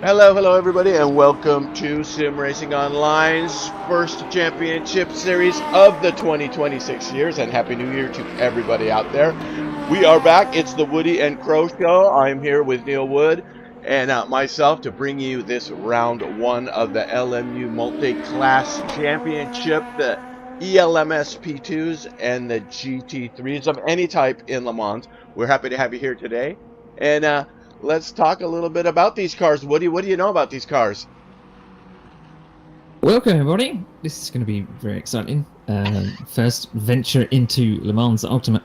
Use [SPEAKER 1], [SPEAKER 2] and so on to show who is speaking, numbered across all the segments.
[SPEAKER 1] Hello everybody, and welcome to SimracingOnline's first championship series of the 2026 years, and Happy New Year to everybody out there. We are back. It's the Woody and Crow Show. I'm here with Neil Wood and myself to bring you this round one of the LMU Multiclass Championship, the ELMS P2s and the GT3s of any type in Le Mans. We're happy to have you here today. And let's talk a little bit about these cars. Woody, what do you know about these cars?
[SPEAKER 2] Welcome, everybody. This is going to be very exciting. First venture into Le Mans Ultimate.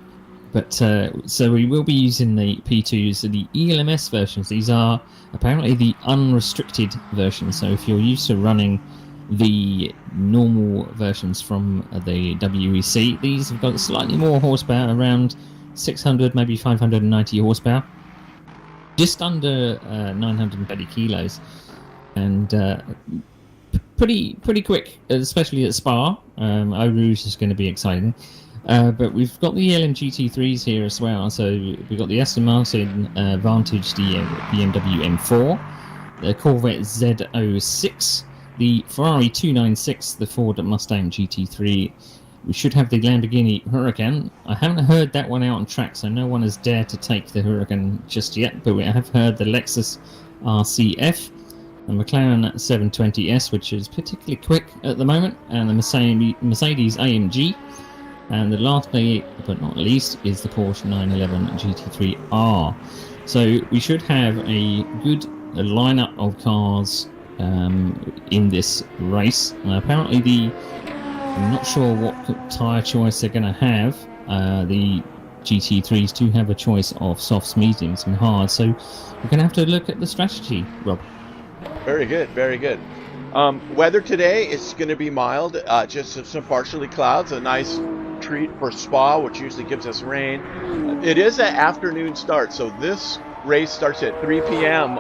[SPEAKER 2] But so we will be using the P2s, the ELMS versions. These are apparently the unrestricted versions. So if you're used to running the normal versions from the WEC, these have got slightly more horsepower, around 600, maybe 590 horsepower. Just under 930 kilos, and pretty quick, especially at Spa. Eau Rouge is going to be exciting, but we've got the LMG GT3s here as well. So we've got the Aston Martin Vantage, the BMW M4, the Corvette Z06, the Ferrari 296, the Ford Mustang GT3. We should have the Lamborghini Huracan. I haven't heard that one out on track, so no one has dared to take the Huracan just yet, but we have heard the Lexus RCF, the McLaren 720S, which is particularly quick at the moment, and the Mercedes AMG, and the last but not least is the Porsche 911 GT3R. So we should have a good lineup of cars in this race. Apparently I'm not sure what tyre choice they're going to have. The GT3s do have a choice of softs, mediums and hards, so we're going to have to look at the strategy, Rob.
[SPEAKER 1] Very good, very good. Weather today is going to be mild, just some partially clouds, a nice treat for Spa, which usually gives us rain. It is an afternoon start, so this race starts at 3 p.m.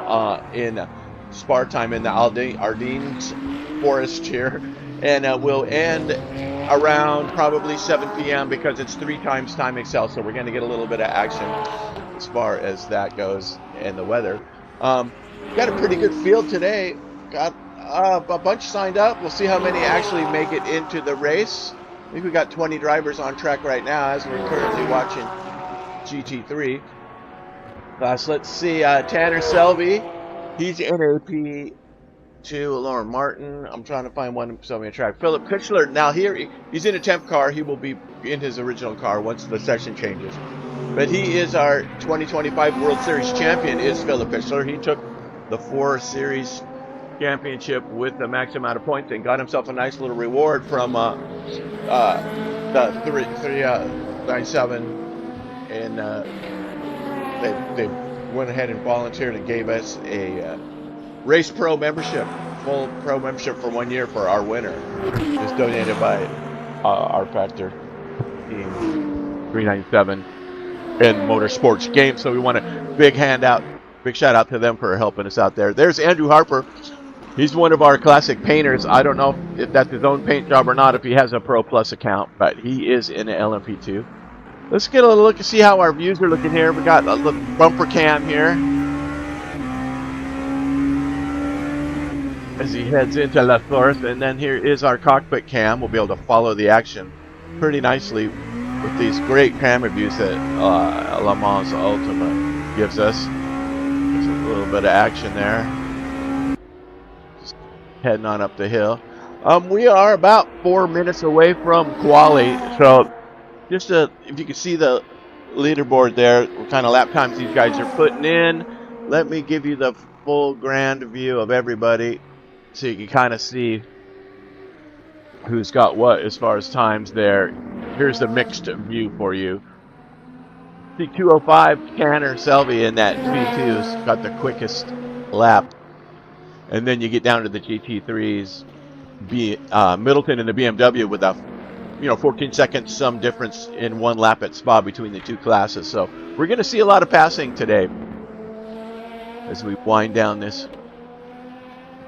[SPEAKER 1] In Spa time in the Ardennes forest here. And we'll end around probably 7 p.m. because it's 3 times time excel. So we're going to get a little bit of action as far as that goes and the weather. Got a pretty good field today. Got a bunch signed up. We'll see how many actually make it into the race. I think we got 20 drivers on track right now as we're currently watching GT3 class. Let's see, Tanner Selby. He's in AP. Lauren Martin. I'm trying to find one somebody on track. Philip Pitchler. Now here he's in a temp car. He will be in his original car once the session changes. But he is our 2025 World Series champion. Is Philip Pitchler. He took the 4 Series championship with the max amount of points and got himself a nice little reward from the 397, and they went ahead and volunteered and gave us a Race Pro membership, full Pro membership for 1 year for our winner. It's donated by our Factor Team 397 in Motorsports Games. So we want a big shout out to them for helping us out there. There's Andrew Harper. He's one of our classic painters. I don't know if that's his own paint job or not, if he has a Pro Plus account, but he is in an LMP2. Let's get a little look and see how our views are looking here. We got a little bumper cam here as he heads into La Force, and then here is our cockpit cam. We'll be able to follow the action pretty nicely with these great camera views that Le Mans Ultimate gives us. There's a little bit of action there. Just heading on up the hill. We are about 4 minutes away from quali, so just if you can see the leaderboard there, what kind of lap times these guys are putting in. Let me give you the full grand view of everybody, so you can kind of see who's got what as far as times there. Here's the mixed view for you. See 205, Tanner Selby in that P2's got the quickest lap. And then you get down to the GT3s, Middleton and the BMW with a 14 seconds some difference in 1 lap at Spa between the 2 classes. So we're going to see a lot of passing today as we wind down this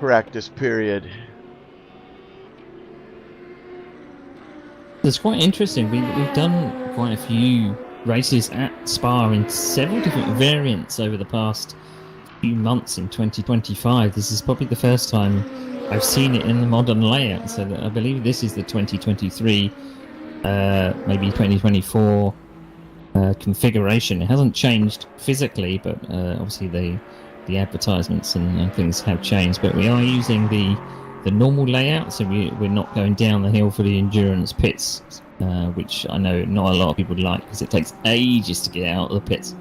[SPEAKER 1] practice period.
[SPEAKER 2] It's quite interesting. We've done quite a few races at Spa in several different variants over the past few months in 2025. This is probably the first time I've seen it in the modern layout. So I believe this is the 2023, maybe 2024 configuration. It hasn't changed physically, but obviously the advertisements and things have changed. But we are using the normal layout, so we're not going down the hill for the endurance pits, which I know not a lot of people like because it takes ages to get out of the pits.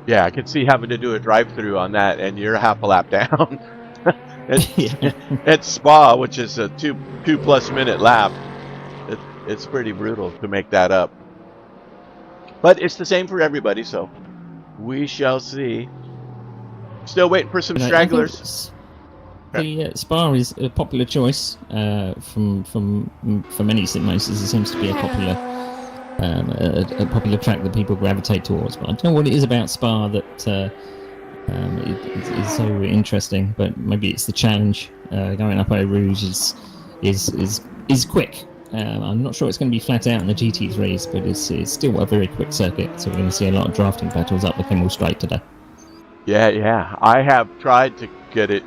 [SPEAKER 1] Yeah, I could see having to do a drive-through on that, and you're half a lap down. At Spa, which is a two-plus minute lap, it's pretty brutal to make that up. But it's the same for everybody, so we shall see. Still waiting for some stragglers.
[SPEAKER 2] The Spa is a popular choice for many sim racers. It seems to be a popular track that people gravitate towards. But I don't know what it is about Spa that is so interesting. But maybe it's the challenge. Going up Eau Rouge is quick. I'm not sure it's going to be flat out in the GT3s, but it's still a very quick circuit. So we're going to see a lot of drafting battles up the Kimmel Straight today.
[SPEAKER 1] Yeah. I have tried to get it,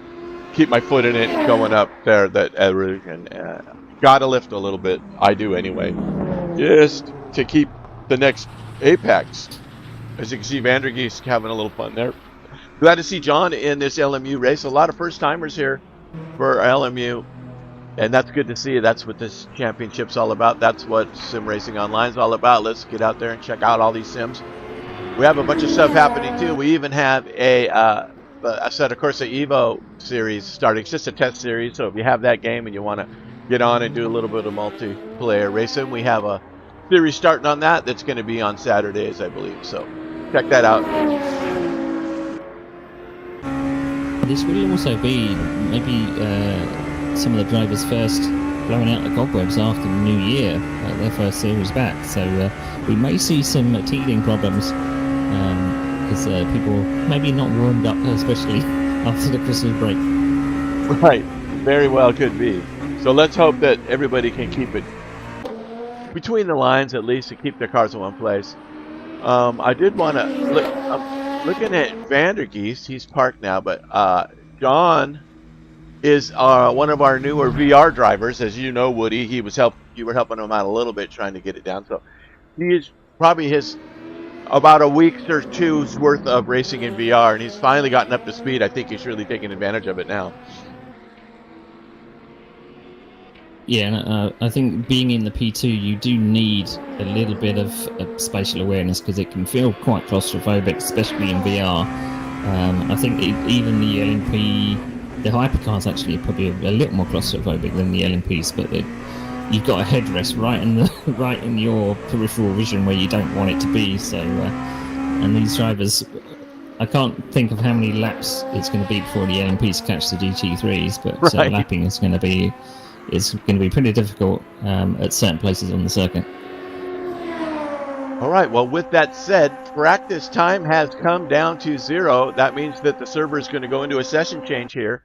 [SPEAKER 1] keep my foot in it going up there, and gotta lift a little bit. I do anyway, just to keep the next apex. As you can see, Vandergeest having a little fun there. Glad to see John in this LMU race. A lot of first timers here for LMU, and that's good to see. That's what this championship's all about. That's what SimRacingOnline is all about. Let's get out there and check out all these sims. We have a bunch of stuff happening too. We even have a Assetto Corsa Evo series starting. It's just a test series, so if you have that game and you want to get on and do a little bit of multiplayer racing, we have a series starting on that that's going to be on Saturdays, I believe. So check that out.
[SPEAKER 2] This will also be maybe some of the drivers first blowing out the cobwebs after the new year, their first series back. So we may see some teething problems because people maybe not warmed up, especially after the Christmas break.
[SPEAKER 1] Right, very well could be. So let's hope that everybody can keep it between the lines at least to keep their cars in one place. I did want to look. I'm looking at Vandergeest. He's parked now, but John is one of our newer VR drivers. As you know, Woody, you were helping him out a little bit trying to get it down. So he is probably about a week or two's worth of racing in VR, and he's finally gotten up to speed. I think he's really taking advantage of it now.
[SPEAKER 2] Yeah, I think being in the P2, you do need a little bit of spatial awareness because it can feel quite claustrophobic, especially in VR. I think even the LMP, the hypercars actually are probably a little more claustrophobic than the LMPs, but you've got a headrest right in your peripheral vision where you don't want it to be. So, and these drivers, I can't think of how many laps it's going to be before the LMPs catch the GT3s, but
[SPEAKER 1] right.
[SPEAKER 2] Lapping is going to be. It's going to be pretty difficult at certain places on the circuit.
[SPEAKER 1] All right, well, with that said, practice time has come down to 0. That means that the server is going to go into a session change here,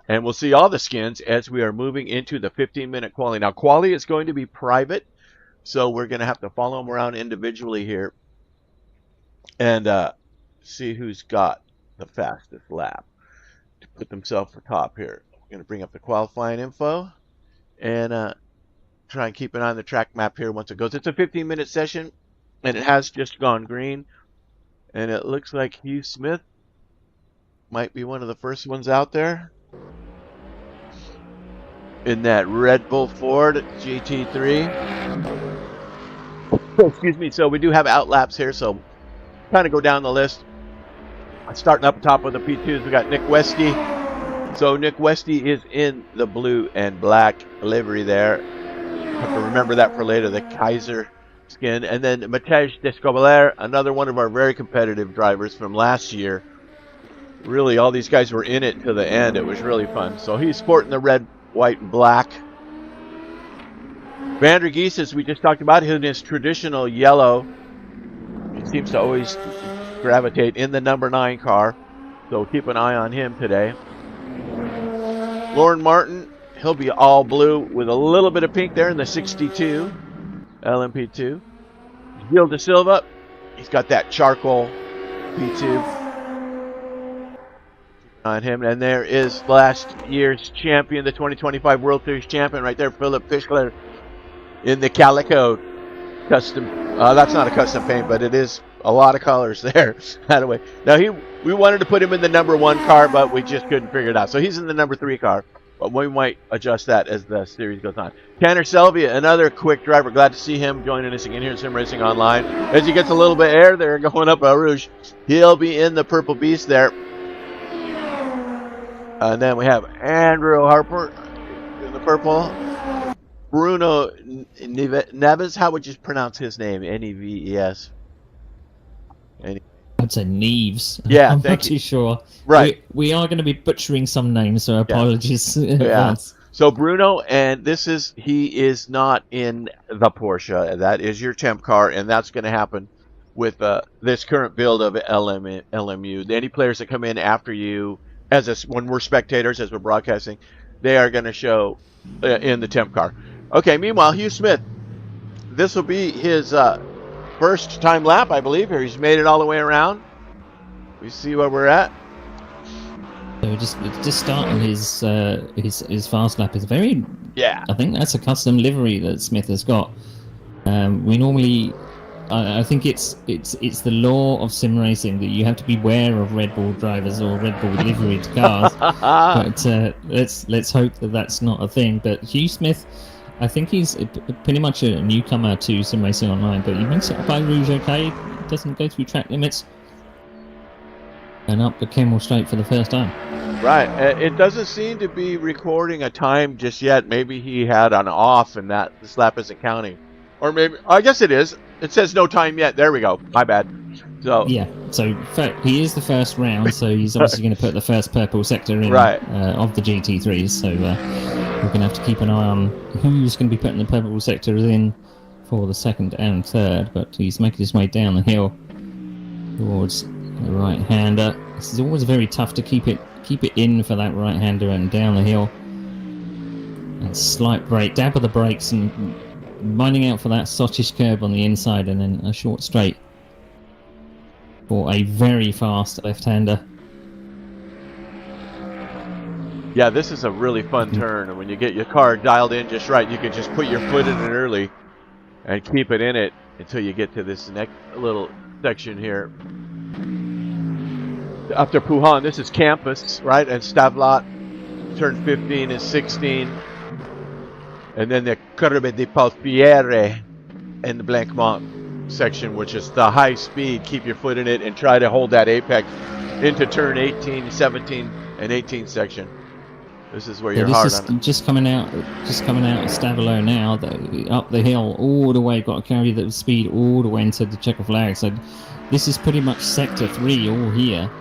[SPEAKER 1] and we'll see all the skins as we are moving into the 15-minute quali. Now, quali is going to be private, so we're going to have to follow them around individually here and see who's got the fastest lap to put themselves at the top here. We're going to bring up the qualifying info and try and keep an eye on the track map here once it goes. It's a 15-minute session, and it has just gone green. And it looks like Hugh Smith might be one of the first ones out there in that Red Bull Ford GT3. Excuse me. So we do have outlaps here, so kind of go down the list. Starting up top of the P2s, we got Nick Westy. So Nick Westy is in the blue and black livery there. Have to remember that for later, the Kaiser skin. And then Matej Descobaler, another one of our very competitive drivers from last year. Really, all these guys were in it to the end. It was really fun. So he's sporting the red, white, and black. Vandergeest, as we just talked about, in his traditional yellow. He seems to always gravitate in the number 9 car. So keep an eye on him today. Lauren Martin, he'll be all blue with a little bit of pink there in the 62 LMP2. Gil De Silva, he's got that charcoal P2. on him. And there is last year's champion, the 2025 World Series champion right there, Philip Fischler, in the Calico custom. That's not a custom paint, but it is a lot of colors there. Anyway, now we wanted to put him in the number 1 car, but we just couldn't figure it out. So he's in the number 3 car, but we might adjust that as the series goes on. Tanner Selvia, another quick driver. Glad to see him joining us again here at Sim Racing Online. As he gets a little bit of air there going up Eau Rouge, he'll be in the Purple Beast there. And then we have Andrew Harper in the purple. Bruno Neves, how would you pronounce his name? Neves.
[SPEAKER 2] I'd say Neves.
[SPEAKER 1] Yeah,
[SPEAKER 2] I'm not too sure.
[SPEAKER 1] Right.
[SPEAKER 2] We are going to be butchering some names, so apologies.
[SPEAKER 1] Yeah. So Bruno, and he is not in the Porsche. That is your temp car, and that's going to happen with this current build of LMU. Any players that come in after you, when we're spectators, as we're broadcasting, they are going to show in the temp car. Okay, meanwhile, Hugh Smith, this will be his first time lap, I believe. Here, he's made it all the way around. We see where we're at.
[SPEAKER 2] So just starting his fast lap is very.
[SPEAKER 1] Yeah.
[SPEAKER 2] I think that's a custom livery that Smith has got. We normally, I think it's the law of sim racing that you have to beware of Red Bull drivers or Red Bull liveried cars. But let's hope that that's not a thing. But Hugh Smith, I think he's pretty much a newcomer to Sim Racing Online, but he makes it up by Rouge okay. Doesn't go through track limits. And up the Kemmel Straight for the first time.
[SPEAKER 1] Right. It doesn't seem to be recording a time just yet. Maybe he had an off and that this lap isn't counting. Or maybe, I guess it is. It says no time yet. There we go. My bad. So
[SPEAKER 2] yeah. So he is the first round, so he's obviously going to put the first purple sector in of the GT3s. So we're going to have to keep an eye on who's going to be putting the purple sectors in for the second and third. But he's making his way down the hill towards the right-hander. This is always very tough to keep it in for that right-hander and down the hill. And slight brake, dab of the brakes and minding out for that sottish curve on the inside, and then a short straight for a very fast left-hander.
[SPEAKER 1] Yeah, this is a really fun turn, and when you get your car dialed in just right, you can just put your foot in it early and keep it in it until you get to this next little section here. After Puhan, this is Campus, right? And Stavlat, turn 15 and 16. And then the Curve di Palfiere and the Blancmont section, which is the high speed. Keep your foot in it and try to hold that apex into turn 18, 17, and 18 section. This is where you're hard on it.
[SPEAKER 2] Just coming out of Stavalo now, up the hill all the way, got to carry the speed all the way into the checker flag. So this is pretty much sector 3 all here.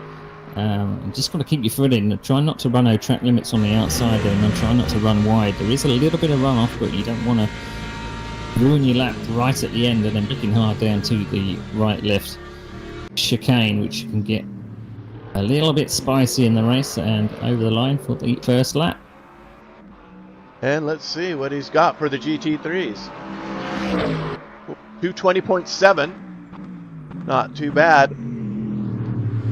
[SPEAKER 2] Just got to keep your foot in. Try not to run out track limits on the outside, and try not to run wide. There is a little bit of runoff, but you don't want to ruin your lap right at the end and then looking hard down to the right-left chicane, which can get a little bit spicy in the race, and over the line for the first lap.
[SPEAKER 1] And let's see what he's got for the GT3s. 220.7. Not too bad.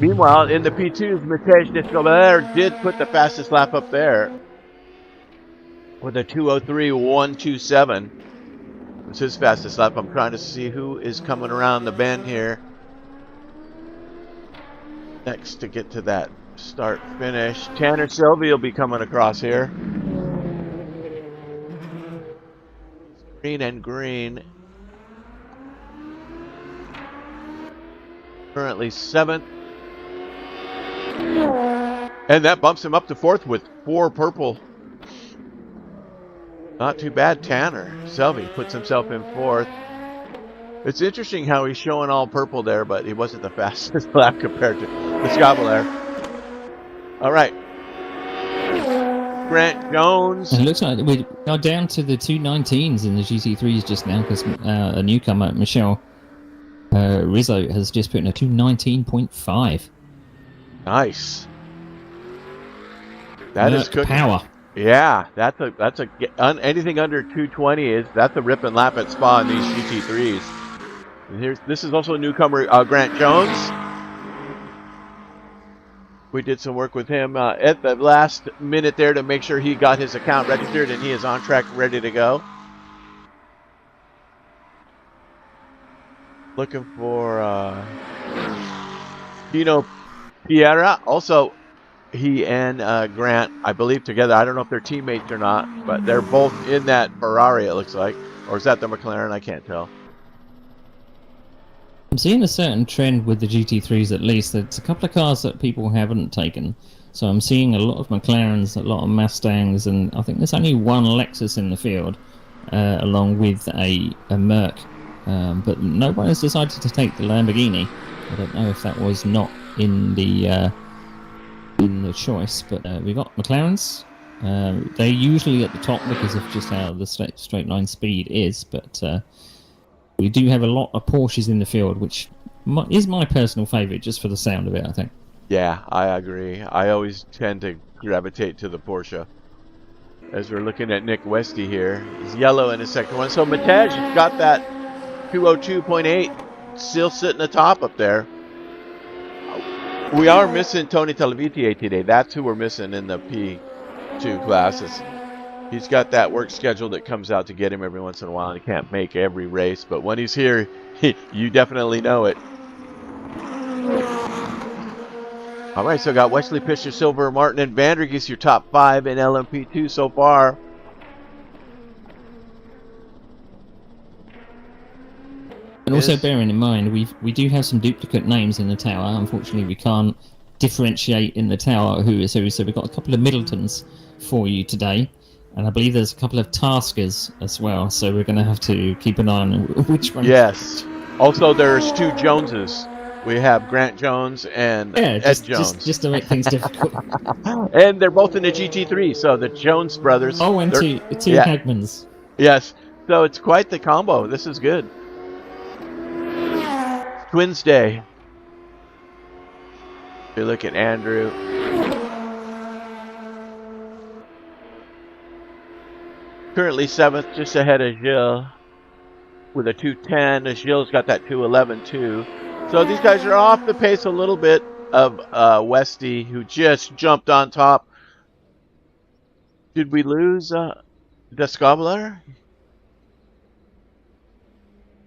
[SPEAKER 1] Meanwhile, in the P2s, Matej Descobar did put the fastest lap up there with a 2:03.127. It's his fastest lap. I'm trying to see who is coming around the bend here next to get to that start finish. Tanner Sylvie will be coming across here. Green and green. Currently 7th. And that bumps him up to 4th with 4 purple. Not too bad. Tanner Selvey puts himself in 4th. It's interesting how he's showing all purple there, but he wasn't the fastest lap compared to the Scabalair. All right. Grant Jones.
[SPEAKER 2] And it looks like we are down to the 219s in the GT3s just now, because a newcomer, Michelle Rizzo, has just put in a 219.5.
[SPEAKER 1] Nice. That is good
[SPEAKER 2] power.
[SPEAKER 1] Yeah, that's a anything under 220 that's a rip and lap at Spa in these GT3s. And this is also a newcomer, Grant Jones. We did some work with him at the last minute there to make sure he got his account registered, and he is on track, ready to go. Looking for Pino Piera. Also, he and Grant, I believe, together. I don't know if they're teammates or not, but they're both in that Ferrari, it looks like. Or is that the McLaren? I can't tell.
[SPEAKER 2] I'm seeing a certain trend with the GT3s, at least. There's a couple of cars that people haven't taken. So I'm seeing a lot of McLarens, a lot of Mustangs, and I think there's only one Lexus in the field, along with a Merc. But nobody has decided to take the Lamborghini. I don't know if that was not in the choice, but we've got McLarens. They're usually at the top because of just how the straight line speed is, but we do have a lot of Porsches in the field, which is my personal favourite, just for the sound of it, I think.
[SPEAKER 1] Yeah, I agree. I always tend to gravitate to the Porsche. As we're looking at Nick Westy here, he's yellow in his second one. So Matej has got that 202.8 still sitting atop up there. We are missing Tony Televitier today. That's who we're missing in the P2 classes. He's got that work schedule that comes out to get him every once in a while, and he can't make every race. But when he's here, you definitely know it. All right, so got Wesley, Pischer, Silver, Martin, and Vandergeest, your top 5 in LMP2 so far.
[SPEAKER 2] And also bearing in mind, we do have some duplicate names in the tower. Unfortunately, we can't differentiate in the tower who is who. So we've got a couple of Middletons for you today. And I believe there's a couple of Taskers as well. So we're going to have to keep an eye on which one.
[SPEAKER 1] Yes. Also, there's 2 Joneses. We have Grant Jones and Ed Jones.
[SPEAKER 2] Just to make things difficult.
[SPEAKER 1] And they're both in the GT3, so the Jones brothers.
[SPEAKER 2] Oh, and two Hagmans.
[SPEAKER 1] Yes. So it's quite the combo. This is good. Twins Day. You look at Andrew. Currently 7th, just ahead of Gilles with a 2:10. Gilles got that 2:11 too. So these guys are off the pace a little bit of Westy, who just jumped on top. Did we lose Descobler?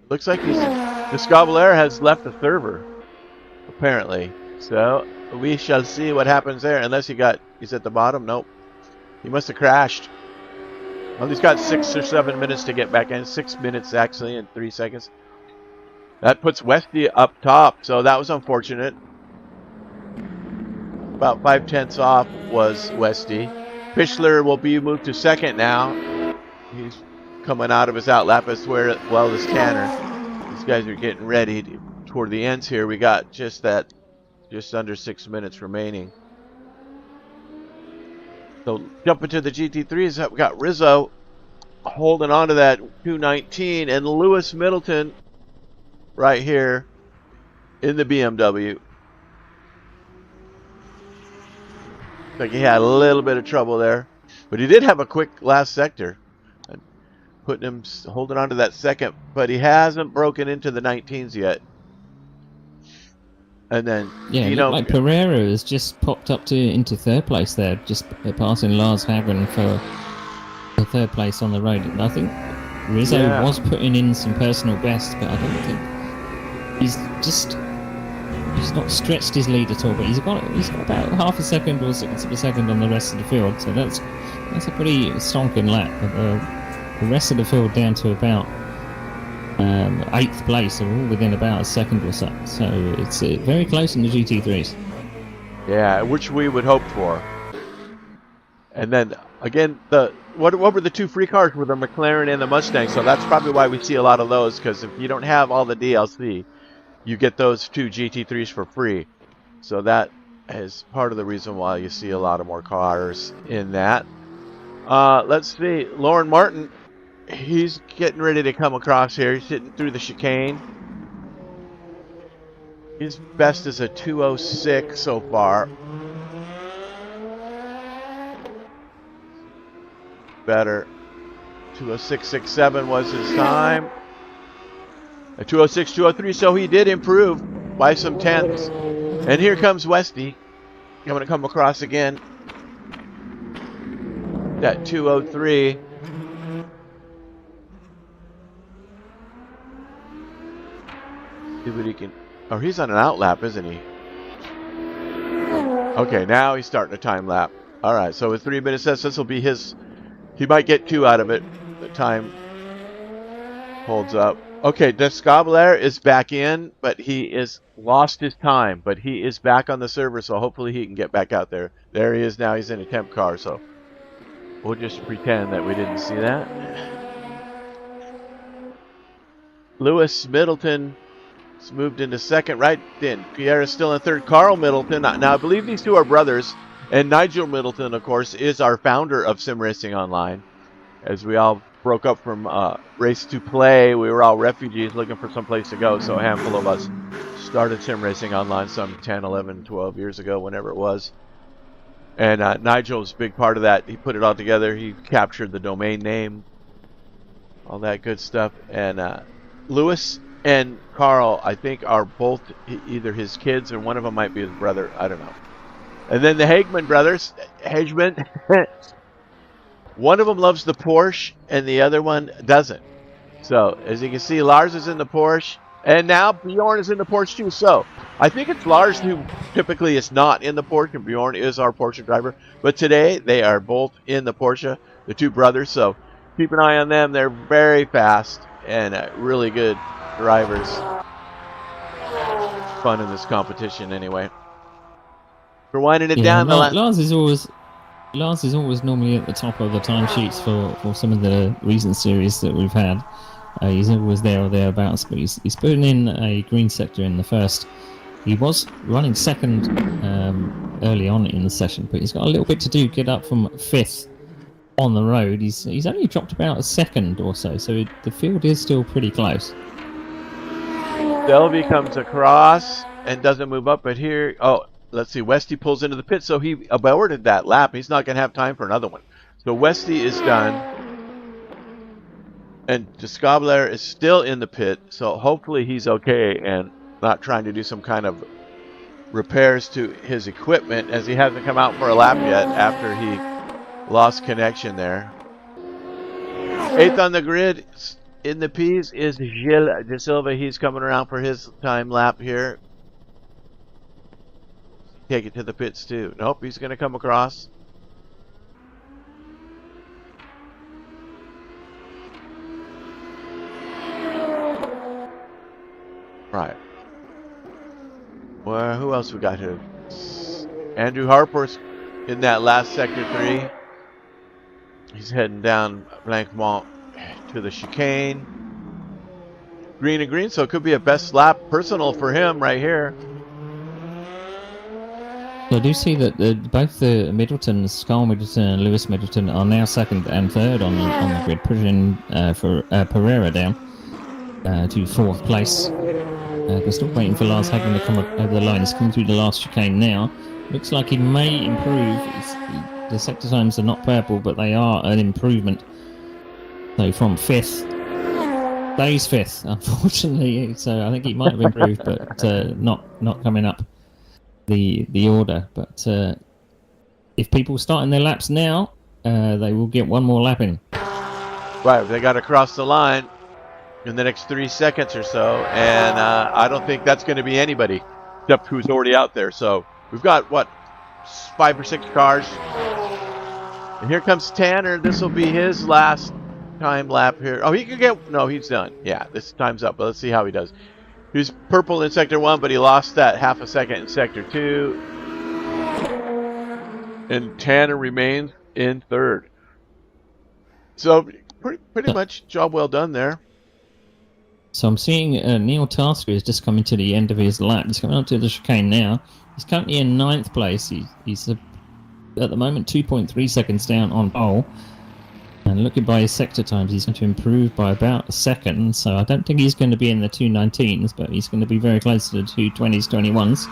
[SPEAKER 1] Looks like Descobler has left the server, apparently. So we shall see what happens there. Unless he's at the bottom. Nope. He must have crashed. Well, he's got 6 or 7 minutes to get back in. 6 minutes, actually, and 3 seconds. That puts Westy up top, so that was unfortunate. About 5/10 off was Westy. Pichler will be moved to second now. He's coming out of his outlap as well as Tanner. These guys are getting ready toward the ends here. We got just under 6 minutes remaining. So jumping to the GT3s, we got Rizzo holding on to that 219 and Lewis Middleton right here in the BMW. I think he had a little bit of trouble there, but he did have a quick last sector, putting him holding on to that second, but he hasn't broken into the 19s yet. And then,
[SPEAKER 2] like Pereira has just popped up into third place there, just passing Lars Hagen for the third place on the road. And I think Rizzo was putting in some personal best, but I don't think he's not stretched his lead at all. But he's got about half a second or 6 of a second on the rest of the field, so that's a pretty stonking lap. But the rest of the field down to about 8th place, are all within about a second or so. So it's very close in the GT3s.
[SPEAKER 1] Yeah, which we would hope for. And then again, what were the 2 free cars with the McLaren and the Mustang? So that's probably why we see a lot of those, because if you don't have all the DLC, you get those 2 GT3s for free. So that is part of the reason why you see a lot of more cars in that. Let's see, Lauren Martin. He's getting ready to come across here. He's hitting through the chicane. His best is a 2:06 so far. Better. 2:06.67 was his time. A 2:06, 2:03, so he did improve by some tenths. And here comes Westy. going to come across again. That 203. See what he can. Oh, he's on an outlap, isn't he? Okay, now he's starting a time lap. All right, so with 3 minutes, this will be his. He might get 2 out of it. The time holds up. Okay, Descobler is back in, but he is lost his time. But he is back on the server, so hopefully he can get back out there. There he is now. He's in a temp car, so we'll just pretend that we didn't see that. Lewis Middleton has moved into second, right in. Pierre is still in third. Carl Middleton. Now, I believe these two are brothers. And Nigel Middleton, of course, is our founder of SimRacingOnline. As we all broke up from Race to Play, we were all refugees looking for some place to go. So a handful of us started SimRacingOnline some 10, 11, 12 years ago, whenever it was. And Nigel was a big part of that. He put it all together. He captured the domain name, all that good stuff. And Lewis and Carl, I think, are both either his kids or one of them might be his brother. I don't know. And then the Hageman brothers, Hageman, one of them loves the Porsche and the other one doesn't. So, as you can see, Lars is in the Porsche, and now Bjorn is in the Porsche too. So, I think it's Lars who typically is not in the Porsche, and Bjorn is our Porsche driver. But today, they are both in the Porsche, the two brothers. So, keep an eye on them. They're very fast and really good drivers. Fun in this competition anyway. We're winding it down.
[SPEAKER 2] Lars is always normally at the top of the timesheets for some of the recent series that we've had. He's always there or thereabouts, but he's putting in a green sector in the first. He was running second early on in the session, but he's got a little bit to do. Get up from 5th on the road. He's only dropped about a second or so, so the field is still pretty close.
[SPEAKER 1] Delvey comes across and doesn't move up, but here, let's see, Westy pulls into the pit, so he aborted that lap. He's not going to have time for another one. So Westy is done. And Descobler is still in the pit, so hopefully he's okay and not trying to do some kind of repairs to his equipment, as he hasn't come out for a lap yet after he lost connection there. 8th on the grid in the P's is Gilles De Silva. He's coming around for his time lap here. Take it to the pits too. Nope, he's going to come across. Right. Well, who else we got here? Andrew Harper's in that last sector 3. He's heading down Blancmont to the chicane. Green and green, so it could be a best lap personal for him right here.
[SPEAKER 2] I do see that both the Middletons, Carl Middleton and Lewis Middleton, are now second and third on the grid, pushing for Pereira down to 4th place. We're still waiting for Lars Hagman to come over the line. He's coming through the last chicane now. Looks like he may improve. The sector times are not purple, but they are an improvement. So from 5th, Dave's 5th, unfortunately. So I think he might have improved, but not coming up the order. But if people starting their laps now, they will get one more lap in.
[SPEAKER 1] Right, they got to cross the line in the next 3 seconds or so, and I don't think that's going to be anybody except who's already out there. So we've got, what, 5 or 6 cars. And here comes Tanner. This will be his last time lap here. Oh, he could get, no, he's done. Yeah, this time's up, but let's see how he does. He was purple in sector 1, but he lost that half a second in sector 2. And Tanner remains in 3rd. So pretty much job well done there.
[SPEAKER 2] So I'm seeing Neil Tasker is just coming to the end of his lap. He's coming up to the chicane now. He's currently in 9th place. He's at the moment 2.3 seconds down on pole. And looking by his sector times, he's going to improve by about a second. So I don't think he's going to be in the 219s, but he's going to be very close to the 220s, 21s.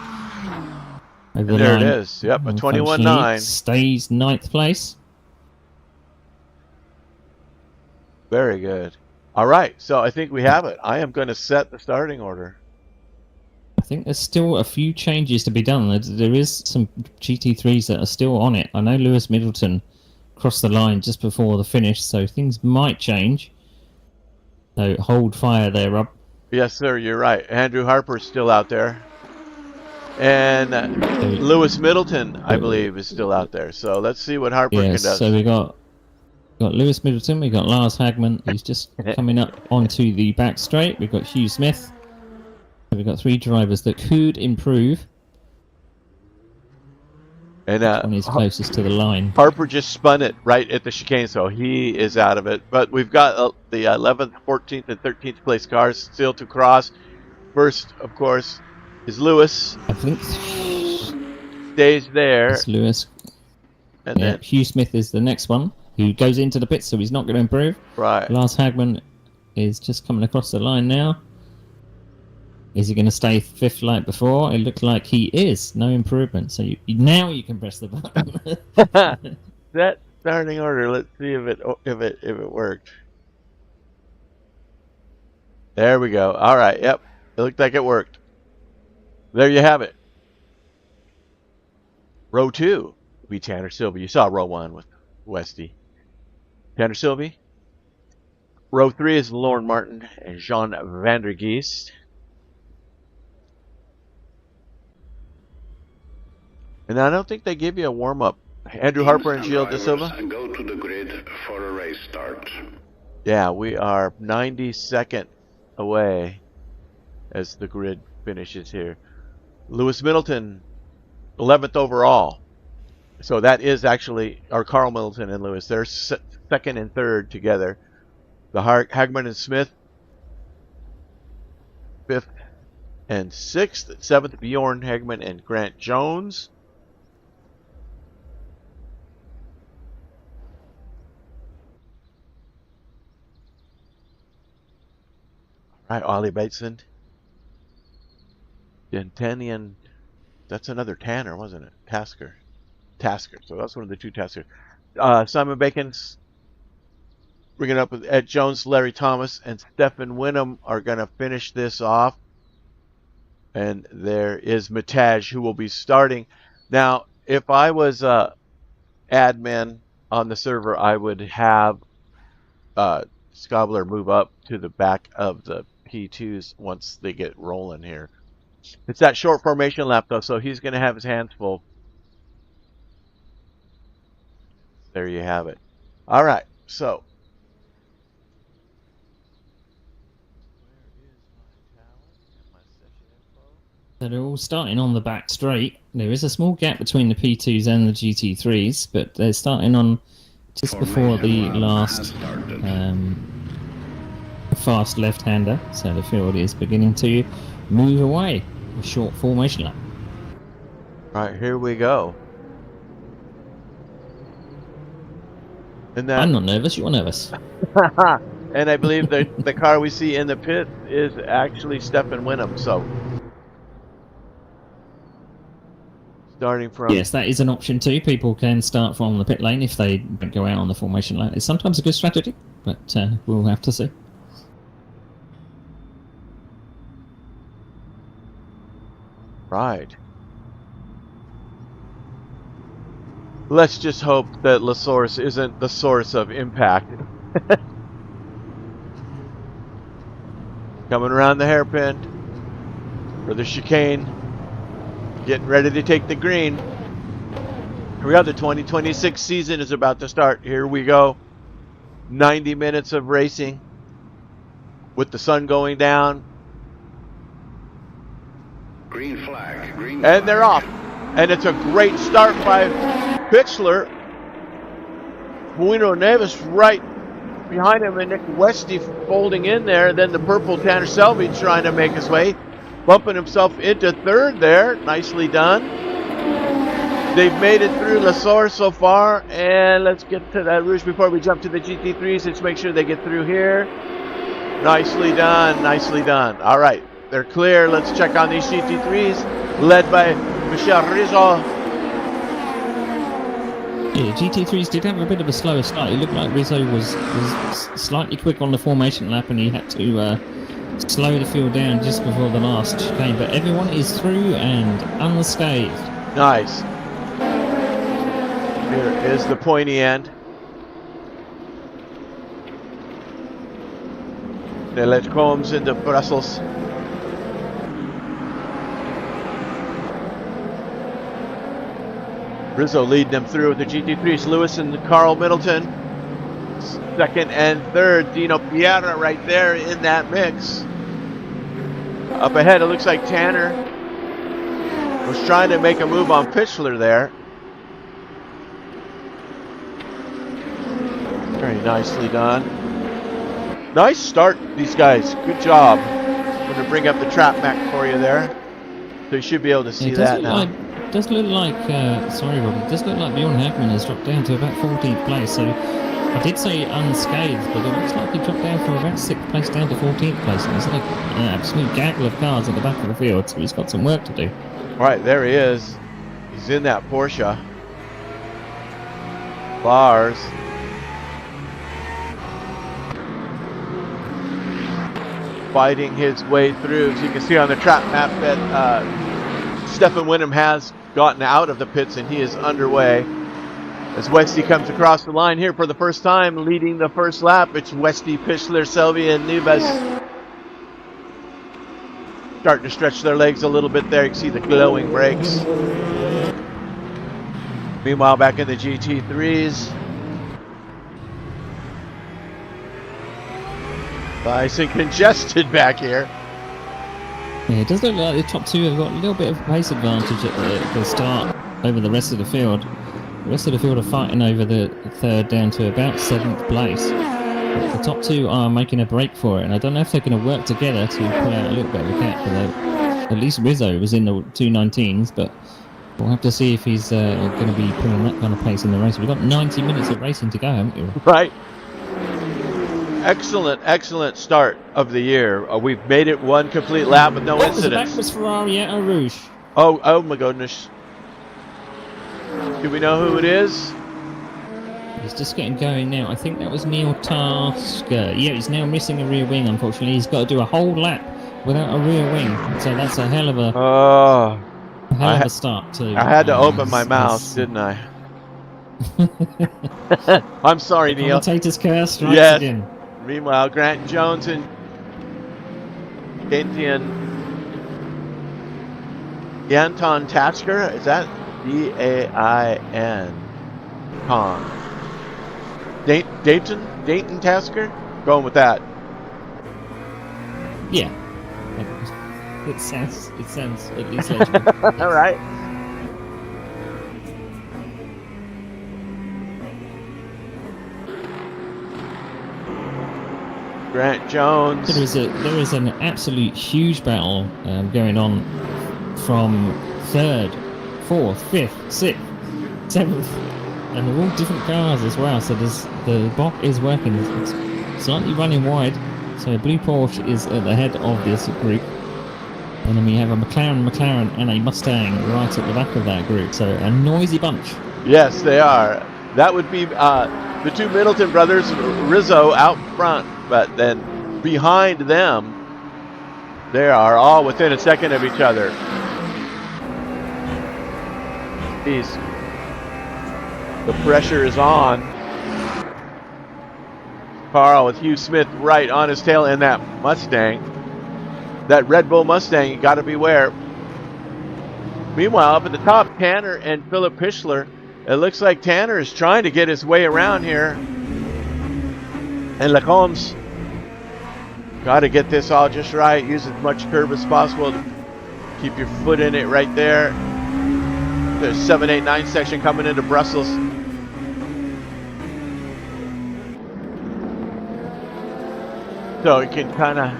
[SPEAKER 2] Over
[SPEAKER 1] there it is. Yep, a 21.9.
[SPEAKER 2] Stays 9th place.
[SPEAKER 1] Very good. All right, so I think we have it. I am going to set the starting order.
[SPEAKER 2] think there's still a few changes to be done. There is some GT3s that are still on it. I know Lewis Middleton crossed the line just before the finish, so things might change. So hold fire there, Rob.
[SPEAKER 1] Yes, sir, you're right. Andrew Harper's still out there. And Lewis Middleton, I believe, is still out there. So let's see what Harper can do.
[SPEAKER 2] So we got Lewis Middleton, we got Lars Hagman, who's just coming up onto the back straight. We've got Hugh Smith. So we've got 3 drivers that could improve.
[SPEAKER 1] And
[SPEAKER 2] one is closest to the line.
[SPEAKER 1] Harper just spun it right at the chicane, so he is out of it. But we've got the 11th, 14th, and 13th place cars still to cross. First, of course, is Lewis.
[SPEAKER 2] I think
[SPEAKER 1] stays there.
[SPEAKER 2] It's Lewis.
[SPEAKER 1] And then
[SPEAKER 2] Hugh Smith is the next one, who goes into the pit, so he's not going to improve.
[SPEAKER 1] Right.
[SPEAKER 2] Lars Hagman is just coming across the line now. Is he going to stay 5th like before? It looks like he is. No improvement. So now you can press the button.
[SPEAKER 1] That starting order. Let's see if it worked. There we go. All right. Yep. It looked like it worked. There you have it. Row 2 will be Tanner Sylvie. You saw row 1 with Westy. Tanner Sylvie. Row 3 is Lauren Martin and Jean Vandergeest. And I don't think they give you a warm-up. Andrew Harper and Gilles De Silva.
[SPEAKER 3] Go to the grid for a race start.
[SPEAKER 1] Yeah, we are 90-second away as the grid finishes here. Lewis Middleton, 11th overall. So that is actually, or Carl Middleton and Lewis. They're 2nd and 3rd together. The Hagman and Smith, 5th and 6th. 7th, Bjorn Hagman and Grant Jones. Right, Ollie Bateson. Dentanian, that's another Tanner, wasn't it? Tasker. So that's one of the 2 Taskers. Simon Bacon's bringing up with Ed Jones, Larry Thomas, and Stephen Winham are going to finish this off. And there is Mataj, who will be starting. Now, if I was admin on the server, I would have Scobler move up to the back of the P2s once they get rolling here. It's that short formation lap, though, so he's going to have his hands full. There you have it. All right, so.
[SPEAKER 2] So they're all starting on the back straight. There is a small gap between the P2s and the GT3s, but they're starting on just before the last fast left-hander. So the field is beginning to move away. A short formation lap.
[SPEAKER 1] All right, here we go. And that,
[SPEAKER 2] I'm not nervous. You're nervous.
[SPEAKER 1] and I believe the car we see in the pit is actually Stephen Winham. So starting from...
[SPEAKER 2] Yes, that is an option too. People can start from the pit lane if they don't go out on the formation lap. It's sometimes a good strategy, but we'll have to see.
[SPEAKER 1] Right. Let's just hope that La Source isn't the source of impact. Coming around the hairpin for the chicane. Getting ready to take the green. Here we go. The 2026 season is about to start. Here we go. 90 minutes of racing with the sun going down.
[SPEAKER 3] Green flag. Green
[SPEAKER 1] and they're off. And it's a great start by Pitchler. Bueno Neves right behind him, and Nick Westy folding in there. Then the purple Tanner Selby trying to make his way, bumping himself into 3rd there. Nicely done. They've made it through La Source so far, and let's get to that Rouge before we jump to the GT3s. Let's make sure they get through here. Nicely done, nicely done. All right, they're clear. Let's check on these GT3s, led by Michel Rizzo.
[SPEAKER 2] Yeah, GT3s did have a bit of a slower start. It looked like Rizzo was slightly quick on the formation lap, and he had to slow the field down just before the last chicane, but everyone is through and unscathed.
[SPEAKER 1] Nice. Here is the pointy end. They let Combs into Brussels. Rizzo leading them through with the GT3s. Lewis and Carl Middleton. Second and third. Dino Piera right there in that mix. Up ahead, it looks like Tanner was trying to make a move on Pichler there. Very nicely done. Nice start, these guys. Good job. I'm going to bring up the trap map for you there. So you should be able to see that now.
[SPEAKER 2] It does look like, sorry Rob, it does look like Bjorn Hagman has dropped down to about 14th place. So I did say unscathed, but it looks like he dropped down from about 6th place down to 14th place. And it's like an absolute gaggle of cars at the back of the field, so he's got some work to do.
[SPEAKER 1] Right, there he is. He's in that Porsche. Lars. Fighting his way through. As you can see on the track map that Stefan Winham has gotten out of the pits and he is underway. As Westy comes across the line here for the first time, leading the first lap, it's Westy, Pichler, Selvey, and Nubes. Starting to stretch their legs a little bit there. You can see the glowing brakes. Meanwhile, back in the GT3s. Nice and congested back here.
[SPEAKER 2] Yeah, it does look like the top two have got a little bit of pace advantage at the start over the rest of the field. The rest of the field are fighting over the third down to about 7th place. But the top two are making a break for it, and I don't know if they're going to work together to pull out a little bit of a gap. At least Rizzo was in the 2:19s, but we'll have to see if he's going to be pulling that kind of pace in the race. We've got 90 minutes of racing to go, haven't we?
[SPEAKER 1] Right. Excellent start of the year. We've made it one complete lap with no incidents.
[SPEAKER 2] That was Ferrari at Eau Rouge.
[SPEAKER 1] Oh my goodness. Do we know who it is?
[SPEAKER 2] He's just getting going now. I think that was Neil Tasker. Yeah, he's now missing a rear wing, unfortunately. He's got to do a whole lap without a rear wing. So that's a hell of a start too.
[SPEAKER 1] I had to open my mouth, didn't I? I'm sorry, Neil.
[SPEAKER 2] Commentator's curse strikes again.
[SPEAKER 1] Meanwhile, Grant Jones and Anton Tasker, is that D-A-I-N? Dayton Tasker? Going with that.
[SPEAKER 2] Yeah. It sounds at least legible.
[SPEAKER 1] All right. Grant Jones.
[SPEAKER 2] There is an absolute huge battle going on from 3rd, 4th, 5th, 6th, 7th, and they're all different cars as well. So the block is working. It's slightly running wide. So Blue Porsche is at the head of this group, and then we have a McLaren, and a Mustang right at the back of that group. So a noisy bunch.
[SPEAKER 1] Yes, they are. That would be the two Middleton brothers, Rizzo out front. But then behind them, they are all within a second of each other. Jeez. The pressure is on. Carl with Hugh Smith right on his tail in that Mustang. That Red Bull Mustang, you got to beware. Meanwhile, up at the top, Tanner and Philip Pichler. It looks like Tanner is trying to get his way around here. And Lacombe's got to get this all just right. Use as much curve as possible to keep your foot in it right there. There's 789 section coming into Brussels. So you can kind of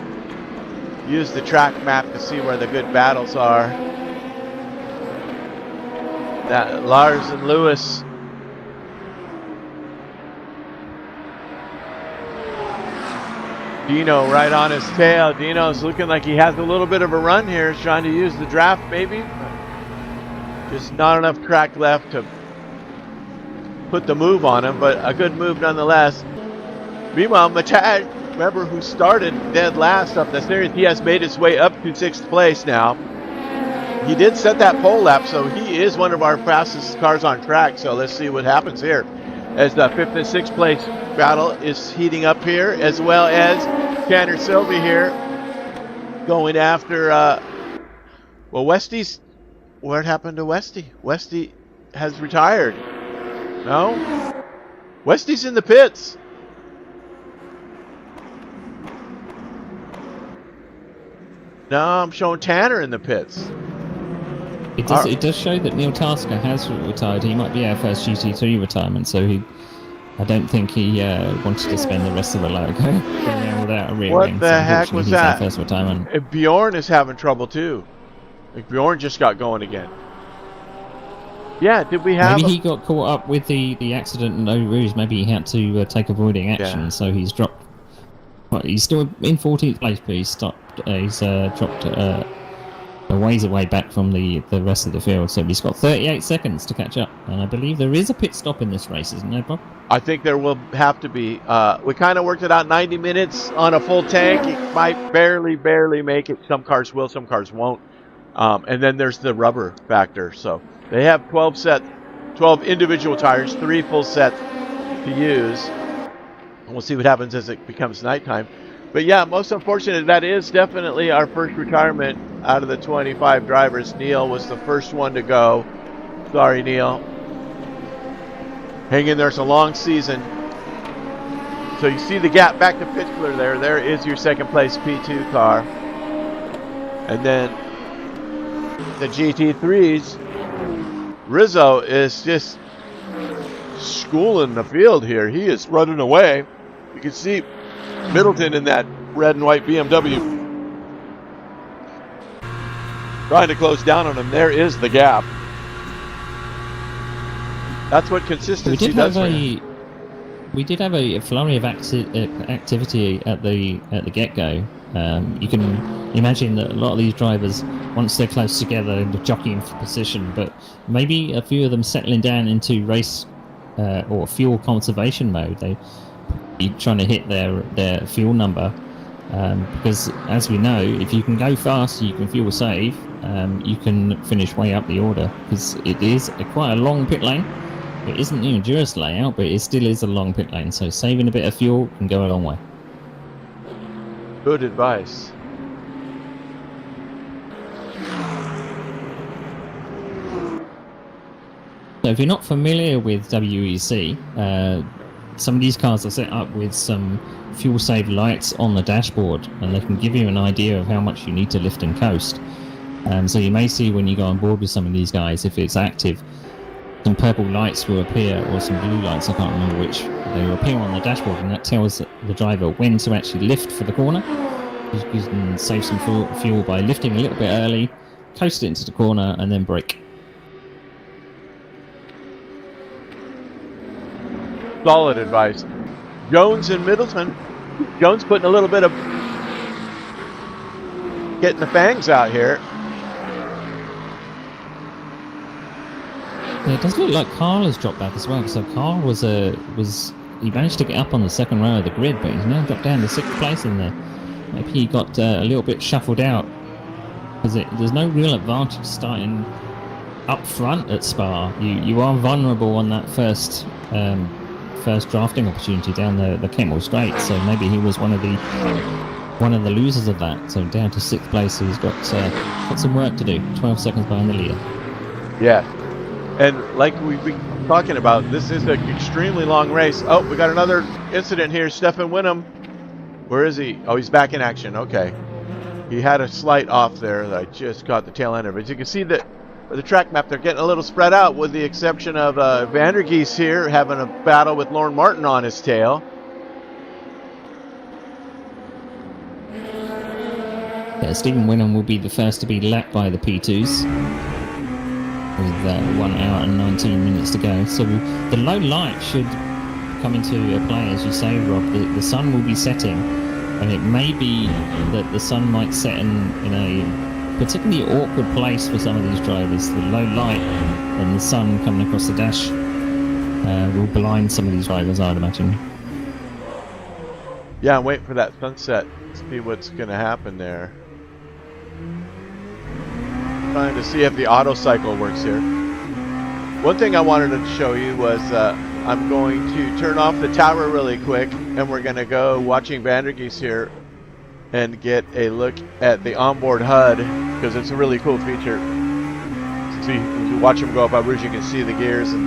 [SPEAKER 1] use the track map to see where the good battles are. That Lars and Lewis. Dino right on his tail. Dino's looking like he has a little bit of a run here. He's trying to use the draft maybe. Just not enough track left to put the move on him, but a good move nonetheless. Meanwhile, Weber, who started dead last up the series, he has made his way up to 6th place now. He did set that pole lap, so he is one of our fastest cars on track. So let's see what happens here as the 5th and 6th place battle is heating up here, as well as Tanner Sylvie here going after, well, Westy's, what happened to Westy? Westy has retired. No? Westy's in the pits. No, I'm showing Tanner in the pits.
[SPEAKER 2] It does show that Neil Tasker has retired. He might be our first GT3 retirement, so I don't think he wanted to spend the rest of the lap going around without a rear wing.
[SPEAKER 1] What the heck was that?
[SPEAKER 2] First retirement.
[SPEAKER 1] Bjorn is having trouble too. Like Bjorn just got going again. Yeah, did we have?
[SPEAKER 2] Maybe he got caught up with the accident in Eau Rouge. Maybe he had to take avoiding action, so he's dropped. Well, he's still in 14th place, but he's stopped. He's dropped a ways away back from the rest of the field, so he's got 38 seconds to catch up. And I believe there is a pit stop in this race, isn't there, Bob?
[SPEAKER 1] I think there will have to be. We kind of worked it out. 90 minutes on a full tank. You might barely make it. Some cars will, some cars won't. And then there's the rubber factor. So they have 12 individual tires, 3 full sets to use. And we'll see what happens as it becomes nighttime. But yeah, most unfortunate, that is definitely our first retirement out of the 25 drivers. Neil was the first one to go. Sorry, Neil. Hang in there, it's a long season. So you see the gap back to Pitchler there. There is your second place P2 car. And then the GT3s. Rizzo is just schooling the field here. He is running away. You can see Middleton in that red and white BMW trying to close down on him. There is the gap. That's what consistency does for you.
[SPEAKER 2] We did have a flurry of activity at the get-go. You can imagine that a lot of these drivers, once they're close together, they're jockeying for position, but maybe a few of them settling down into race or fuel conservation mode. They trying to hit their fuel number, because as we know, if you can go fast, you can fuel save, you can finish way up the order, because it is quite a long pit lane. It isn't the endurance layout, but it still is a long pit lane, so saving a bit of fuel can go a long way.
[SPEAKER 1] Good advice.
[SPEAKER 2] So if you're not familiar with WEC, some of these cars are set up with some fuel save lights on the dashboard, and they can give you an idea of how much you need to lift and coast. So you may see when you go on board with some of these guys, if it's active, some purple lights will appear, or some blue lights, I can't remember which. They will appear on the dashboard, and that tells the driver when to actually lift for the corner. You can save some fuel by lifting a little bit early, coast it into the corner, and then brake.
[SPEAKER 1] Solid advice. Jones and Middleton. Jones putting a little bit of getting the fangs out here.
[SPEAKER 2] Yeah, it does look like Carl has dropped back as well. So Carl was he managed to get up on the second row of the grid, but he's now dropped down to 6th place in there. Maybe he got a little bit shuffled out, because there's no real advantage starting up front at Spa. You are vulnerable on that first drafting opportunity down the Kentwell Straight. So maybe he was one of the losers of that. So down to 6th place, so he's got some work to do. 12 seconds behind the leader.
[SPEAKER 1] Yeah. And like we've been talking about, this is an extremely long race. Oh, we got another incident here. Stefan Winham. Where is he? Oh, he's back in action. Okay. He had a slight off there that I just caught the tail end of. As you can see that the track map, they're getting a little spread out, with the exception of Vandergeest here having a battle with Lorne Martin on his tail.
[SPEAKER 2] Yeah, Stephen Winham will be the first to be lapped by the P2s. With 1 hour and 19 minutes to go. So the low light should come into play, as you say, Rob. The sun will be setting, and it may be that the sun might set in a particularly awkward place for some of these drivers. The low light and the sun coming across the dash will blind some of these drivers, I'd imagine.
[SPEAKER 1] Yeah, I'm waiting for that sunset to see what's going to happen there. Trying to see if the auto cycle works here. One thing I wanted to show you was I'm going to turn off the tower really quick, and we're going to go watching Vandergeest here and get a look at the onboard HUD, because it's a really cool feature. So you watch him go up on Rouge, you can see the gears and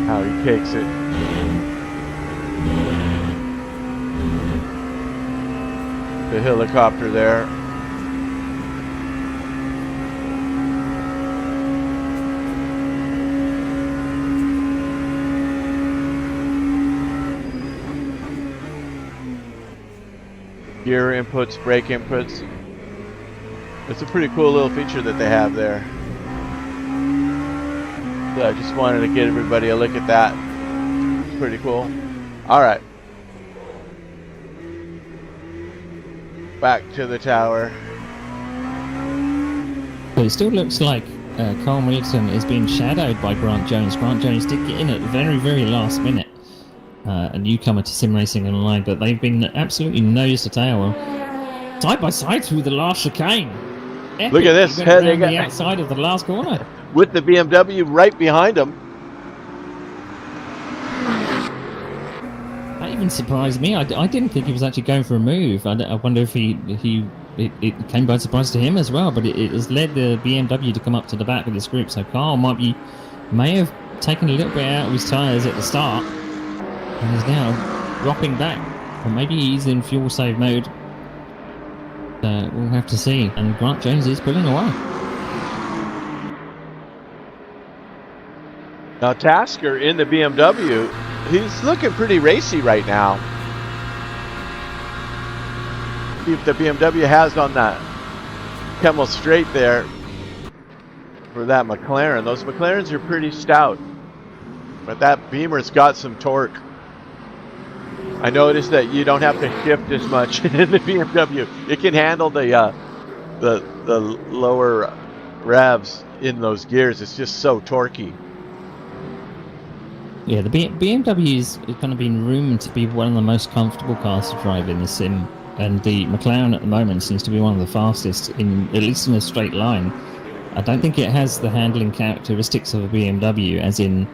[SPEAKER 1] how he takes it. The helicopter there. Gear inputs, brake inputs. It's a pretty cool little feature that they have there. So I just wanted to get everybody a look at that. Pretty cool. Alright. Back to the tower.
[SPEAKER 2] But it still looks like Carl Middleton is being shadowed by Grant Jones. Grant Jones did get in at the very, very last minute. A newcomer to SimRacingOnline, but they've been absolutely nose to tail. Side by side through the last chicane. Epic.
[SPEAKER 1] Look at this.
[SPEAKER 2] He went around the outside of the last corner.
[SPEAKER 1] With the BMW right behind him.
[SPEAKER 2] That even surprised me. I didn't think he was actually going for a move. I wonder if it came by surprise to him as well, but it has led the BMW to come up to the back of this group. So Carl may have taken a little bit out of his tyres at the start and is now dropping back. Or maybe he's in fuel save mode. We'll have to see. And Grant Jones is pulling away.
[SPEAKER 1] Now Tasker in the BMW, he's looking pretty racy right now. See if the BMW has on that Camel Straight there for that McLaren. Those McLarens are pretty stout, but that Beamer's got some torque. I noticed that you don't have to shift as much in the BMW. It can handle the lower revs in those gears. It's just so torquey.
[SPEAKER 2] Yeah, the BMW is kind of been rumored to be one of the most comfortable cars to drive in the sim, and the McLaren at the moment seems to be one of the fastest, at least in a straight line. I don't think it has the handling characteristics of a BMW, as in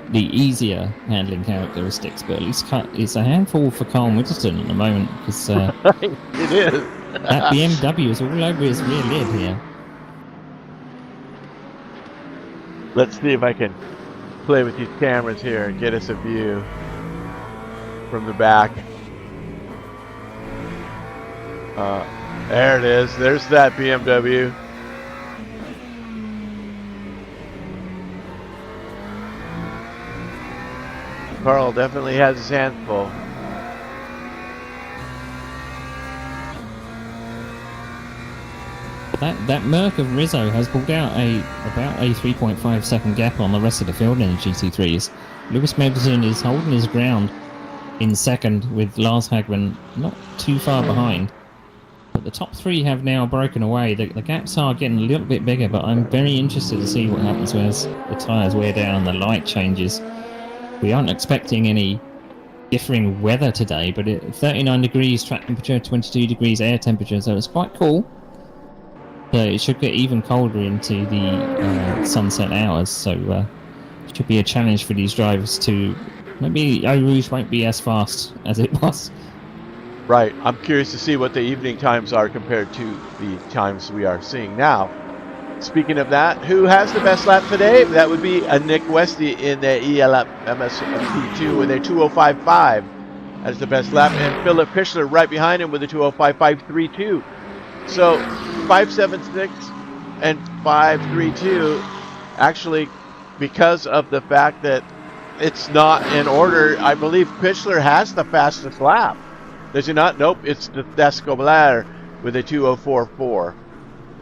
[SPEAKER 2] the easier handling characteristics, but at least it's a handful for Carl Middleton at the moment, because
[SPEAKER 1] it is.
[SPEAKER 2] That BMW is all over his rear lid here.
[SPEAKER 1] Let's see if I can play with these cameras here and get us a view from the back. There it is. There's that BMW. Carl definitely has his hands full.
[SPEAKER 2] That Merc of Rizzo has pulled out about a 3.5 second gap on the rest of the field in the GT3s. Lewis Middleton is holding his ground in second, with Lars Hagman not too far behind. But the top three have now broken away. The gaps are getting a little bit bigger, but I'm very interested to see what happens as the tyres wear down, the light changes. We aren't expecting any differing weather today, but 39 degrees track temperature, 22 degrees air temperature, so it's quite cool. So it should get even colder into the sunset hours, so it should be a challenge for these drivers to... Maybe Eau Rouge won't be as fast as it was.
[SPEAKER 1] Right. I'm curious to see what the evening times are compared to the times we are seeing now. Speaking of that, who has the best lap today? That would be Nick Westy in the ELMS P2 with a 2:05.5 as the best lap, and Philip Pichler right behind him with a 2:05.532. So 5.76 and 5.32, actually, because of the fact that it's not in order, I believe Pichler has the fastest lap. Does he not? Nope, it's the Descobler with a 2:04.4.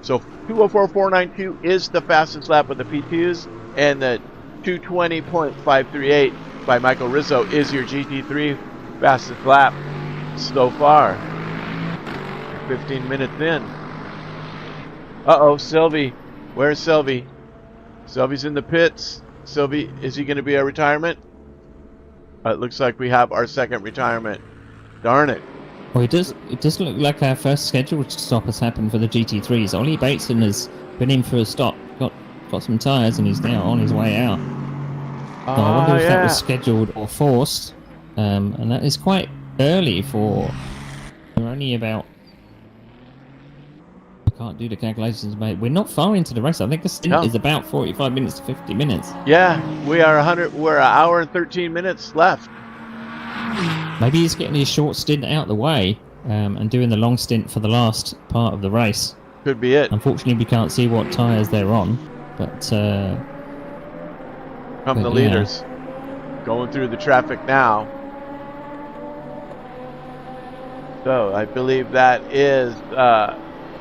[SPEAKER 1] So 2:04.492 is the fastest lap with the P2s, and the 2:20.538 by Michael Rizzo is your GT3 fastest lap so far. 15 minutes in. Uh-oh, Sylvie. Where's Sylvie? Sylvie's in the pits. Sylvie, is he going to be a retirement? It looks like we have our second retirement. Darn it.
[SPEAKER 2] Well, it does look like our first scheduled stop has happened for the GT3s. Ollie Bateson has been in for a stop, got some tyres, and he's now on his way out. So I wonder if that was scheduled or forced. And that is quite early for... We're only about... I can't do the calculations, mate. We're not far into the race. I think the stint is about 45 minutes to 50 minutes.
[SPEAKER 1] Yeah, we're an hour and 13 minutes left.
[SPEAKER 2] Maybe he's getting his short stint out of the way and doing the long stint for the last part of the race.
[SPEAKER 1] Could be it.
[SPEAKER 2] Unfortunately, we can't see what tyres they're on, but...
[SPEAKER 1] Come the leaders. Going through the traffic now. So, I believe that is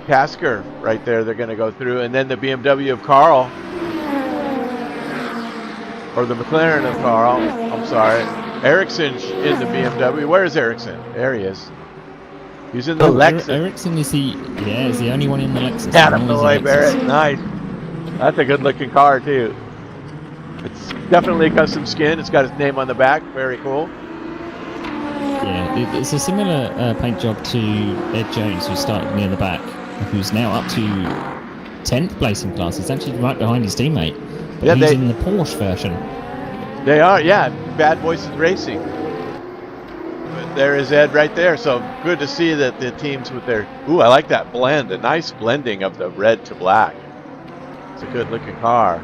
[SPEAKER 1] Tasker right there they're going to go through. And then the BMW of Carl. Or the McLaren of Carl. I'm sorry. Ericsson's in the BMW. Where is Ericsson? There he is. He's in the Lexus.
[SPEAKER 2] Ericsson is the only one in the Lexus.
[SPEAKER 1] Attaboy, Barrett. Nice. That's a good looking car too. It's definitely custom skin. It's got his name on the back. Very cool.
[SPEAKER 2] Yeah, it's a similar paint job to Ed Jones, who started near the back, who's now up to 10th place in class. He's actually right behind his teammate. But he's in the Porsche version.
[SPEAKER 1] They are, yeah. Bad Voices Racing. But there is Ed right there. So good to see that the teams with their... Ooh, I like that blend. A nice blending of the red to black. It's a good looking car.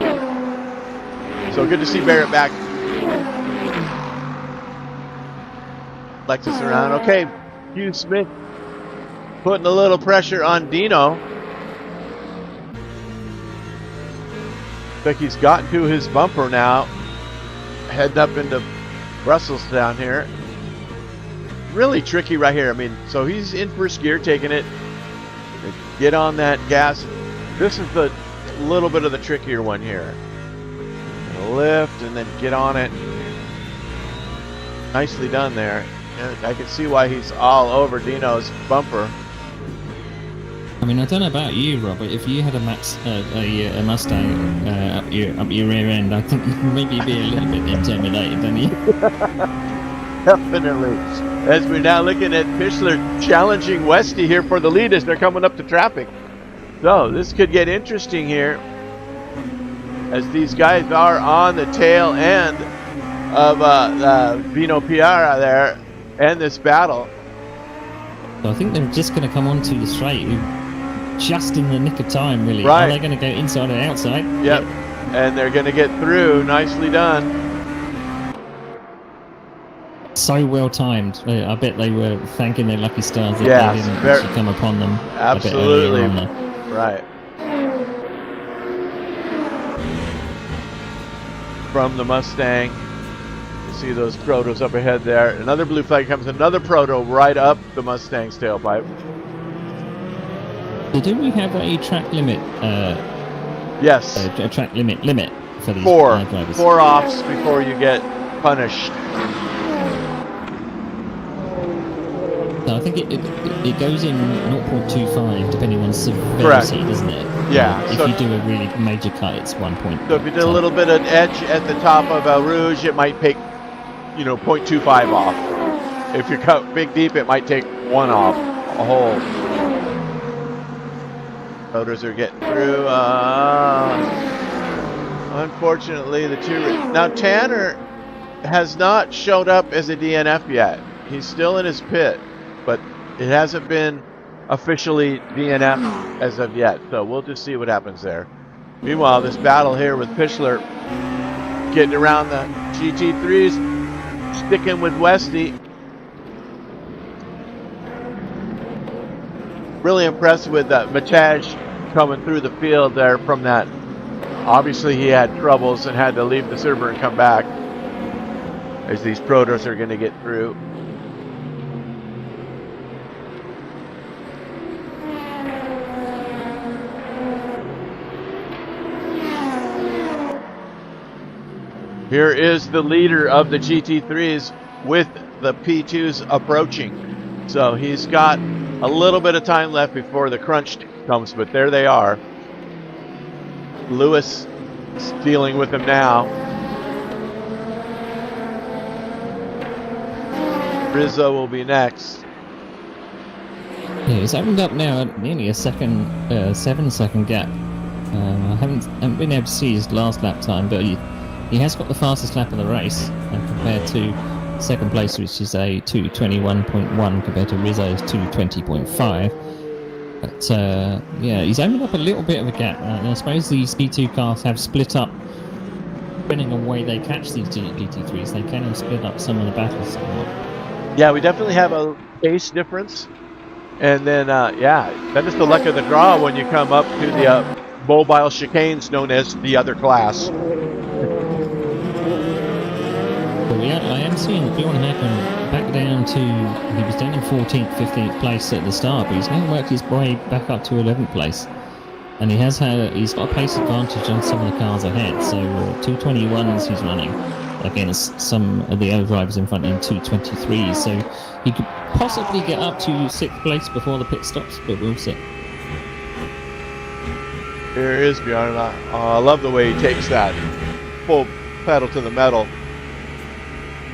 [SPEAKER 1] So good to see Barrett back. Lexus around. Okay, Hugh Smith putting a little pressure on Dino. Looks like he's gotten to his bumper now. Heading up into Brussels down here. Really tricky right here. I mean, so he's in first gear, taking it. Get on that gas. This is the little bit of the trickier one here. Lift and then get on it. Nicely done there. And I can see why he's all over Dino's bumper.
[SPEAKER 2] I mean, I don't know about you, Robert. If you had a Mustang up your rear end, I think you'd maybe be a little bit intimidated, don't you?
[SPEAKER 1] Definitely. As we're now looking at Fischler challenging Westy here for the lead as they're coming up to traffic. So this could get interesting here, as these guys are on the tail end of Vino Piara there and this battle.
[SPEAKER 2] So I think they're just going to come onto the straight just in the nick of time, really.
[SPEAKER 1] Right.
[SPEAKER 2] Are they going to go inside or outside?
[SPEAKER 1] Yep. And they're going to get through. Nicely done.
[SPEAKER 2] So well timed. I bet they were thanking their lucky stars that they didn't actually come upon them.
[SPEAKER 1] Absolutely.
[SPEAKER 2] A bit earlier on
[SPEAKER 1] right. From the Mustang. You see those protos up ahead there. Another blue flag comes, another proto right up the Mustang's tailpipe.
[SPEAKER 2] So do we have a track limit?
[SPEAKER 1] Yes.
[SPEAKER 2] A track limit for these drivers?
[SPEAKER 1] 4 offs before you get punished.
[SPEAKER 2] So I think it goes in 0.25 depending on severity,
[SPEAKER 1] correct,
[SPEAKER 2] doesn't it?
[SPEAKER 1] Yeah.
[SPEAKER 2] If you do a really major cut, it's 1 point.
[SPEAKER 1] So if you did a little bit of edge at the top of El Rouge, it might take, 0.25 off. If you cut big deep, it might take 1 off a whole. Motors are getting through. Unfortunately, the two... Now, Tanner has not showed up as a DNF yet. He's still in his pit, but it hasn't been officially DNF as of yet. So we'll just see what happens there. Meanwhile, this battle here with Fischler getting around the GT3s, sticking with Westy. Really impressed with Mataj coming through the field there from that. Obviously, he had troubles and had to leave the server and come back, as these protos are going to get through. Here is the leader of the GT3s with the P2s approaching. So he's got a little bit of time left before the crunch comes, but there they are. Lewis is dealing with him now. Rizzo will be next.
[SPEAKER 2] Yeah, he's opened up now at nearly a 7-second gap. I haven't been able to see his last lap time, but he has got the fastest lap of the race compared to second place, which is a 2:21.1 compared to Rizzo's 2:20.5. But yeah, he's opened up a little bit of a gap. And I suppose these P2 cars have split up. Depending on where they catch these GT3s, they can split up some of the battles somewhat.
[SPEAKER 1] Yeah, we definitely have a pace difference. And then, yeah, that is the luck of the draw when you come up to the mobile chicanes known as the other class.
[SPEAKER 2] But I am seeing Bjorn happen back down to, he was down in 14th, 15th place at the start, but he's now worked his way back up to 11th place. And he's got a pace advantage on some of the cars ahead, so 221s he's running against some of the other drivers in front in 223s, so he could possibly get up to 6th place before the pit stops, but we'll see.
[SPEAKER 1] Here is Bjorn. I love the way he takes that full pedal to the metal.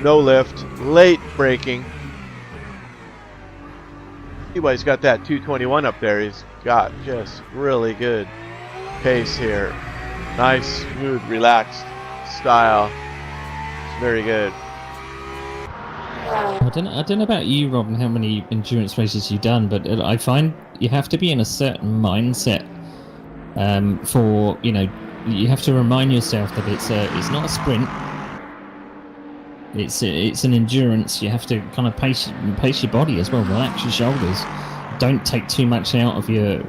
[SPEAKER 1] No lift, late braking. Anyway, he's got that 221 up there. He's got just really good pace here. Nice, smooth, relaxed style. It's very good.
[SPEAKER 2] I don't know about you, Rob, and how many endurance races you've done, but I find you have to be in a certain mindset for, you know, you have to remind yourself that it's not a sprint. It's an endurance. You have to kind of pace your body as well. Relax your shoulders. Don't take too much out of your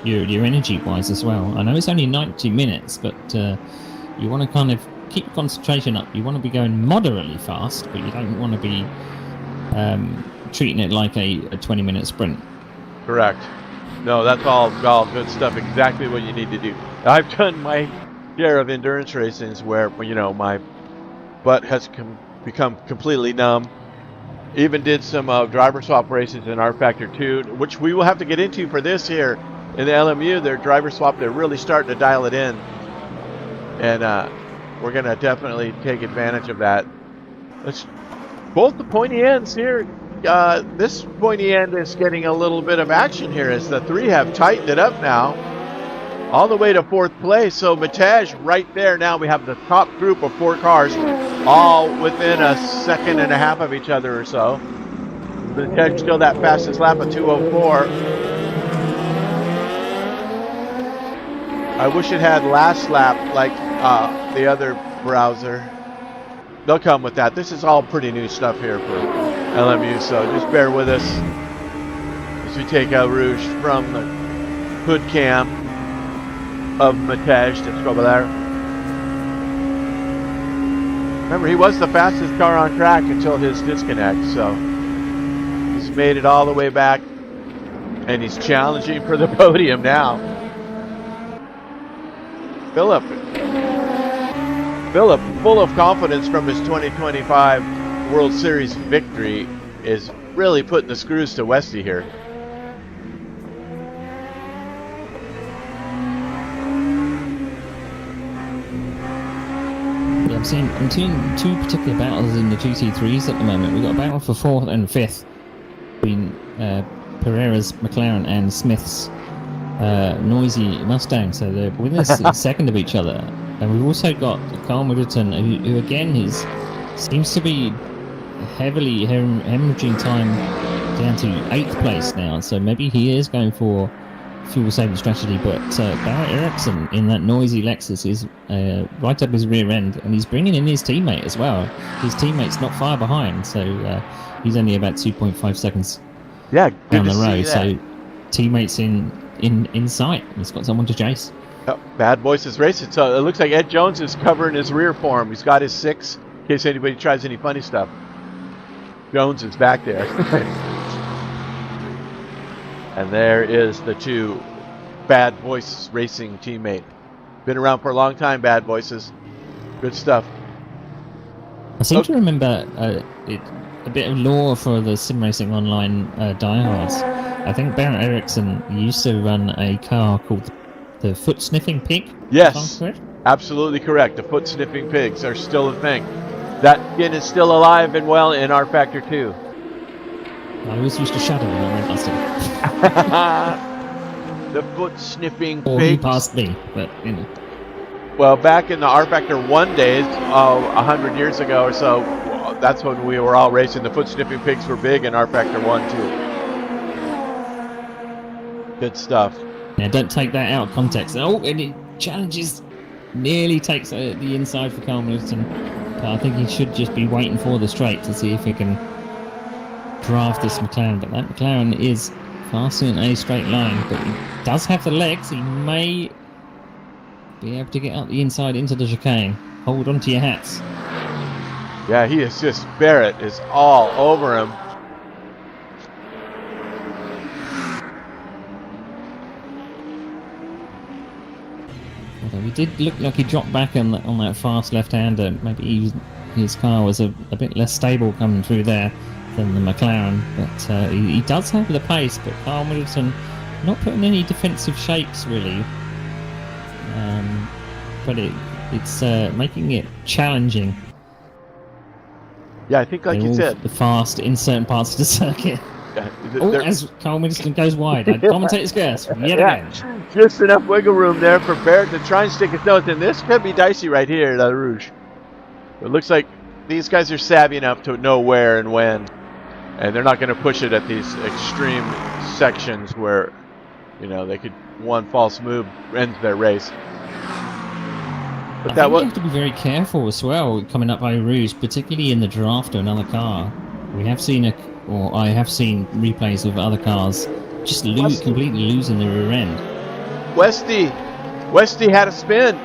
[SPEAKER 2] energy wise as well. I know it's only 90 minutes, but you want to kind of keep concentration up. You want to be going moderately fast, but you don't want to be treating it like a 20-minute sprint.
[SPEAKER 1] Correct. No, that's all good stuff. Exactly what you need to do. I've done my share of endurance races where, you know, my butt has become completely numb. Even did some driver swap races in R Factor 2, which we will have to get into for this here in the LMU. Their driver swap, they're really starting to dial it in, and we're going to definitely take advantage of that. Both the pointy ends here. This pointy end is getting a little bit of action here as the three have tightened it up now, all the way to 4th place. So Matej right there. Now we have the top group of 4 cars, all within a second and a half of each other or so. Matej still that fastest lap of 2:04. I wish it had last lap like the other browser. They'll come with that. This is all pretty new stuff here for LMU, so just bear with us as we take a Rouge from the hood cam of Matej. Let's go over there. Remember, he was the fastest car on track until his disconnect, so he's made it all the way back, and he's challenging for the podium now. Philip, full of confidence from his 2025 World Series victory, is really putting the screws to Westy here.
[SPEAKER 2] Yeah, I'm seeing 2 particular battles in the GT3s at the moment. We've got a battle for 4th and 5th between Pereira's McLaren and Smith's noisy Mustang, so they're within a second of each other. And we've also got Carl Middleton, who again seems to be heavily hemorrhaging time down to 8th place now, so maybe he is going for fuel saving strategy. But Barrett Ericsson in that noisy Lexus is right up his rear end, and he's bringing in his teammate as well. His teammate's not far behind, so he's only about 2.5 seconds down the road, so teammates in sight. He's got someone to chase.
[SPEAKER 1] Oh, Bad Boys is racing, so it looks like Ed Jones is covering his rear for him. He's got his 6 in case anybody tries any funny stuff. Jones is back there. And there is the 2 Bad Voices Racing teammate. Been around for a long time, Bad Voices. Good stuff.
[SPEAKER 2] I seem to remember a bit of lore for the SimRacingOnline diehards. I think Barrett Ericsson used to run a car called the Foot Sniffing Pig.
[SPEAKER 1] Yes, absolutely correct. The Foot Sniffing Pigs are still a thing. That skin is still alive and well in R Factor 2.
[SPEAKER 2] I always used to shadow when I went past him.
[SPEAKER 1] The foot sniffing
[SPEAKER 2] Or he
[SPEAKER 1] pigs.
[SPEAKER 2] passed me, but you know.
[SPEAKER 1] Well, back in the R Factor 1 days, 100 years ago or so, that's when we were all racing. The foot sniffing pigs were big in R Factor 1 too. Good stuff.
[SPEAKER 2] Yeah, don't take that out of context. Oh, and it challenges, nearly takes the inside for Carl Middleton. But I think he should just be waiting for the straight to see if he can draft this McLaren. But that McLaren is faster in a straight line, but he does have the legs. He may be able to get up the inside into the chicane. Hold on to your hats.
[SPEAKER 1] Yeah, he is just, Barrett is all over him.
[SPEAKER 2] Although he did look like he dropped back on that fast left-hander. Maybe his car was a bit less stable coming through there than the McLaren. But he does have the pace, but Carl Middleton not putting any defensive shakes, really. But it's making it challenging.
[SPEAKER 1] Yeah, I think like you said.
[SPEAKER 2] Fast in certain parts of the circuit. As Carl Middleton goes wide, commentator's guess yet again.
[SPEAKER 1] Just enough wiggle room there for Barrett to try and stick his nose in. This could be dicey right here, La Rouge. It looks like these guys are savvy enough to know where and when, and they're not going to push it at these extreme sections where, you know, they could one false move ends their race. But
[SPEAKER 2] I think you have to be very careful as well coming up by Rouge, particularly in the draft of another car. We have seen I have seen replays of other cars just completely losing the rear end.
[SPEAKER 1] Westy had a spin.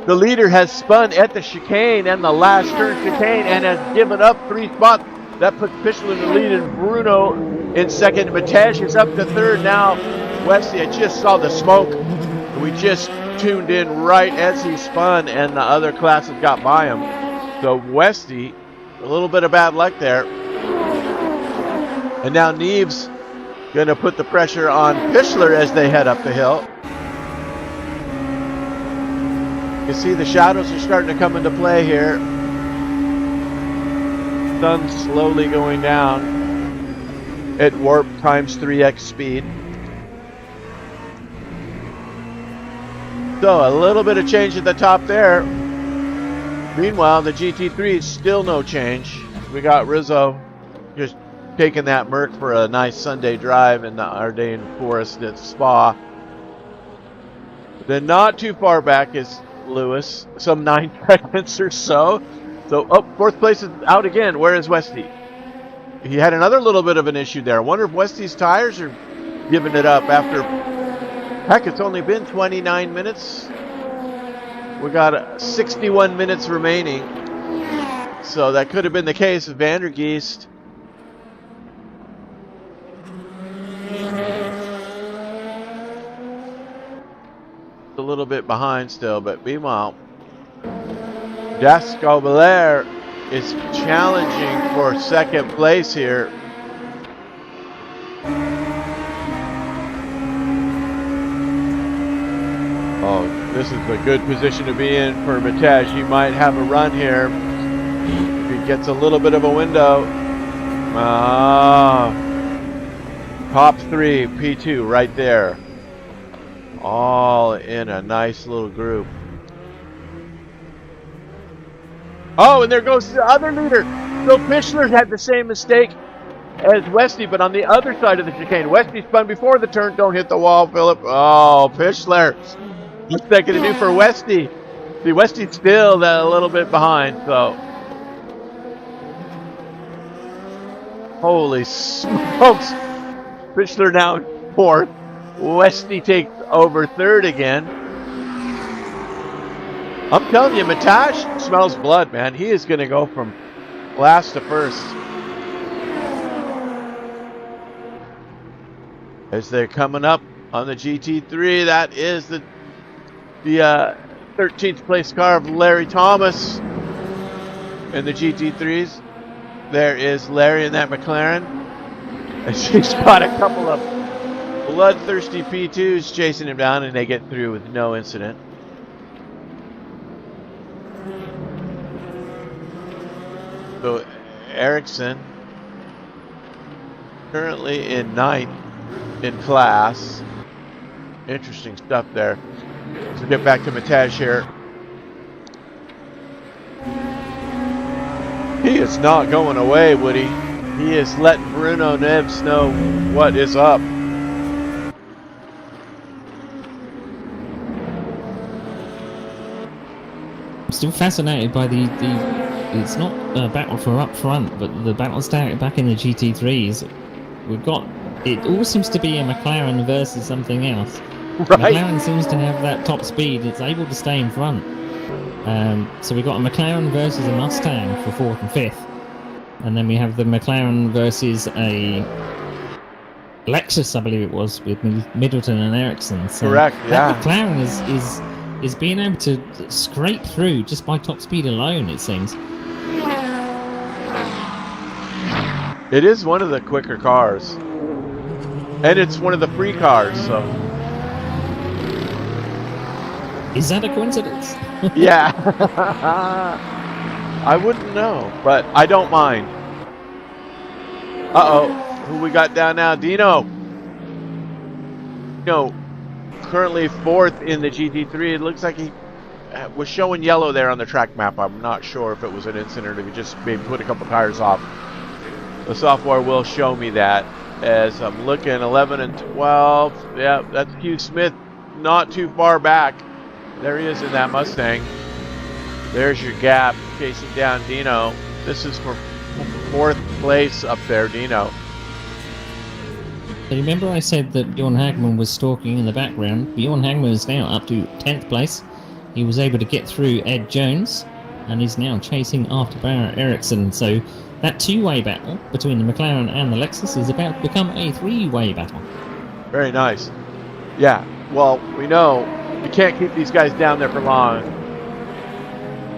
[SPEAKER 1] The leader has spun at the chicane and the last turn chicane and has given up 3 spots. That puts Fischler in the lead and Bruno in second. Matej is up to third now. Westy, I just saw the smoke. We just tuned in right as he spun and the other classes got by him. So Westy, a little bit of bad luck there. And now Neves going to put the pressure on Fischler as they head up the hill. You see the shadows are starting to come into play here. Sun slowly going down at warp times 3x speed. So a little bit of change at the top there. Meanwhile, the GT3 is still no change. We got Rizzo just taking that Merc for a nice Sunday drive in the Ardennes Forest at Spa. Then not too far back is Lewis, some 9 seconds or so. So, fourth place is out again. Where is Westy? He had another little bit of an issue there. I wonder if Westy's tires are giving it up after... Heck, it's only been 29 minutes. We got 61 minutes remaining. So that could have been the case. Vandergeest a little bit behind still, but meanwhile, Descobelaire is challenging for second place here. Oh, this is a good position to be in for Matej. He might have a run here if he gets a little bit of a window. Top 3 P2 right there. All in a nice little group. Oh, and there goes the other leader. So Fischler had the same mistake as Westy, but on the other side of the chicane. Westy spun before the turn. Don't hit the wall, Philip. Oh, Fischler. What's that going to do for Westy? See, Westy's still a little bit behind, so. Holy smokes. Fischler now in 4th. Westy takes over 3rd again. I'm telling you, Matej smells blood, man. He is going to go from last to 1st. As they're coming up on the GT3, that is the 13th place car of Larry Thomas in the GT3s. There is Larry in that McLaren. And she's got a couple of bloodthirsty P2s chasing him down, and they get through with no incident. So Ericsson currently in 9th in class. Interesting stuff there. So get back to Matej here. He is not going away, Woody. He is letting Bruno Neves know what is up.
[SPEAKER 2] I'm still fascinated by the it's not a battle for up front, but the battle back in the GT3s. We've got, it all seems to be a McLaren versus something else. Right. McLaren seems to have that top speed. It's able to stay in front. So we've got a McLaren versus a Mustang for 4th and 5th. And then we have the McLaren versus a Lexus, I believe it was, with Middleton and Ericsson. So
[SPEAKER 1] correct, yeah.
[SPEAKER 2] That McLaren is being able to scrape through just by top speed alone, it seems.
[SPEAKER 1] It is one of the quicker cars. And it's one of the free cars, so.
[SPEAKER 2] Is that a coincidence?
[SPEAKER 1] Yeah. I wouldn't know, but I don't mind. Uh-oh. Who we got down now? Dino. Dino, currently 4th in the GT3. It looks like he was showing yellow there on the track map. I'm not sure if it was an incident or if he just maybe put a couple tires off. The software will show me that as I'm looking. 11 and 12. Yeah, that's Hugh Smith, not too far back. There he is in that Mustang. There's your gap, chasing down Dino. This is for 4th place up there, Dino.
[SPEAKER 2] So remember I said that Bjorn Hagman was stalking in the background. Bjorn Hagman is now up to 10th place. He was able to get through Ed Jones and is now chasing after Barrett Ericsson. So that two-way battle between the McLaren and the Lexus is about to become a three-way battle.
[SPEAKER 1] Very nice. Yeah, well, we know you can't keep these guys down there for long.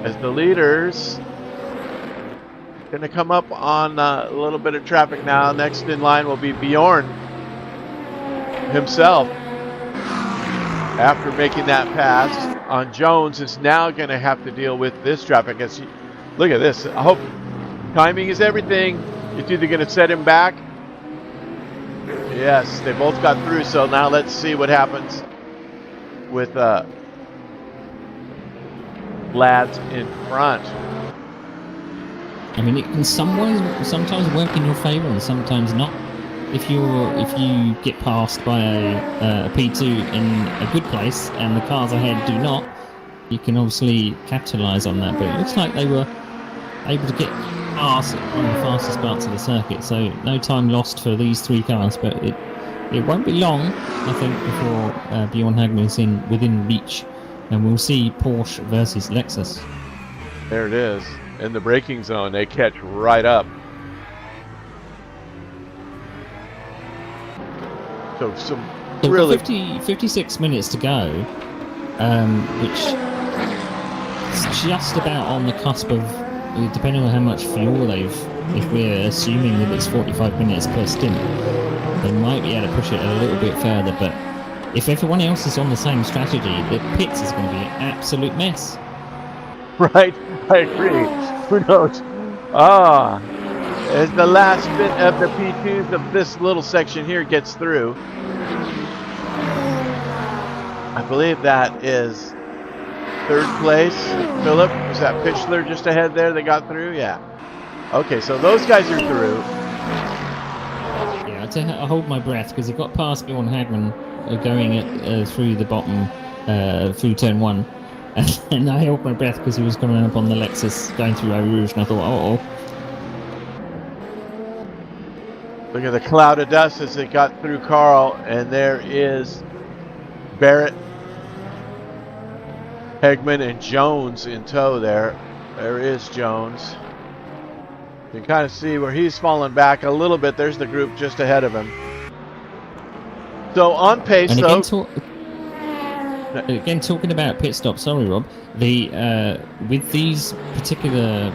[SPEAKER 1] As the leaders going to come up on a little bit of traffic now. Next in line will be Bjorn himself. After making that pass on Jones, is now going to have to deal with this traffic. Look at this. I hope timing is everything. It's either going to set him back. Yes, they both got through. So now let's see what happens with lads in front.
[SPEAKER 2] I mean, it can sometimes work in your favour and sometimes not. If you get passed by a P2 in a good place and the cars ahead do not, you can obviously capitalise on that. But it looks like they were able to get past on the fastest parts of the circuit, so no time lost for these three cars. But it won't be long, I think, before Bjorn Hagman is within reach, and we'll see Porsche versus Lexus.
[SPEAKER 1] There it is. In the braking zone, they catch right up. So some really
[SPEAKER 2] 56 minutes to go, which is just about on the cusp of, depending on how much fuel they've, if we're assuming that it's 45 minutes per stint, they might be able to push it a little bit further. But if everyone else is on the same strategy, the pits is going to be an absolute mess.
[SPEAKER 1] Right, I agree. Who knows? As the last bit of the P2s of this little section here gets through, I believe that is 3rd place. Philip, was that Pichler just ahead there that got through? Yeah. Okay, so those guys are through.
[SPEAKER 2] Yeah, I hold my breath because he got past Bjorn Hagman going through the bottom, through turn 1. And I held my breath because he was coming up on the Lexus going through Eau Rouge, and I thought, uh-oh.
[SPEAKER 1] Look at the cloud of dust as it got through Carl, and there is Barrett, Hagman, and Jones in tow there. There is Jones. You can kind of see where he's fallen back a little bit. There's the group just ahead of him. So on pace,
[SPEAKER 2] and
[SPEAKER 1] though.
[SPEAKER 2] Again, talking about pit stop, sorry, Rob. With these particular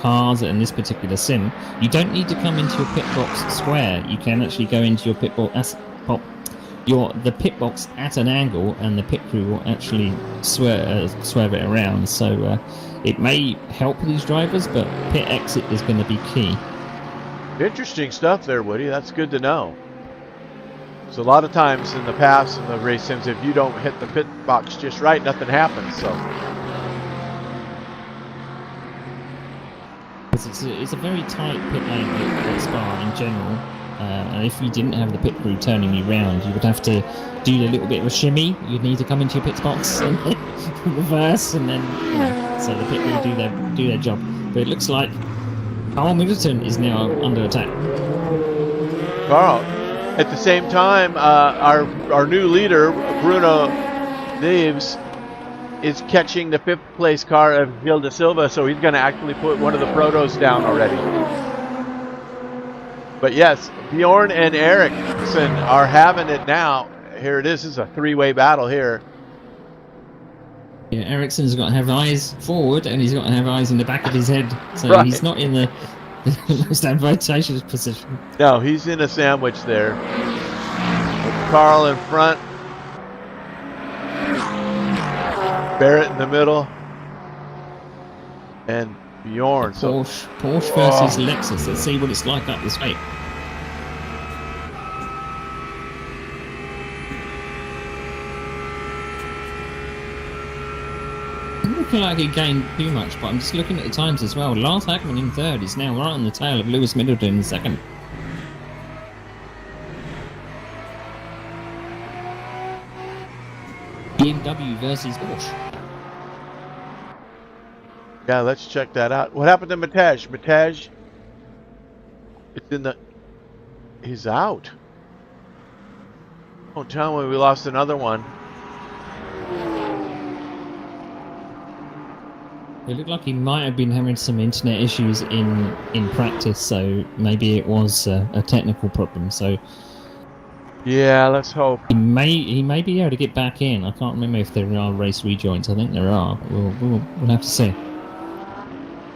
[SPEAKER 2] cars and this particular sim, you don't need to come into your pit box square. You can actually go into your pit box, the pit box at an angle, and the pit crew will actually swerve it around. So it may help these drivers, but pit exit is going to be key.
[SPEAKER 1] Interesting stuff there, Woody. That's good to know. So a lot of times in the past in the race sims, if you don't hit the pit box just right, nothing happens. So
[SPEAKER 2] it's a very tight pit lane at Spa in general. And if you didn't have the pit crew turning you round, you would have to do a little bit of a shimmy. You'd need to come into your pit box and reverse, and then so the pit crew do their job. But it looks like Carl Middleton is now under attack.
[SPEAKER 1] Carl, at the same time, our new leader Bruno Neves is catching the 5th place car of Gil da Silva, so he's going to actually put one of the protos down already. But yes, Bjorn and Ericsson are having it now. Here it is. This is a 3-way battle here.
[SPEAKER 2] Yeah, Ericsson's got to have eyes forward, and he's got to have eyes in the back of his head. So
[SPEAKER 1] right.
[SPEAKER 2] He's not in the most advantageous position.
[SPEAKER 1] No, he's in a sandwich there. With Carl in front. Barrett in the middle. And Bjorn.
[SPEAKER 2] Porsche versus Lexus. Let's see what it's like up this way. Doesn't look like he gained too much, but I'm just looking at the times as well. Lars Hagman in 3rd is now right on the tail of Lewis Middleton in 2nd. BMW versus Porsche.
[SPEAKER 1] Yeah, let's check that out. What happened to Matej? Matej, it's in the... He's out. Oh, tell me we lost another one.
[SPEAKER 2] It looked like he might have been having some internet issues in practice, so maybe it was a technical problem. So
[SPEAKER 1] yeah, let's hope.
[SPEAKER 2] He may be able to get back in. I can't remember if there are race rejoins. I think there are. We'll have to see.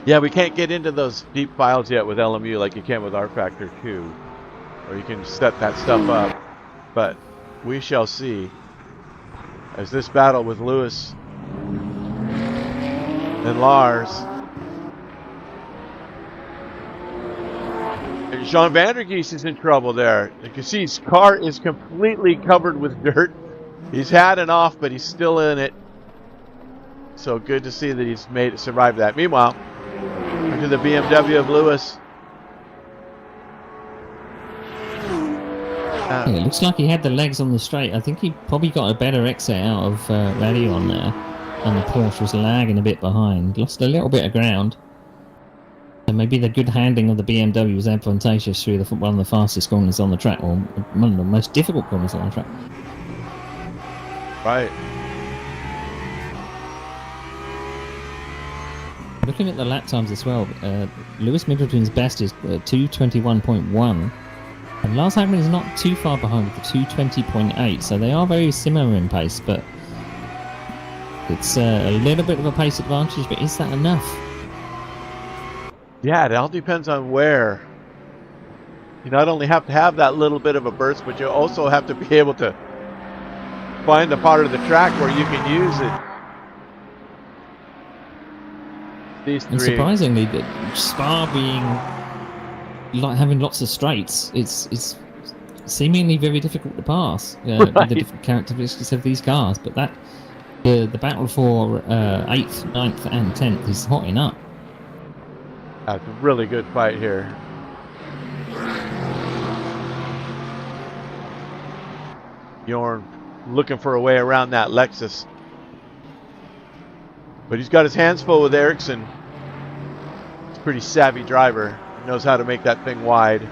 [SPEAKER 1] Yeah, we can't get into those deep files yet with LMU like you can with R-Factor 2. Or you can set that stuff up. But we shall see. As this battle with Lewis and Lars. And Jean Vandergeest is in trouble there. You can see his car is completely covered with dirt. He's had it off, but he's still in it. So good to see that he's survived that. Meanwhile, into the BMW of Lewis.
[SPEAKER 2] It looks like he had the legs on the straight. I think he probably got a better exit out of Radion there. And the Porsche was lagging a bit behind. Lost a little bit of ground. And maybe the good handling of the BMW was advantageous through one of the fastest corners on the track, or one of the most difficult corners on the track.
[SPEAKER 1] Right.
[SPEAKER 2] Looking at the lap times as well, Lewis Middleton's best is 2:21.1, and Lars Hagman is not too far behind with the 2:20.8, so they are very similar in pace, but it's a little bit of a pace advantage, but is that enough?
[SPEAKER 1] Yeah, it all depends on where. You not only have to have that little bit of a burst, but you also have to be able to find the part of the track where you can use it. These three.
[SPEAKER 2] And surprisingly, that Spa having lots of straights, it's seemingly very difficult to pass with the different characteristics of these cars. But that the battle for 8th, 9th, and 10th is hotting up.
[SPEAKER 1] That's a really good fight here. Bjorn looking for a way around that Lexus. But he's got his hands full with Ericsson. He's a pretty savvy driver. He knows how to make that thing wide.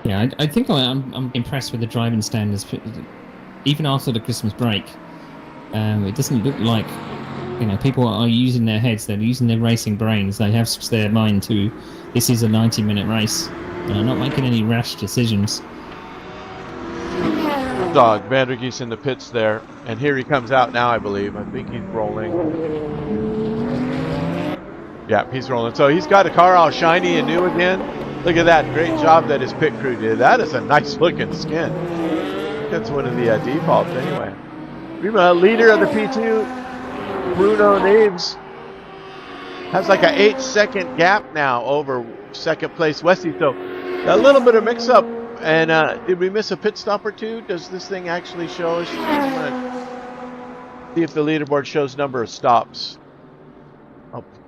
[SPEAKER 2] Yeah, I think I'm impressed with the driving standards. Even after the Christmas break, it doesn't look like people are using their heads. They're using their racing brains. They have their mind to this is a 90-minute race. Not making any rash decisions.
[SPEAKER 1] Dog Vandergeest in the pits there, and here he comes out now. I believe. I think he's rolling. Yeah, he's rolling. So he's got a car all shiny and new again. Look at that! Great job that his pit crew did. That is a nice looking skin. That's one of the defaults anyway. Leader of the P2 Bruno Neves has like an 8-second gap now over second place Westy. So a little bit of mix up. And did we miss a pit stop or two? Does this thing actually show us? I'm gonna see if the leaderboard shows number of stops. I'll put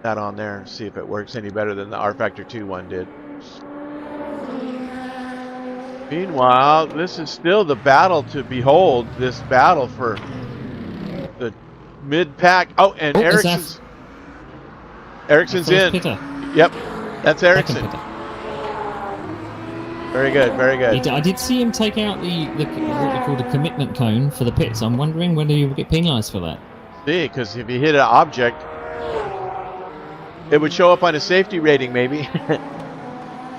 [SPEAKER 1] that on there, see if it works any better than the R Factor 2 one did. Meanwhile, this is still the battle to behold. This battle for the mid-pack. Oh, and Ericsson's in.
[SPEAKER 2] Pitter.
[SPEAKER 1] Yep, that's Ericsson. Very good, very good.
[SPEAKER 2] I did see him take out the what they call the commitment cone for the pits. I'm wondering whether he will get penalised for that.
[SPEAKER 1] See, because if he hit an object, it would show up on his safety rating, maybe.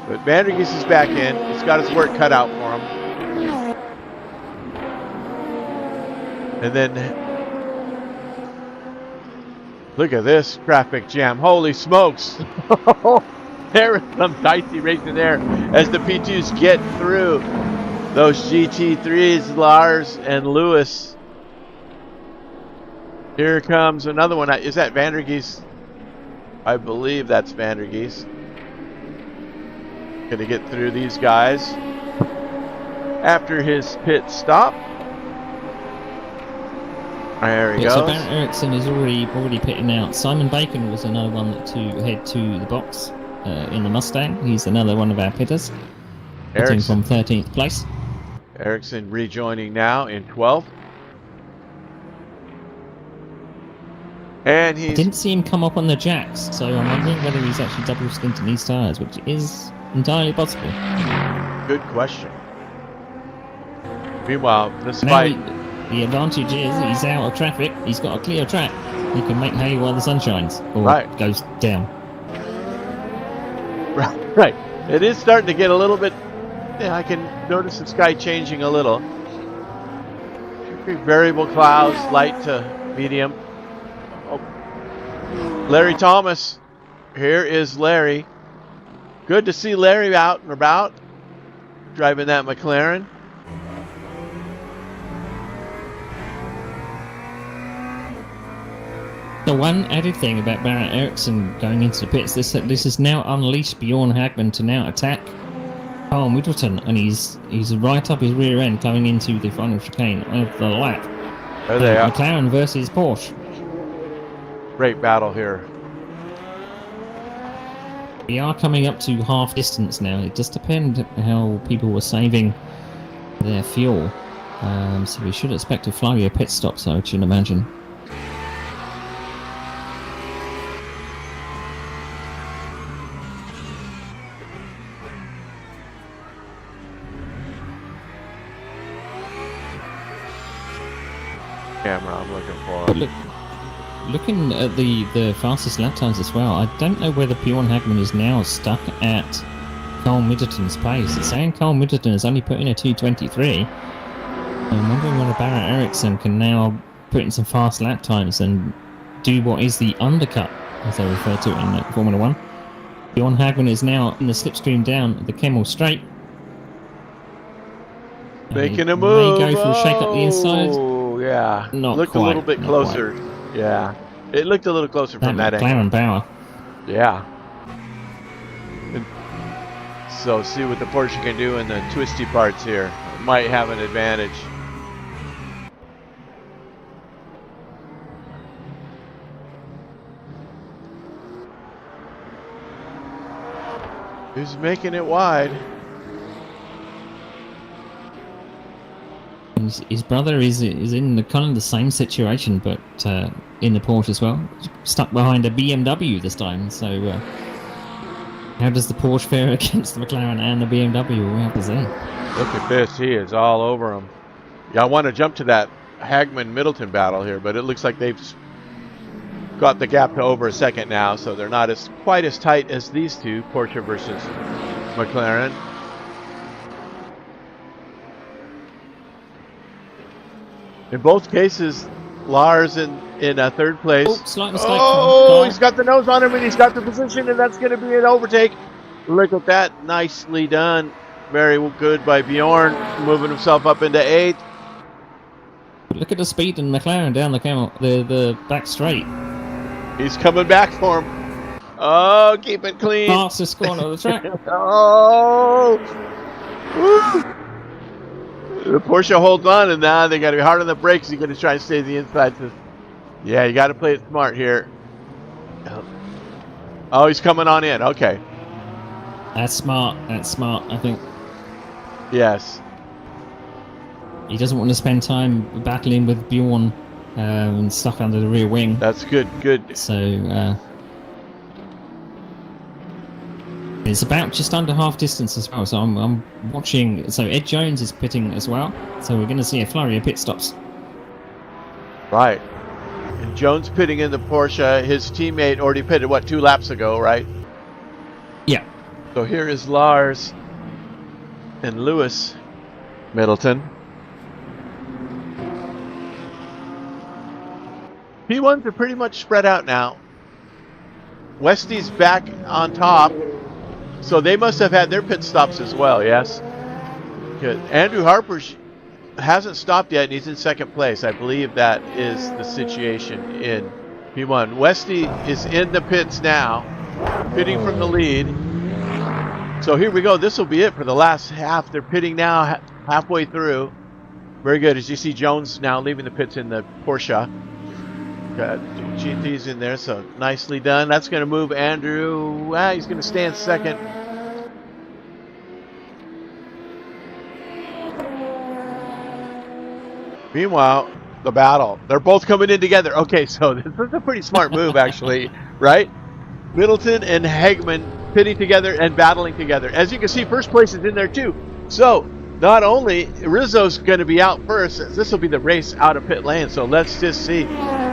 [SPEAKER 1] But Vandergeest is back in. He's got his work cut out for him. And then, look at this traffic jam. Holy smokes. There is some dicey racing there as the P2s get through those GT3s, Lars and Lewis. Here comes another one. Is that Vandergeest? I believe that's Vandergeest. Going to get through these guys after his pit stop. There he goes.
[SPEAKER 2] So Barrett Ericsson is already pitting out. Simon Bacon was another one to head to the box in the Mustang. He's another one of our pitters. Pitting from 13th place.
[SPEAKER 1] Ericsson rejoining now in 12th. And I
[SPEAKER 2] didn't see him come up on the jacks, so I'm wondering whether he's actually double stinting these tyres, which is entirely possible.
[SPEAKER 1] Good question. Meanwhile, this fight...
[SPEAKER 2] The advantage is he's out of traffic. He's got a clear track. He can make hay while the sun shines, or goes down.
[SPEAKER 1] Right. It is starting to get a little bit... Yeah, I can notice the sky changing a little. Variable clouds, light to medium. Oh. Larry Thomas. Here is Larry. Good to see Larry out and about, driving that McLaren.
[SPEAKER 2] The one added thing about Barrett Ericsson going into the pits, this has now unleashed Bjorn Hagman to now attack Carl Middleton, and he's right up his rear end coming into the final chicane of the lap.
[SPEAKER 1] There they are.
[SPEAKER 2] McLaren versus Porsche.
[SPEAKER 1] Great battle here.
[SPEAKER 2] We are coming up to half distance now. It just depends how people were saving their fuel. So we should expect a flurry of pit stops, I should imagine.
[SPEAKER 1] Camera I'm looking for.
[SPEAKER 2] But looking at the fastest lap times as well, I don't know whether Bjorn Hagman is now stuck at Carl Middleton's pace. It's saying Carl Middleton has only put in a 2:23. I'm wondering whether Barrett Ericsson can now put in some fast lap times and do what is the undercut, as they refer to it in Formula 1. Bjorn Hagman is now in the slipstream down the Kemmel Straight.
[SPEAKER 1] Making a move.
[SPEAKER 2] May go for a shake up the inside.
[SPEAKER 1] Oh, yeah. Looked
[SPEAKER 2] quite,
[SPEAKER 1] a little bit closer. Quite. Yeah. It looked a little closer from that angle.
[SPEAKER 2] McLaren power.
[SPEAKER 1] Yeah. And so see what the Porsche can do in the twisty parts here. Might have an advantage. Who's making it wide?
[SPEAKER 2] His brother is in the kind of the same situation, but in the Porsche as well, stuck behind a BMW this time. So how does the Porsche fare against the McLaren and the BMW? We'll have to see.
[SPEAKER 1] Look at this, he is all over him. Yeah, I want to jump to that Hagman-Middleton battle here, but it looks like they've got the gap to over a second now, so they're not quite as tight as these two, Porsche versus McLaren. In both cases, Lars in third place.
[SPEAKER 2] Oh, slight mistake.
[SPEAKER 1] Oh, he's got the nose on him and he's got the position, and that's going to be an overtake. Look at that. Nicely done. Very good by Bjorn, moving himself up into 8th.
[SPEAKER 2] Look at the speed in McLaren down the back straight.
[SPEAKER 1] He's coming back for him. Oh, keep it clean.
[SPEAKER 2] Fastest corner of the track.
[SPEAKER 1] Oh! Woo! The Porsche holds on, and now they got to be hard on the brakes. He's going to try and stay the inside. Yeah, you got to play it smart here. Oh, he's coming on in. Okay.
[SPEAKER 2] That's smart. That's smart, I think.
[SPEAKER 1] Yes.
[SPEAKER 2] He doesn't want to spend time battling with Bjorn and stuck under the rear wing.
[SPEAKER 1] That's good. Good.
[SPEAKER 2] So it's about just under half distance as well. So I'm watching. So Ed Jones is pitting as well. So we're going to see a flurry of pit stops.
[SPEAKER 1] Right. And Jones pitting in the Porsche. His teammate already pitted, what, 2 laps ago, right?
[SPEAKER 2] Yeah.
[SPEAKER 1] So here is Lars and Lewis Middleton. P1s are pretty much spread out now. Westy's back on top. So they must have had their pit stops as well, yes? Good. Andrew Harper hasn't stopped yet, and he's in second place. I believe that is the situation in P1. Westy is in the pits now, pitting from the lead. So here we go. This will be it for the last half. They're pitting now halfway through. Very good. As you see Jones now leaving the pits in the Porsche. Got GT's in there, so nicely done. That's going to move Andrew. He's going to stay in second. Meanwhile, the battle. They're both coming in together. Okay, so this is a pretty smart move, actually, right? Middleton and Hagman pitting together and battling together. As you can see, first place is in there, too. So, not only Rizzo's going to be out first, this will be the race out of pit lane. So, let's just see.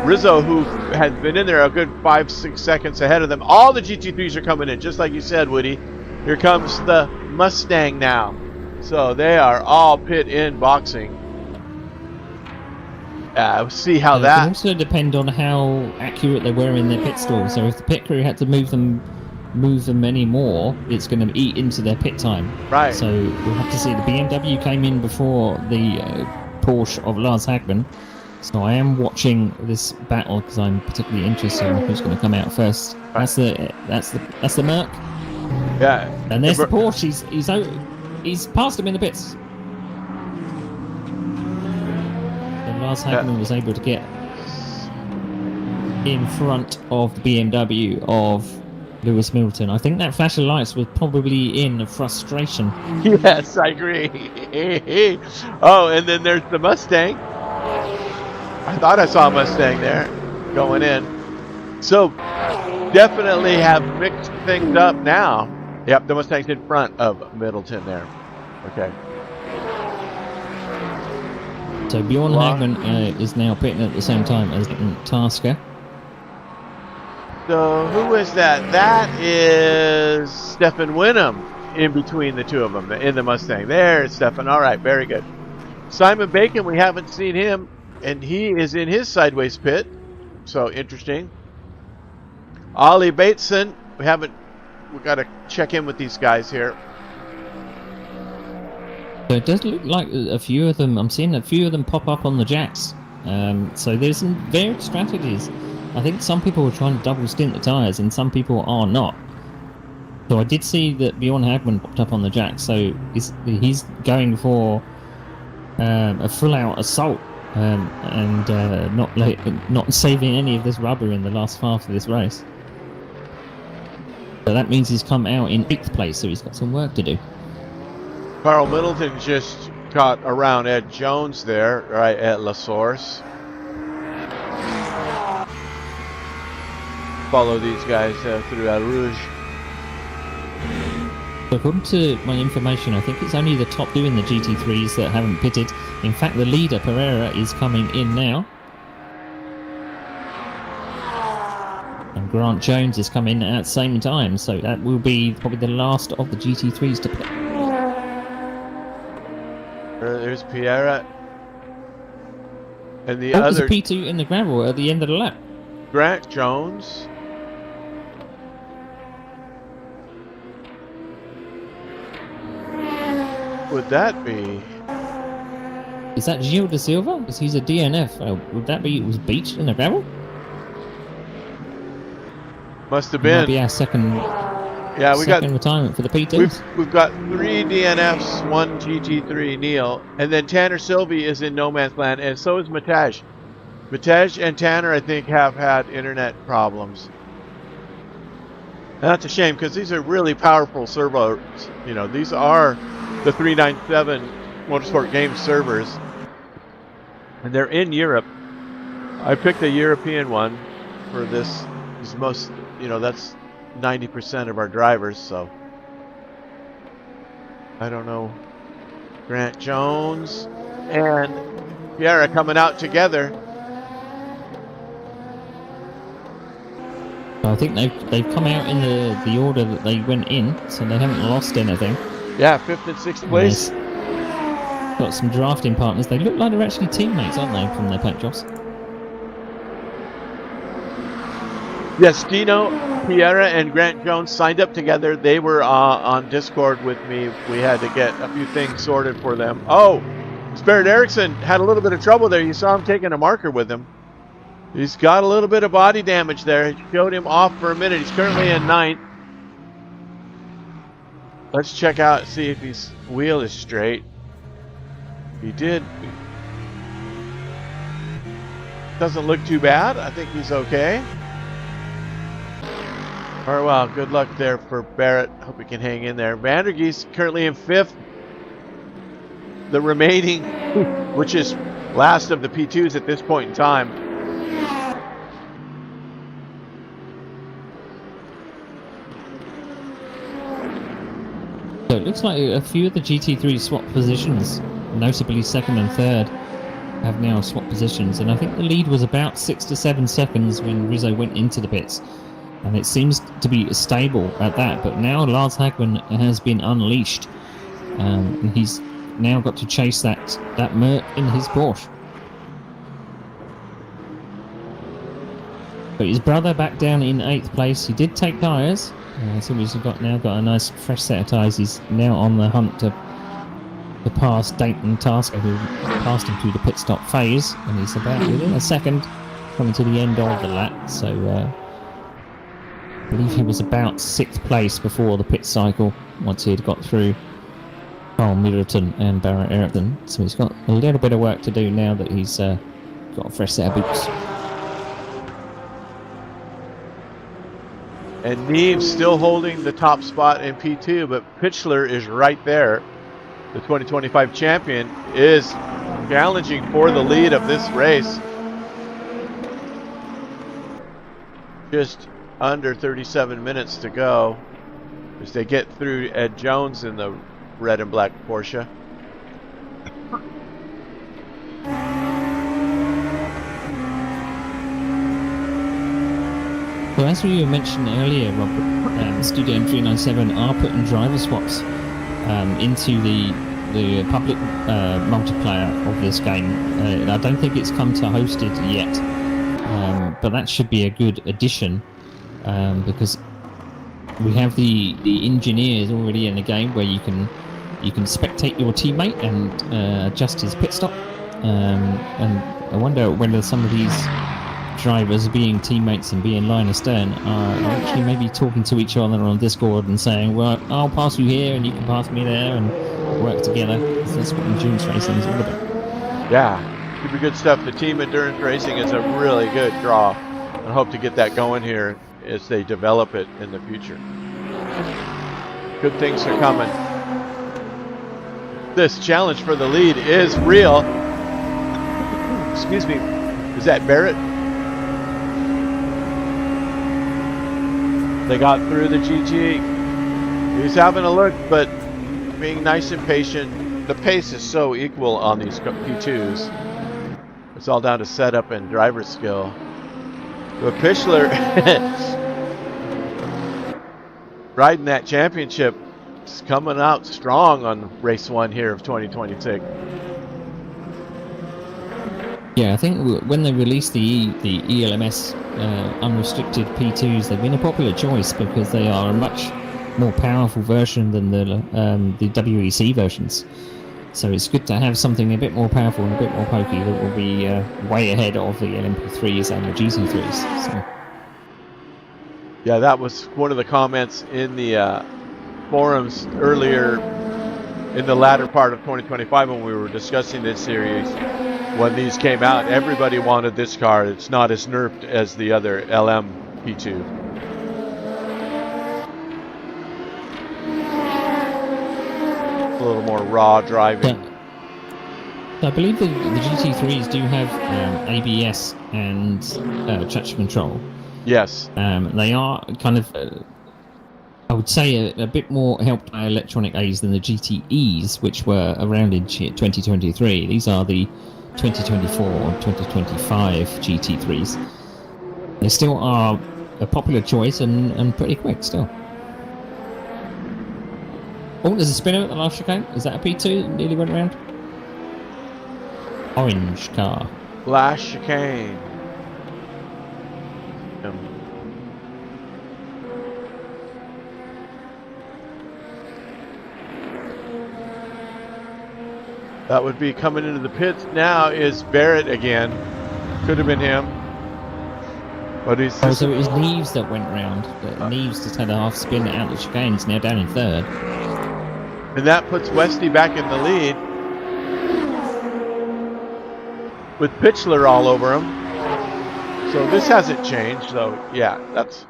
[SPEAKER 1] Rizzo, who has been in there a good 5-6 seconds ahead of them. All the GT3s are coming in, just like you said, Woody. Here comes the Mustang now. So they are all pit in boxing. See how that...
[SPEAKER 2] It also depend on how accurate they were in their pit stall. So if the pit crew had to move them any more, it's going to eat into their pit time.
[SPEAKER 1] Right.
[SPEAKER 2] So we'll have to see. The BMW came in before the Porsche of Lars Hagman. So I am watching this battle because I'm particularly interested in who's going to come out first. That's the Merc.
[SPEAKER 1] Yeah.
[SPEAKER 2] And there's the Porsche. He's passed him in the pits. And Lars Hagman was able to get in front of the BMW of Lewis Middleton. I think that flash of lights was probably in frustration.
[SPEAKER 1] Yes, I agree. Oh, and then there's the Mustang. I thought I saw a Mustang there going in. So definitely have mixed things up now. Yep, the Mustang's in front of Middleton there. Okay.
[SPEAKER 2] So Bjorn Hagman is now pitting at the same time as Tasker.
[SPEAKER 1] So who is that? That is Stefan Winham in between the two of them in the Mustang. There's Stefan. All right, very good. Simon Bacon, we haven't seen him. And he is in his sideways pit. So interesting. Ollie Bateson. We've got to check in with these guys here.
[SPEAKER 2] So it does look like a few of them, I'm seeing a few of them pop up on the jacks. So there's some varied strategies. I think some people are trying to double stint the tyres and some people are not. So I did see that Bjorn Hagman popped up on the jack. So he's going for a full-out assault. And not saving any of this rubber in the last half of this race. So that means he's come out in 8th place, so he's got some work to do.
[SPEAKER 1] Carl Middleton just got around Ed Jones there, right at La Source. Follow these guys through Eau Rouge.
[SPEAKER 2] According to my information, I think it's only the top 2 in the GT3s that haven't pitted. In fact, the leader, Pereira, is coming in now. And Grant Jones is coming at the same time, so that will be probably the last of the GT3s to pit.
[SPEAKER 1] There's Pereira. And the
[SPEAKER 2] There's
[SPEAKER 1] other...
[SPEAKER 2] a P2 in the gravel at the end of the lap.
[SPEAKER 1] Grant Jones. Would that be?
[SPEAKER 2] Is that Gil da Silva? Because he's a DNF. Would that be it was beached in the gravel?
[SPEAKER 1] Must have
[SPEAKER 2] Might
[SPEAKER 1] been.
[SPEAKER 2] be our second retirement for the P2s.
[SPEAKER 1] We've got 3 DNFs, 1 GT3 Neil, and then Tanner Sylvie is in no man's land, and so is Matej. Matej and Tanner, I think, have had internet problems. And that's a shame because these are really powerful servers. You know, these are the 397 Motorsport Games servers, and they're in Europe. I picked a European one for this. Is most, you know, that's 90% of our drivers, so I don't know. Grant Jones and Pierre coming out together.
[SPEAKER 2] I think they've come out in the order that they went in, so they haven't lost anything.
[SPEAKER 1] Yeah, 5th and 6th place.
[SPEAKER 2] Got some drafting partners. They look like they're actually teammates, aren't they, from their pack jobs?
[SPEAKER 1] Yes, Dino, Pierre, and Grant Jones signed up together. They were on Discord with me. We had to get a few things sorted for them. Oh, Spirit Erickson had a little bit of trouble there. You saw him taking a marker with him. He's got a little bit of body damage there. It showed him off for a minute. He's currently in 9th. Let's check out, see if his wheel is straight. He did. Doesn't look too bad. I think he's okay. All right, well, good luck there for Barrett. Hope he can hang in there. Vandergeest currently in 5th. The remaining, which is last of the P2s at this point in time.
[SPEAKER 2] So it looks like a few of the GT3 swap positions, notably 2nd and 3rd, have now swapped positions. And I think the lead was about 6 to 7 seconds when Rizzo went into the pits. And it seems to be stable at that. But now Lars Hagman has been unleashed. And he's now got to chase that Merc in his Porsche. But his brother back down in 8th place. He did take tyres. So he's now got a nice fresh set of tyres. He's now on the hunt to pass Dayton Tasker, who passed him through the pit stop phase. And he's about within a second coming to the end of the lap. So I believe he was about 6th place before the pit cycle once he had got through Carl Middleton and Barrett Erickson. So he's got a little bit of work to do now that he's got a fresh set of boots.
[SPEAKER 1] And Neves still holding the top spot in P2, but Pitchler is right there. The 2025 champion is challenging for the lead of this race. Just under 37 minutes to go as they get through Ed Jones in the red and black Porsche.
[SPEAKER 2] Well, as we mentioned earlier, Robert, Studio M397 are putting driver swaps into the public multiplayer of this game. I don't think it's come to hosted yet, but that should be a good addition because we have the engineers already in the game where you can spectate your teammate and adjust his pit stop. And I wonder whether some of these drivers being teammates and being line astern are actually maybe talking to each other on Discord and saying, well, I'll pass you here and you can pass me there and work together. That's what endurance racing is all about.
[SPEAKER 1] Yeah, super good stuff. The team endurance racing is a really good draw. I hope to get that going here as they develop it in the future. Good things are coming. This challenge for the lead is real. Excuse me, is that Barrett? They got through the GG. He's having a look, but being nice and patient. The pace is so equal on these P2s. It's all down to setup and driver skill. But Pichler riding that championship is coming out strong on race 1 here of 2026.
[SPEAKER 2] Yeah, I think when they released the ELMS unrestricted P2s, they've been a popular choice because they are a much more powerful version than the WEC versions. So it's good to have something a bit more powerful and a bit more pokey that will be way ahead of the LMP3s and the GT3s. So.
[SPEAKER 1] Yeah, that was one of the comments in the forums earlier in the latter part of 2025 when we were discussing this series. When these came out, everybody wanted this car. It's not as nerfed as the other LM P2. A little more raw driving.
[SPEAKER 2] I believe the GT3s do have ABS and traction control.
[SPEAKER 1] Yes.
[SPEAKER 2] They are kind of, I would say, a bit more helped by electronic aids than the GTEs, which were around in 2023. These are the 2024 and 2025 GT3s. They still are a popular choice and pretty quick still. Oh, there's a spinner at the last chicane. Is that a P2 that nearly went around? Orange car.
[SPEAKER 1] Last chicane. That would be coming into the pits now is Barrett again. Could have been him. But he's
[SPEAKER 2] so it was Neves that went round. Neves just had a half spin out the chicanes, now down in third.
[SPEAKER 1] And that puts Westy back in the lead. With Pitchler all over him. So this hasn't changed, so yeah, that's...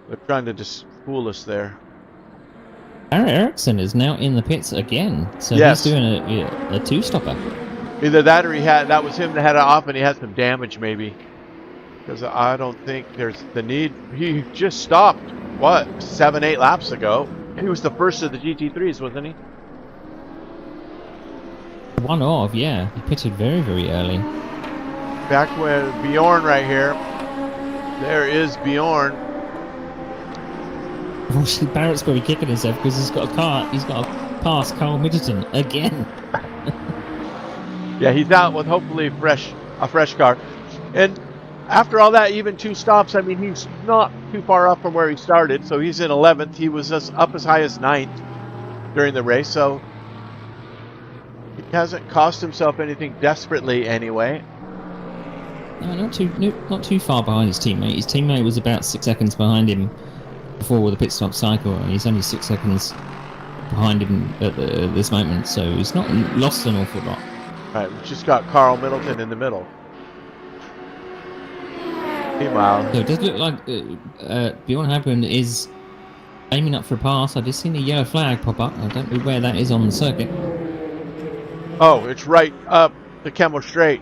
[SPEAKER 1] They're trying to just fool us there.
[SPEAKER 2] Barrett Ericsson is now in the pits again, so
[SPEAKER 1] yes.
[SPEAKER 2] He's doing a two-stopper.
[SPEAKER 1] Either that or that was him that had it off and he had some damage maybe. Because I don't think there's the need. He just stopped, what, 7-8 laps ago. He was the first of the GT3s, wasn't he?
[SPEAKER 2] One of, yeah. He pitted very, very early.
[SPEAKER 1] Back with Bjorn right here. There is Bjorn.
[SPEAKER 2] Obviously, Barrett's going to be kicking himself because he's got to pass Carl Middleton again.
[SPEAKER 1] Yeah, he's out with hopefully a fresh car. And after all that, even 2 stops, I mean, he's not too far up from where he started. So he's in 11th. He was up as high as 9th during the race. So he hasn't cost himself anything desperately anyway.
[SPEAKER 2] No, not too far behind his teammate. His teammate was about 6 seconds behind him before the pit stop cycle, and he's only 6 seconds behind him at this moment. So he's not lost an awful lot.
[SPEAKER 1] All right, we've just got Carl Middleton in the middle. Meanwhile,
[SPEAKER 2] so it does look like Bjorn Hagman is aiming up for a pass. I just seen a yellow flag pop up. I don't know where that is on the circuit.
[SPEAKER 1] Oh, it's right up the Kemmel Straight.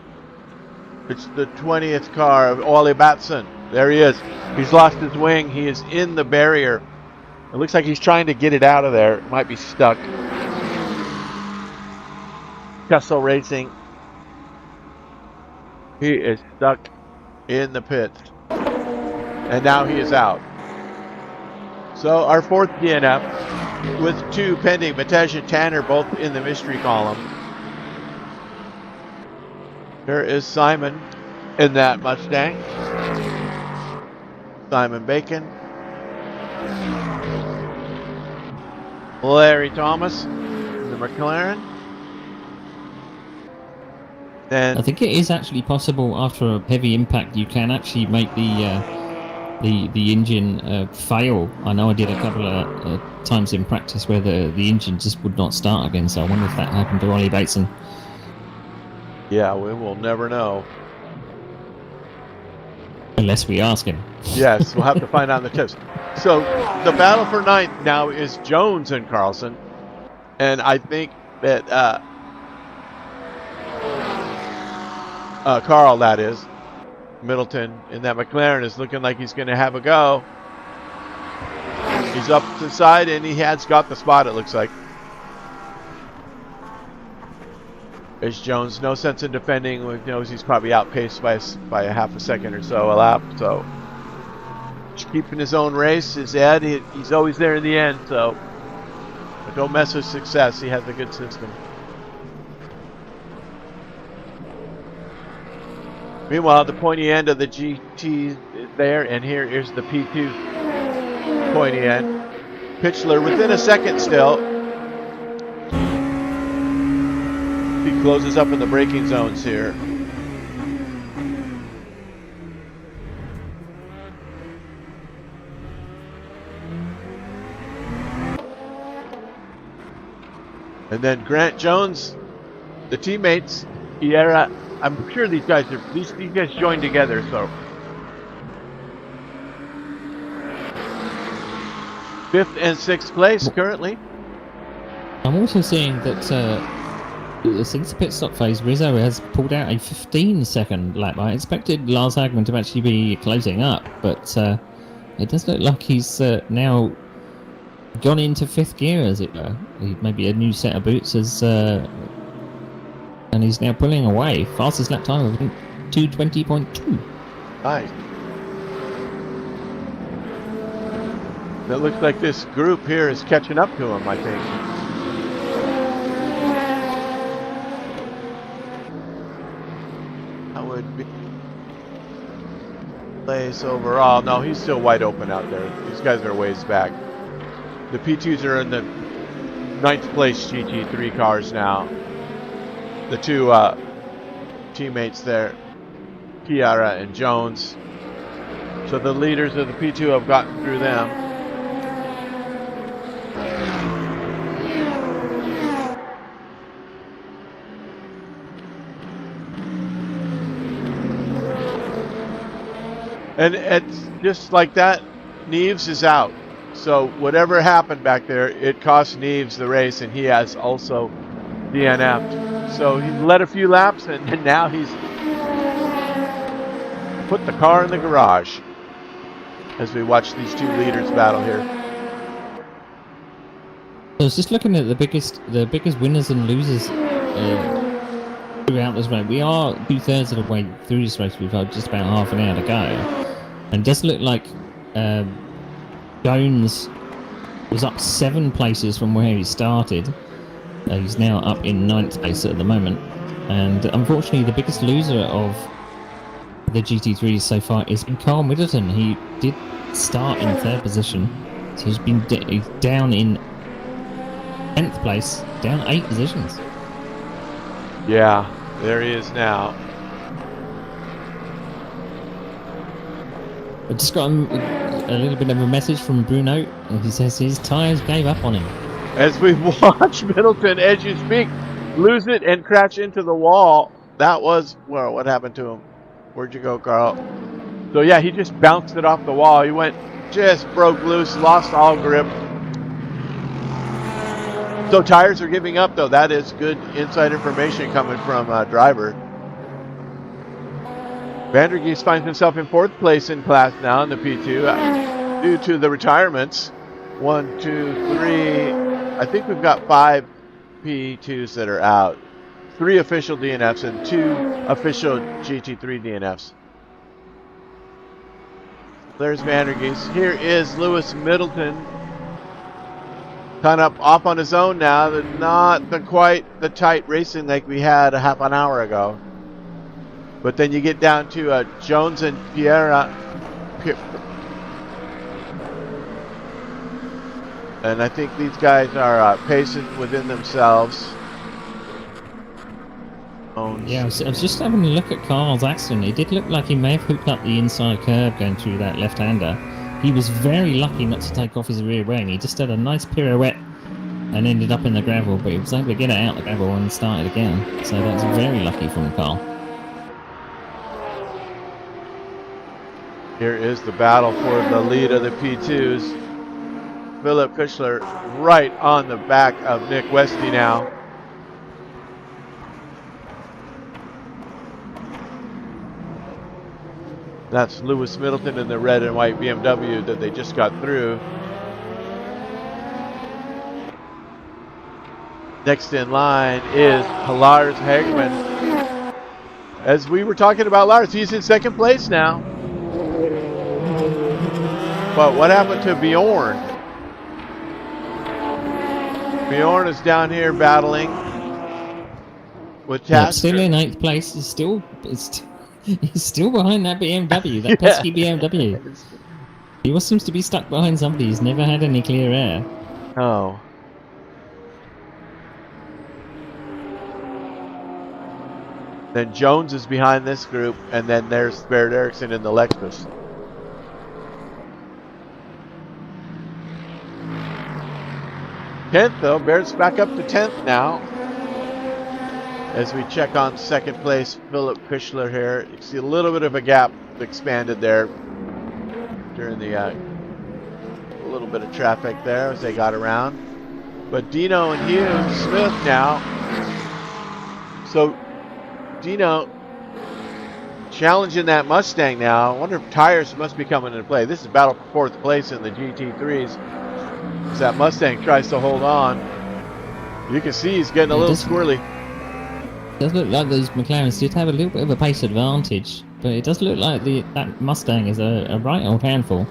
[SPEAKER 1] It's the 20th car of Ollie Batson. There he is. He's lost his wing. He is in the barrier. It looks like he's trying to get it out of there. It might be stuck. Kessel Racing. He is stuck in the pits. And now he is out. So our 4th DNF with 2 pending. Matej and Tanner both in the mystery column. Here is Simon in that Mustang. Simon Bacon. Larry Thomas in the McLaren. Then
[SPEAKER 2] I think it is actually possible after a heavy impact you can actually make the engine fail. I know I did a couple of times in practice where the engine just would not start again, so I wonder if that happened to Ollie Bateson.
[SPEAKER 1] Yeah, we will never know.
[SPEAKER 2] Unless we ask him.
[SPEAKER 1] Yes, we'll have to find out in the tips. So the battle for 9th now is Jones and Carlson. And I think that Carl, that is, Middleton in that McLaren is looking like he's going to have a go. He's up to the side and he has got the spot, it looks like. There's Jones, no sense in defending. He knows he's probably outpaced by a half a second or so a lap. So just keeping his own race. His Ed, he's always there in the end. So but don't mess with success. He has a good system. Meanwhile, the pointy end of the GT is there, and here is the P2 pointy end. Pitchler within a second still. He closes up in the braking zones here. And then Grant Jones, the teammates, Sierra, I'm sure these guys joined together, so. 5th and 6th place currently.
[SPEAKER 2] I'm also seeing that since the pit stop phase, Rizzo has pulled out a 15-second lap. I expected Lars Hagman to actually be closing up, but it does look like he's now gone into 5th gear, as it were. Maybe a new set of boots as, and he's now pulling away. Fastest lap time of 2:20.2.
[SPEAKER 1] Nice. It looks like this group here is catching up to him, I think. That would be place overall. No, he's still wide open out there. These guys are ways back. The P2s are in the 9th place GT3 cars now. The two teammates there, Chiara and Jones. So the leaders of the P2 have gotten through them. And it's just like that, Neves is out. So whatever happened back there, it cost Neves the race, and he has also DNF'd. So he led a few laps, and now he's put the car in the garage as we watch these two leaders battle here.
[SPEAKER 2] I was just looking at the biggest winners and losers throughout this race. We are 2/3 of the way through this race. We've got just about half an hour to go, and it does look like Jones was up 7 places from where he started. He's now up in 9th place at the moment, and unfortunately the biggest loser of the GT3 so far has been Carl Middleton. He did start in 3rd position, so he's been down in 10th place, down 8 positions.
[SPEAKER 1] Yeah, there he is now.
[SPEAKER 2] I just got a little bit of a message from Bruno, and he says his tyres gave up on him.
[SPEAKER 1] As we watch Middleton, as you speak, lose it and crash into the wall. That was, well, what happened to him? Where'd you go, Carl? So yeah, he just bounced it off the wall. He just broke loose, lost all grip. So tires are giving up, though. That is good inside information coming from driver. Vandergeest finds himself in 4th place in class now in the P2 due to the retirements. 1, 2, 3. I think we've got 5 P2s that are out. 3 official DNFs and 2 official GT3 DNFs. There's Vandergeest. Here is Lewis Middleton. Kind of off on his own now. Not quite the tight racing like we had a half an hour ago. But then you get down to Jones and Piera. And I think these guys are pacing within themselves.
[SPEAKER 2] Yeah, I was just having a look at Carl's accident. It did look like he may have hooked up the inside curb going through that left-hander. He was very lucky not to take off his rear wing. He just had a nice pirouette and ended up in the gravel, but he was able to get it out the gravel and start it again. So that's very lucky from Carl.
[SPEAKER 1] Here is the battle for the lead of the P2s. Philip Fischler right on the back of Nick Westy now. That's Lewis Middleton in the red and white BMW that they just got through. Next in line is Lars Hagman. As we were talking about Lars, he's in 2nd place now. But what happened to Bjorn? Bjorn is down here battling with Tasker.
[SPEAKER 2] Yeah, still in 8th place. He's still behind that BMW, that pesky BMW. He always seems to be stuck behind somebody. He's never had any clear air.
[SPEAKER 1] Oh. Then Jones is behind this group, and then there's Barrett Erickson in the Lexus. Tenth though, Barrett's back up to 10th now. As we check on second place, Philip Fischler here. You see a little bit of a gap expanded there during the a little bit of traffic there as they got around. But Dino and Hugh Smith now. So Dino challenging that Mustang now. I wonder if tires must be coming into play. This is battle for 4th place in the GT3s. As that Mustang tries to hold on. You can see he's getting a little squirrely.
[SPEAKER 2] It does look like those McLarens did have a little bit of a pace advantage, but it does look like that Mustang is a right old handful.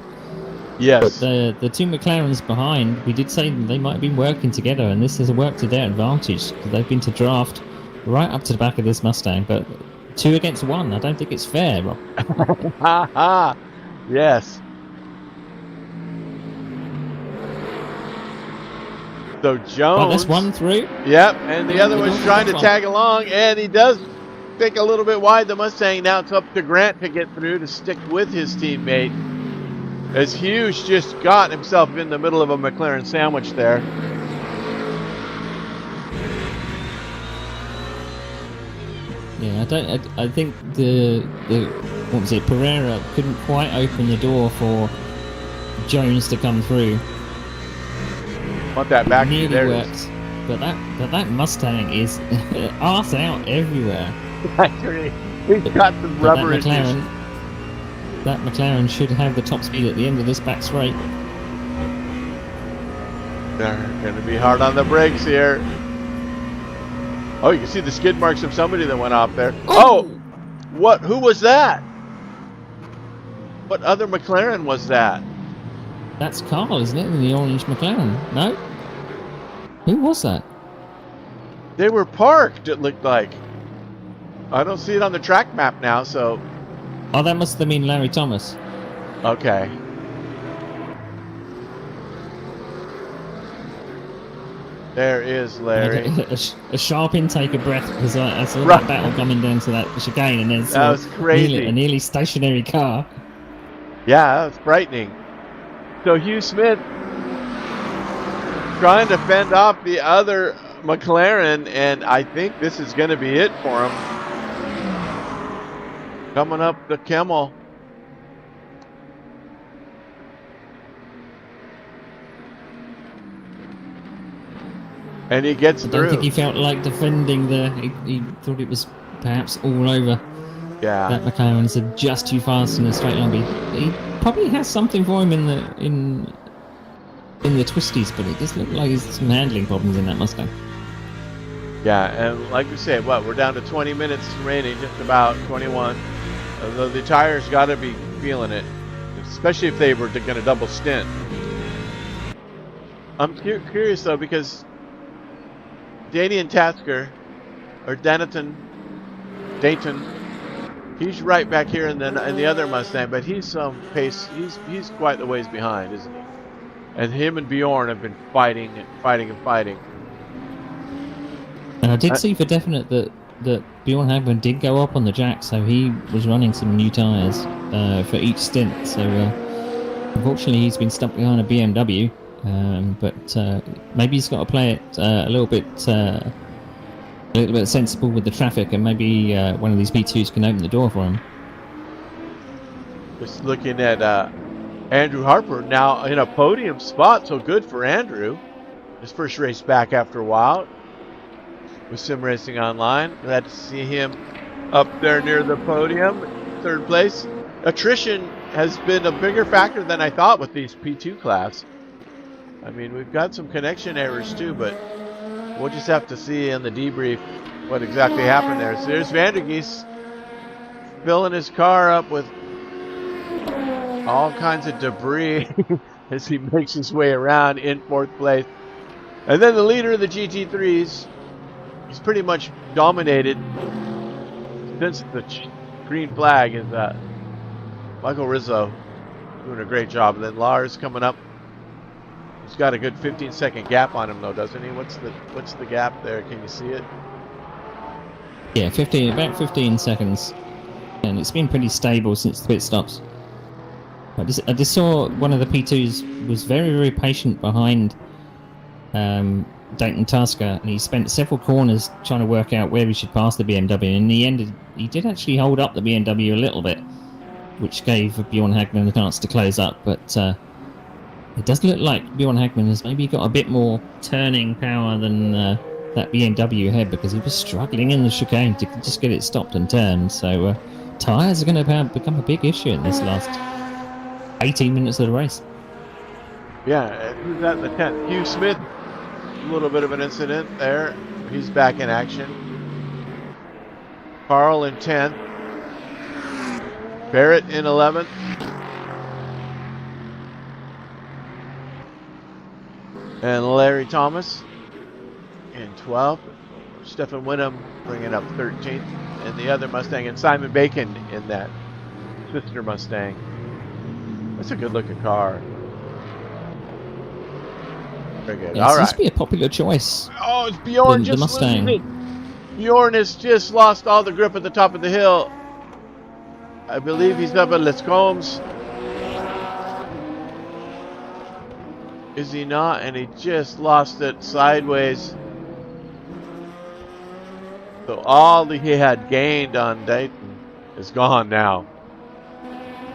[SPEAKER 1] Yes.
[SPEAKER 2] But the two McLarens behind, we did say they might have been working together, and this has worked to their advantage. They've been to draft right up to the back of this Mustang, but 2 against 1. I don't think it's fair, Rob.
[SPEAKER 1] Ha ha! Yes. So Jones.
[SPEAKER 2] Oh, that's one through.
[SPEAKER 1] Yep, and the other one's trying to tag along, and he does think a little bit wide, the Mustang. Now it's up to Grant to get through to stick with his teammate. As Hughes just got himself in the middle of a McLaren sandwich there.
[SPEAKER 2] Yeah, I think the what was it? Pereira couldn't quite open the door for Jones to come through.
[SPEAKER 1] Want that back?
[SPEAKER 2] Nearly
[SPEAKER 1] there
[SPEAKER 2] worked, but that Mustang is arse out everywhere.
[SPEAKER 1] He's got some rubber issues.
[SPEAKER 2] That McLaren should have the top speed at the end of this back straight.
[SPEAKER 1] They're going to be hard on the brakes here. Oh, you can see the skid marks of somebody that went off there. Oh! What? Who was that? What other McLaren was that?
[SPEAKER 2] That's Carl, isn't it? In the orange McLaren. No? Who was that?
[SPEAKER 1] They were parked, it looked like. I don't see it on the track map now, so...
[SPEAKER 2] Oh, that must have been Larry Thomas.
[SPEAKER 1] Okay. There is Larry.
[SPEAKER 2] A sharp intake of breath because I saw that battle coming down to that chicane, and then
[SPEAKER 1] that was crazy.
[SPEAKER 2] A nearly stationary car.
[SPEAKER 1] Yeah, that was frightening. So Hugh Smith trying to fend off the other McLaren, and I think this is going to be it for him. Coming up the Kemmel. And he gets through.
[SPEAKER 2] I don't think he felt like defending there. He thought it was perhaps all over.
[SPEAKER 1] Yeah.
[SPEAKER 2] That McLaren's just too fast in the straight line. He probably has something for him in the twisties, but it does look like he's some handling problems in that Mustang.
[SPEAKER 1] Yeah, and like we said, we're down to 20 minutes remaining, just about 21. Although the tires got to be feeling it, especially if they were going to double stint. I'm curious though, because Danian Tasker, or Dayton, he's right back here in the other Mustang, but he's some pace. He's quite the ways behind, isn't he? And him and Bjorn have been fighting.
[SPEAKER 2] And I did see for definite that Bjorn Hagman did go up on the jack, so he was running some new tyres for each stint. So unfortunately, he's been stuck behind a BMW. But maybe he's got to play it a little bit sensible with the traffic, and maybe one of these P2s can open the door for him.
[SPEAKER 1] Just looking at Andrew Harper now in a podium spot, so good for Andrew. His first race back after a while with SimRacingOnline. Glad to see him up there near the podium, 3rd place. Attrition has been a bigger factor than I thought with these P2 class. I mean, we've got some connection errors too, but we'll just have to see in the debrief what exactly happened there. So there's Vandergeest filling his car up with all kinds of debris as he makes his way around in 4th place. And then the leader of the GT3s, he's pretty much dominated since the green flag, is Michael Rizzo doing a great job. And then Lars coming up. He's got a good 15-second gap on him, though, doesn't he? What's the gap there? Can you see it?
[SPEAKER 2] Yeah, about 15 seconds. And it's been pretty stable since the pit stops. I just saw one of the P2s was very, very patient behind Dayton Tusker, and he spent several corners trying to work out where he should pass the BMW. And in the end, he did actually hold up the BMW a little bit, which gave Bjorn Hagman a chance to close up. But it does look like Bjorn Hagman has maybe got a bit more turning power than that BMW had, because he was struggling in the chicane to just get it stopped and turned. So tyres are going to become a big issue in this last 18 minutes of the race.
[SPEAKER 1] Yeah, who's that in the 10th? Hugh Smith. A little bit of an incident there. He's back in action. Carl in 10th. Barrett in 11th. And Larry Thomas in 12th. Stephen Winham bringing up 13th. And the other Mustang, and Simon Bacon in that sister Mustang. That's a good looking car. Very good.
[SPEAKER 2] Yeah,
[SPEAKER 1] all right.
[SPEAKER 2] This be a popular choice.
[SPEAKER 1] Oh, it's Bjorn
[SPEAKER 2] the
[SPEAKER 1] just
[SPEAKER 2] Mustang.
[SPEAKER 1] losing it. Bjorn has just lost all the grip at the top of the hill. I believe he's up at Les Combes. Is he not? And he just lost it sideways. So all that he had gained on Dayton is gone now.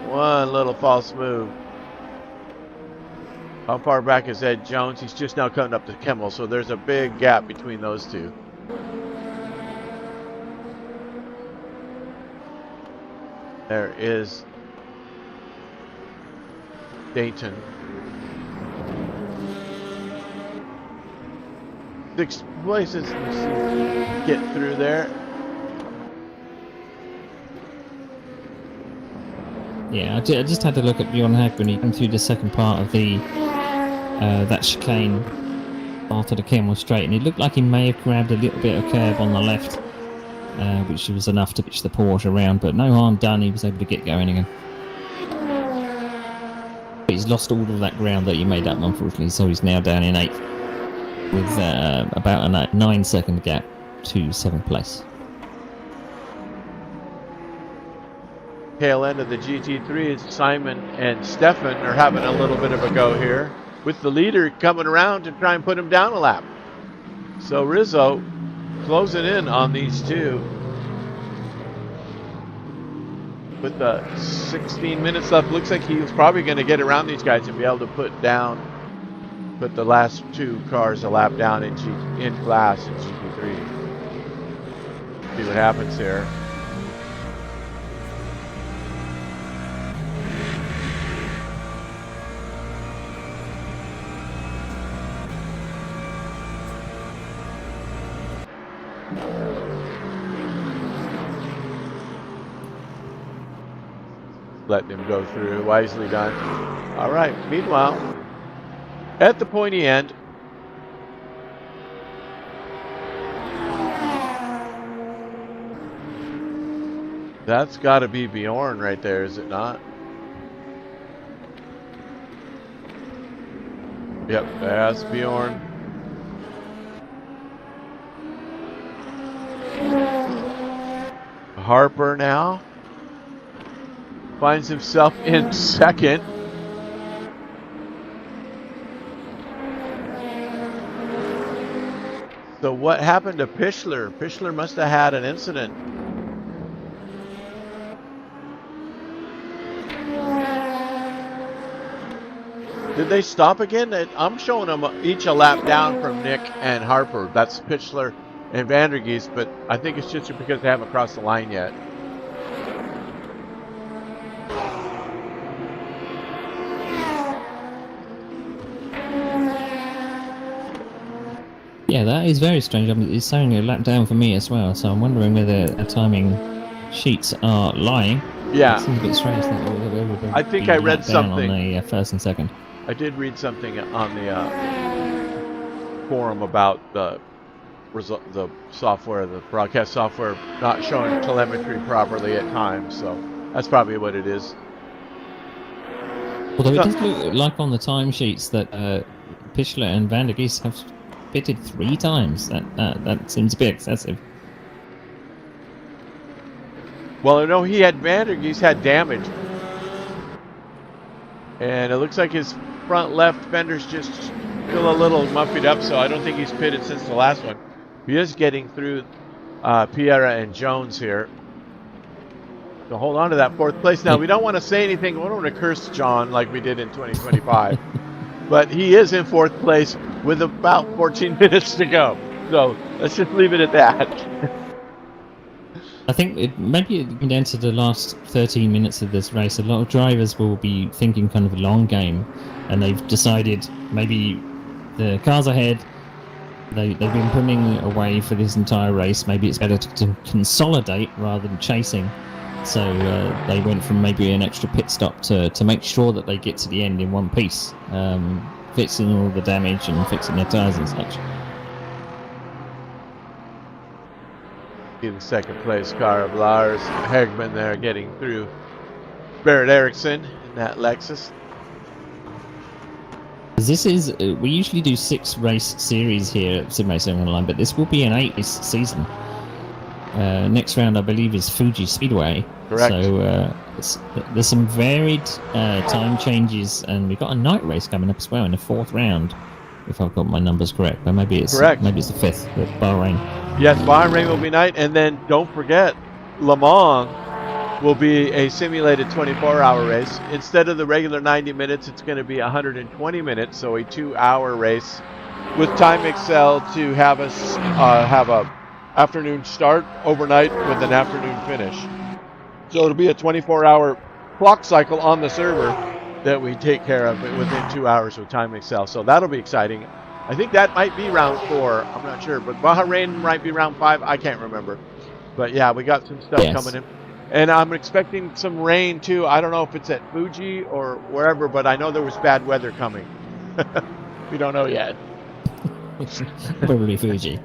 [SPEAKER 1] One little false move. How far back is Ed Jones? He's just now cutting up to Kimmel, so there's a big gap between those two. There is Dayton. 6 places. Let's see. Get through there.
[SPEAKER 2] Yeah, I just had to look at Bjorn Hagman. He came through the second part of the that chicane after the Kimmel straight, and it looked like he may have grabbed a little bit of curb on the left, which was enough to pitch the Porsche around, but no harm done. He was able to get going again. But he's lost all of that ground that he made up, unfortunately, so he's now down in 8th with about a 9-second gap to 7th place.
[SPEAKER 1] Tail end of the GT3s, Simon and Stefan are having a little bit of a go here, with the leader coming around to try and put him down a lap. So Rizzo closing in on these two. With the 16 minutes left, looks like he was probably going to get around these guys and be able to put the last two cars a lap down in class in GT3. See what happens here. Letting him go through. Wisely done. All right. Meanwhile, at the pointy end, that's got to be Bjorn right there, is it not? Yep, that's Bjorn. Harper now finds himself in second. So what happened to Pichler? Pichler must have had an incident. Did they stop again? I'm showing them each a lap down from Nick and Harper. That's Pichler and Vandergeest, but I think it's just because they haven't crossed the line yet.
[SPEAKER 2] Yeah, that is very strange. I mean, it's saying a lap down for me as well, so I'm wondering whether the timing sheets are lying.
[SPEAKER 1] Yeah.
[SPEAKER 2] It seems a bit strange that
[SPEAKER 1] I think I read something
[SPEAKER 2] on the first and second.
[SPEAKER 1] I did read something on the forum about the software, the broadcast software, not showing telemetry properly at times. So that's probably what it is.
[SPEAKER 2] Although it does look like on the timesheets that Pichler and Vandergeest have pitted 3 times. That seems a bit excessive.
[SPEAKER 1] Well, I know he had Vandergeest had damage. And it looks like his front left fender's just still a little muffied up, so I don't think he's pitted since the last one. He is getting through Piera and Jones here. So hold on to that 4th place. Now, we don't want to say anything. We don't want to curse John like we did in 2025. But he is in 4th place with about 14 minutes to go. So let's just leave it at that.
[SPEAKER 2] I think maybe down to the last 13 minutes of this race, a lot of drivers will be thinking kind of a long game, and they've decided maybe the cars ahead, they've been pulling away for this entire race. Maybe it's better to consolidate rather than chasing. So they went from maybe an extra pit stop to make sure that they get to the end in one piece, fixing all the damage and fixing their tyres and such.
[SPEAKER 1] In 2nd place car of Lars Hegman there getting through Barrett Erickson in that Lexus.
[SPEAKER 2] This is, we usually do 6 race series here at SimracingOnline, but this will be an 8 race season. Next round, I believe, is Fuji Speedway.
[SPEAKER 1] Correct.
[SPEAKER 2] So there's some varied time changes, and we've got a night race coming up as well in the 4th round, if I've got my numbers correct. But maybe it's
[SPEAKER 1] correct.
[SPEAKER 2] Maybe it's the 5th at Bahrain.
[SPEAKER 1] Yes, Bahrain will be night, and then don't forget, Le Mans will be a simulated 24-hour race. Instead of the regular 90 minutes, it's going to be 120 minutes, so a 2-hour race with Time Excel to have us have a afternoon start overnight with an afternoon finish. So it'll be a 24-hour clock cycle on the server that we take care of within 2 hours with Time Excel. So that'll be exciting. I think that might be round 4. I'm not sure, but Bahrain might be round 5. I can't remember. But yeah, we got some stuff coming in. And I'm expecting some rain too. I don't know if it's at Fuji or wherever, but I know there was bad weather coming. We don't know yet.
[SPEAKER 2] Probably Fuji.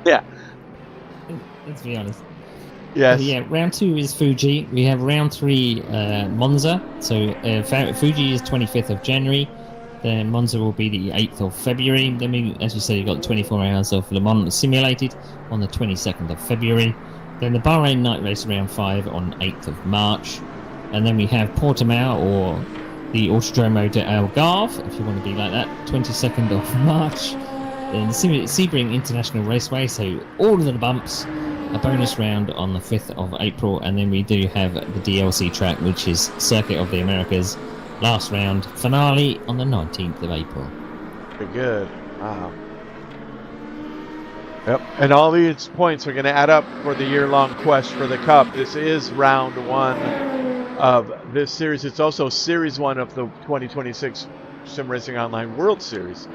[SPEAKER 1] Yeah.
[SPEAKER 2] Let's be honest.
[SPEAKER 1] Yes.
[SPEAKER 2] Yeah, round 2 is Fuji. We have round 3 Monza. So Fuji is 25th of January. Then Monza will be the 8th of February. Then, as you say, you've got 24 hours of Le Mans simulated on the 22nd of February. Then the Bahrain night race round 5 on 8th of March. And then we have Portimao, or the Autodromo de Algarve, if you want to be like that, 22nd of March. Then the Sebring International Raceway, so all of the bumps, a bonus round on the 5th of April. And then we do have the DLC track, which is Circuit of the Americas. Last round finale on the 19th of April.
[SPEAKER 1] Very good. Wow. Yep. And all these points are going to add up for the year-long quest for the Cup. This is round 1 of this series. It's also Series 1 of the 2026 SimRacingOnline World Series.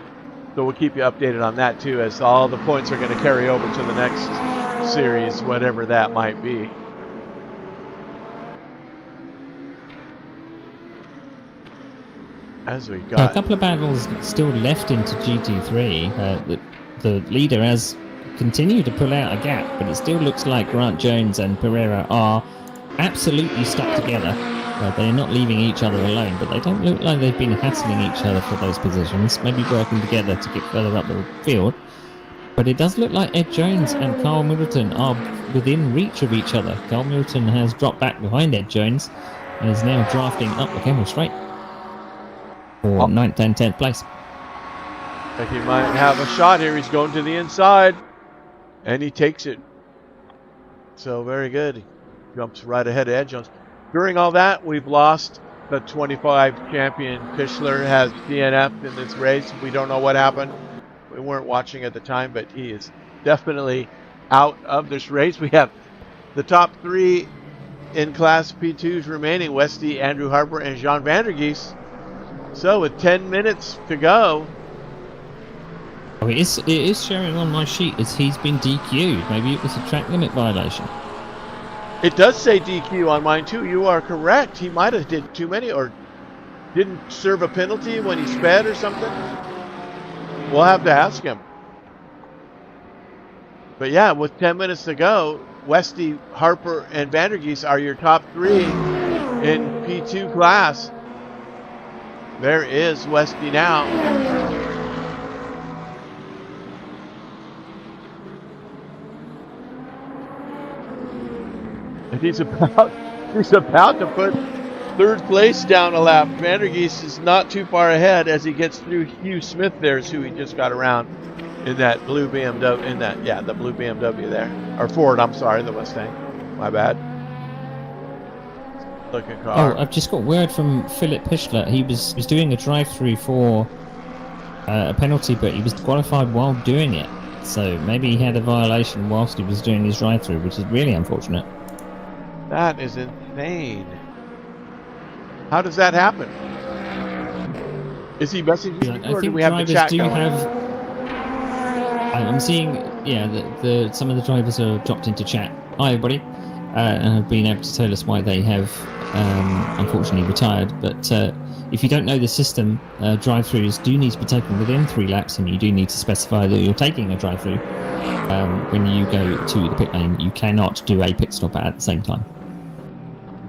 [SPEAKER 1] So we'll keep you updated on that too, as all the points are going to carry over to the next series, whatever that might be. As we got
[SPEAKER 2] a couple of battles still left into GT3. The leader has continued to pull out a gap, but it still looks like Grant Jones and Pereira are absolutely stuck together. They're not leaving each other alone, but they don't look like they've been hassling each other for those positions, maybe working together to get further up the field. But it does look like Ed Jones and Carl Middleton are within reach of each other. Carl Middleton has dropped back behind Ed Jones and is now drafting up the Kemmel Straight for 9th and 10th place.
[SPEAKER 1] I think he might have a shot here. He's going to the inside, and he takes it. So very good. He jumps right ahead of Ed Jones. During all that, we've lost the 25 champion. Pichler has DNF'd in this race. We don't know what happened. We weren't watching at the time, but he is definitely out of this race. We have the top 3 in Class P2s remaining: Westy, Andrew Harper, and Jean Vandergeest. So with 10 minutes to go.
[SPEAKER 2] Oh, it is showing on my sheet as he's been DQ'd. Maybe it was a track limit violation.
[SPEAKER 1] It does say DQ on mine too. You are correct. He might have did too many or didn't serve a penalty when he sped or something. We'll have to ask him. But yeah, with 10 minutes to go, Westy, Harper, and Vandergeest are your top 3 in P2 class. There is Westy now. And he's about to put third place down a lap. Vandergeest is not too far ahead as he gets through Hugh Smith there, who he just got around in that blue BMW, the blue BMW there. Or Ford, I'm sorry, the Mustang. My bad. Looking car.
[SPEAKER 2] Oh, I've just got word from Philip Pichler. He was doing a drive-through for a penalty, but he was qualified while doing it. So maybe he had a violation whilst he was doing his drive-through, which is really unfortunate.
[SPEAKER 1] That is insane. How does that happen? Is he messaging you, or do we have the chat going?
[SPEAKER 2] I'm seeing, the some of the drivers are dropped into chat. Hi, everybody. And have been able to tell us why they have unfortunately retired. But if you don't know the system, drive-throughs do need to be taken within 3 laps, and you do need to specify that you're taking a drive-through. When you go to the pit lane, you cannot do a pit stop at the same time.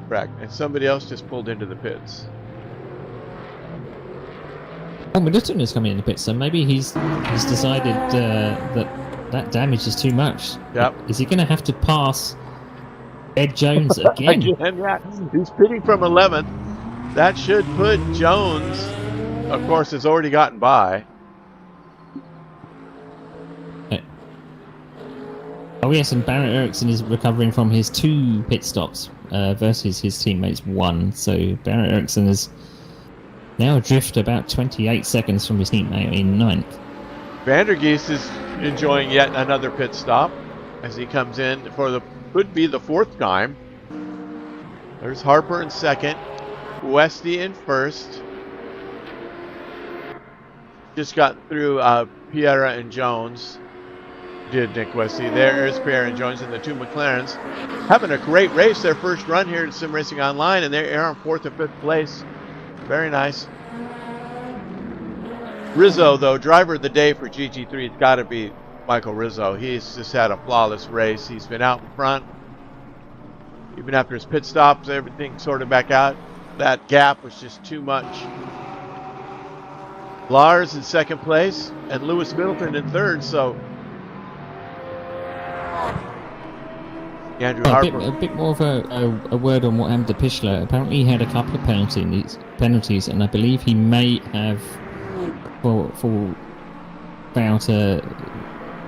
[SPEAKER 1] Correct. And somebody else just pulled into the pits.
[SPEAKER 2] Oh, Middleton is coming in the pits, so maybe he's decided that damage is too much.
[SPEAKER 1] Yep.
[SPEAKER 2] Is he going to have to pass Ed Jones again?
[SPEAKER 1] Yeah. He's pitting from 11th. That should put Jones, of course, has already gotten by.
[SPEAKER 2] Oh yes, and Barrett Ericsson is recovering from his 2 pit stops versus his teammates 1. So Barrett Ericsson is now adrift about 28 seconds from his teammate in 9th.
[SPEAKER 1] Vandergeest is enjoying yet another pit stop as he comes in for could be the 4th time. There's Harper in 2nd, Westy in 1st. Just got through Piera and Jones. Did Nick Westy. There's Pierre and Jones and the 2 McLarens. Having a great race, their first run here at SimRacingOnline, and they're on 4th and 5th place. Very nice. Rizzo, though, driver of the day for GG3, it's got to be Michael Rizzo. He's just had a flawless race. He's been out in front. Even after his pit stops, everything sorted back out. That gap was just too much. Lars in 2nd place and Lewis Middleton in 3rd, so Andrew Harper.
[SPEAKER 2] A bit more of a word on what happened to Pichler. Apparently he had a couple of penalties, and I believe he may have for about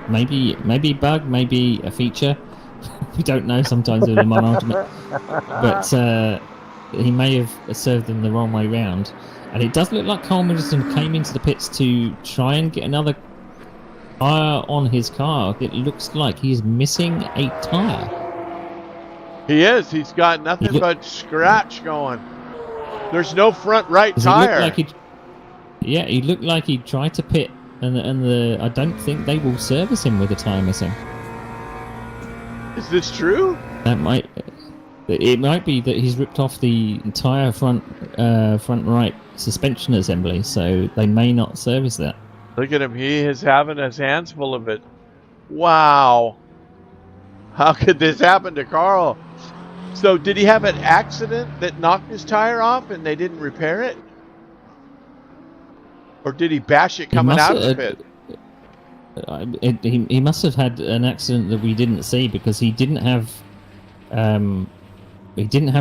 [SPEAKER 2] maybe bug, maybe a feature. We don't know sometimes with the ultimate, but he may have served them the wrong way round. And it does look like Carl Middleton came into the pits to try and get another tyre on his car. It looks like he's missing a tyre.
[SPEAKER 1] He is. He's got nothing but scratch going. There's no front right tire.
[SPEAKER 2] He looked like he tried to pit, and I don't think they will service him with a tyre missing.
[SPEAKER 1] Is this true?
[SPEAKER 2] It might be that he's ripped off the entire front right suspension assembly, so they may not service that.
[SPEAKER 1] Look at him. He is having his hands full of it. Wow. How could this happen to Carl? So did he have an accident that knocked his tire off and they didn't repair it? Or did he bash it coming out of the pit?
[SPEAKER 2] He must have had an accident that we didn't see, because he didn't have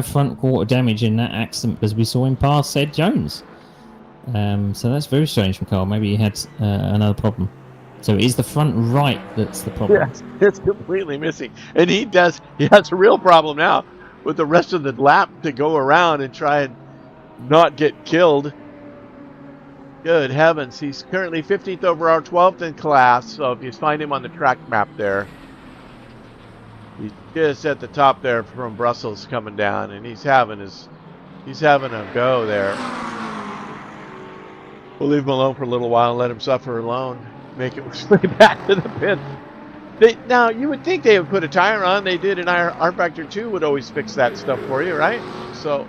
[SPEAKER 2] front quarter damage in that accident, because we saw him pass Ed Jones. So that's very strange from Carl. Maybe he had another problem. So it is the front right that's the problem.
[SPEAKER 1] Yes, it's completely missing. And he has a real problem now with the rest of the lap to go around and try and not get killed. Good heavens. He's currently 15th overall, 12th in class. So if you find him on the track map there, he's just at the top there from Brussels coming down, and he's having a go there. We'll leave him alone for a little while and let him suffer alone. Make it his way back to the pit. Now, you would think they would put a tire on. They did, and R Factor 2 would always fix that stuff for you, right? So,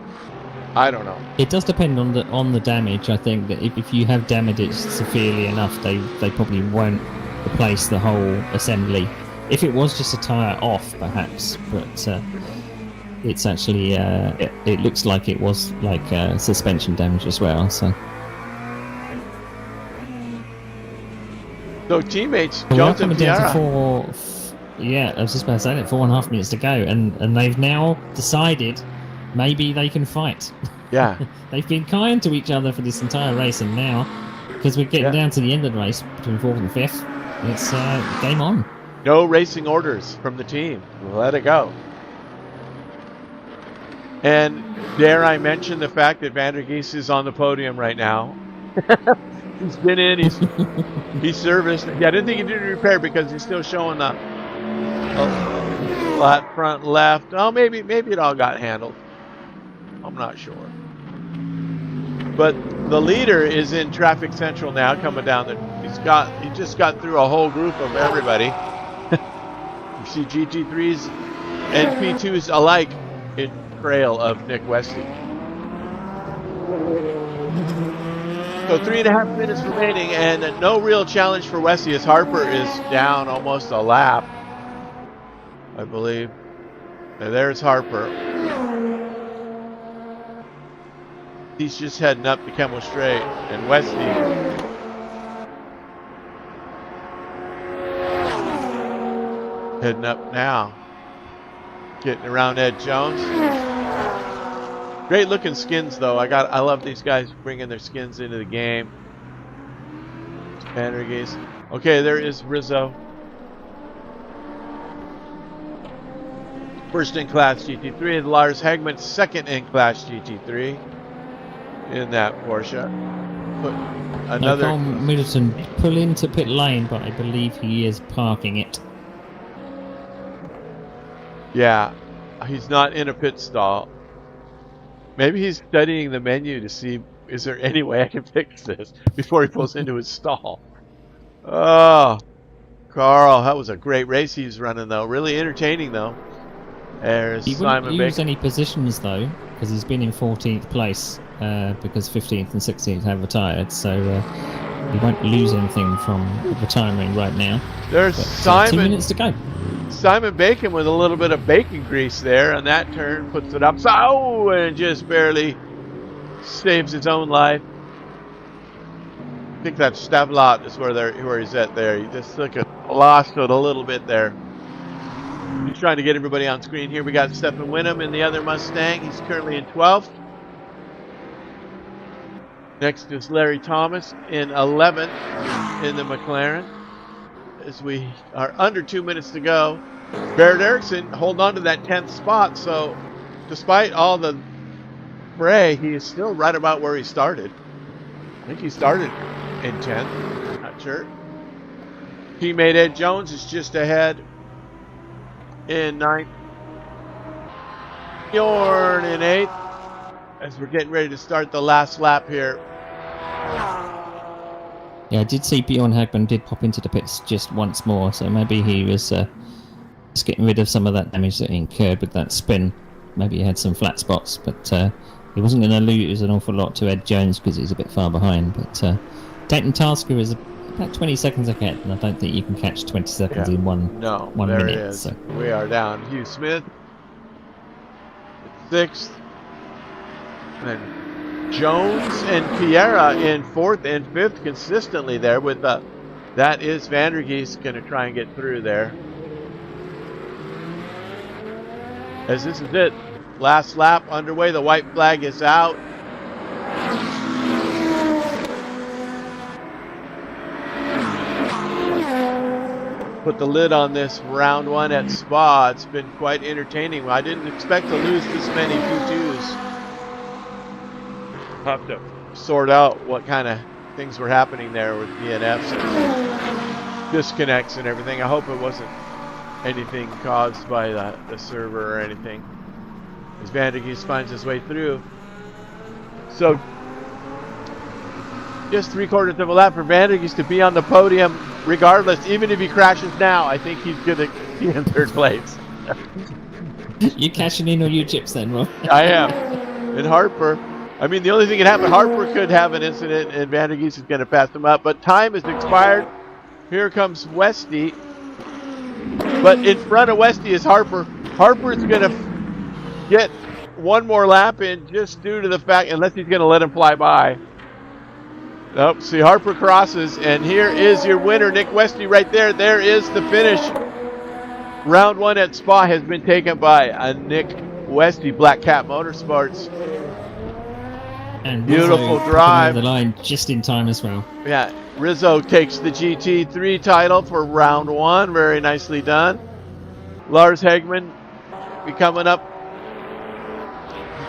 [SPEAKER 1] I don't know.
[SPEAKER 2] It does depend on the damage. I think that if you have damaged it severely enough, they probably won't replace the whole assembly. If it was just a tire off, perhaps, but it's actually it looks like it was like suspension damage as well. So
[SPEAKER 1] teammates,
[SPEAKER 2] we are
[SPEAKER 1] Jones and
[SPEAKER 2] coming down
[SPEAKER 1] Piera.
[SPEAKER 2] to Yeah, I was just about to say that. 4.5 minutes to go, and they've now decided maybe they can fight.
[SPEAKER 1] Yeah.
[SPEAKER 2] They've been kind to each other for this entire race, and now, because we're getting down to the end of the race between 4th and 5th, it's game on.
[SPEAKER 1] No racing orders from the team. Let it go. And dare I mention the fact that Van der Geest is on the podium right now. He's been in, he's serviced. Yeah, I didn't think he did repair because he's still showing the flat front left. Oh, maybe it all got handled. I'm not sure. But the leader is in traffic central now, coming down he just got through a whole group of everybody. You see GT3s and P2s alike in trail of Nick Westy. So 3.5 minutes remaining, and no real challenge for Westy as Harper is down almost a lap, I believe. And there's Harper. He's just heading up to Kemmel Straight, and Westy heading up now, getting around Ed Jones. Great looking skins though. I love these guys bringing their skins into the game. Van der Geest. Okay, there is Rizzo. First in class GT3, and Lars Hagman second in class GT3 in that Porsche. Put another.
[SPEAKER 2] Middleton pull into pit lane, but I believe he is parking it.
[SPEAKER 1] Yeah, he's not in a pit stall. Maybe he's studying the menu to see, is there any way I can fix this before he pulls into his stall. Oh, Carl, that was a great race he was running, though. Really entertaining, though. There's
[SPEAKER 2] he
[SPEAKER 1] Simon
[SPEAKER 2] wouldn't use
[SPEAKER 1] Bacon.
[SPEAKER 2] any positions, though, because he's been in 14th place, because 15th and 16th have retired, so he won't lose anything from retiring right now.
[SPEAKER 1] There's
[SPEAKER 2] But,
[SPEAKER 1] Simon.
[SPEAKER 2] 2 minutes to go.
[SPEAKER 1] Simon Bacon with a little bit of bacon grease there on that turn, puts it up, and just barely saves his own life. I think that Stavlot is where he's at there. He just lost it a little bit there. He's trying to get everybody on screen here. We got Stephen Winham in the other Mustang. He's currently in 12th. Next is Larry Thomas in 11th in the McLaren. As we are under 2 minutes to go. Barrett Erickson holding on to that 10th spot, so despite all the fray, he is still right about where he started. I think he started in 10th, not sure. Teammate Ed Jones is just ahead in 9th. Bjorn in 8th as we're getting ready to start the last lap here.
[SPEAKER 2] Yeah, I did see Bjorn Hagman did pop into the pits just once more, so maybe he was just getting rid of some of that damage that he incurred with that spin. Maybe he had some flat spots, but he wasn't going to lose an awful lot to Ed Jones because he's a bit far behind. But Dayton Tasker is about 20 seconds ahead, and I don't think you can catch 20 seconds in one
[SPEAKER 1] there
[SPEAKER 2] minute.
[SPEAKER 1] It is.
[SPEAKER 2] So.
[SPEAKER 1] We are down. Hugh Smith, 6th. And Jones and Piera in 4th and 5th consistently there with that is Van der Geest going to try and get through there. As this is it. Last lap underway. The white flag is out. Put the lid on this round one at Spa. It's been quite entertaining. I didn't expect to lose this many P2s. Have to sort out what kind of things were happening there with DNFs and disconnects and everything. I hope it wasn't anything caused by the server or anything. As Van der Geest finds his way through. So just 3/4 of a lap for Van der Geest to be on the podium regardless. Even if he crashes now, I think he's going to be in 3rd place.
[SPEAKER 2] You cashing in on your chips then, Rob?
[SPEAKER 1] I am. And Harper. I mean, the only thing that can happen, Harper could have an incident and Van der Geest is going to pass him up. But time has expired. Here comes Westy. But in front of Westy is Harper. Harper's going to get one more lap in just due to the fact, unless he's going to let him fly by. Nope. See, Harper crosses, and here is your winner, Nick Westy, right there. There is the finish. Round one at Spa has been taken by Nick Westy, Black Cat Motorsports.
[SPEAKER 2] And
[SPEAKER 1] Beautiful
[SPEAKER 2] Rizzo
[SPEAKER 1] drive.
[SPEAKER 2] over the line just in time as well.
[SPEAKER 1] Yeah, Rizzo takes the GT3 title for round one. Very nicely done. Lars Hegman be coming up.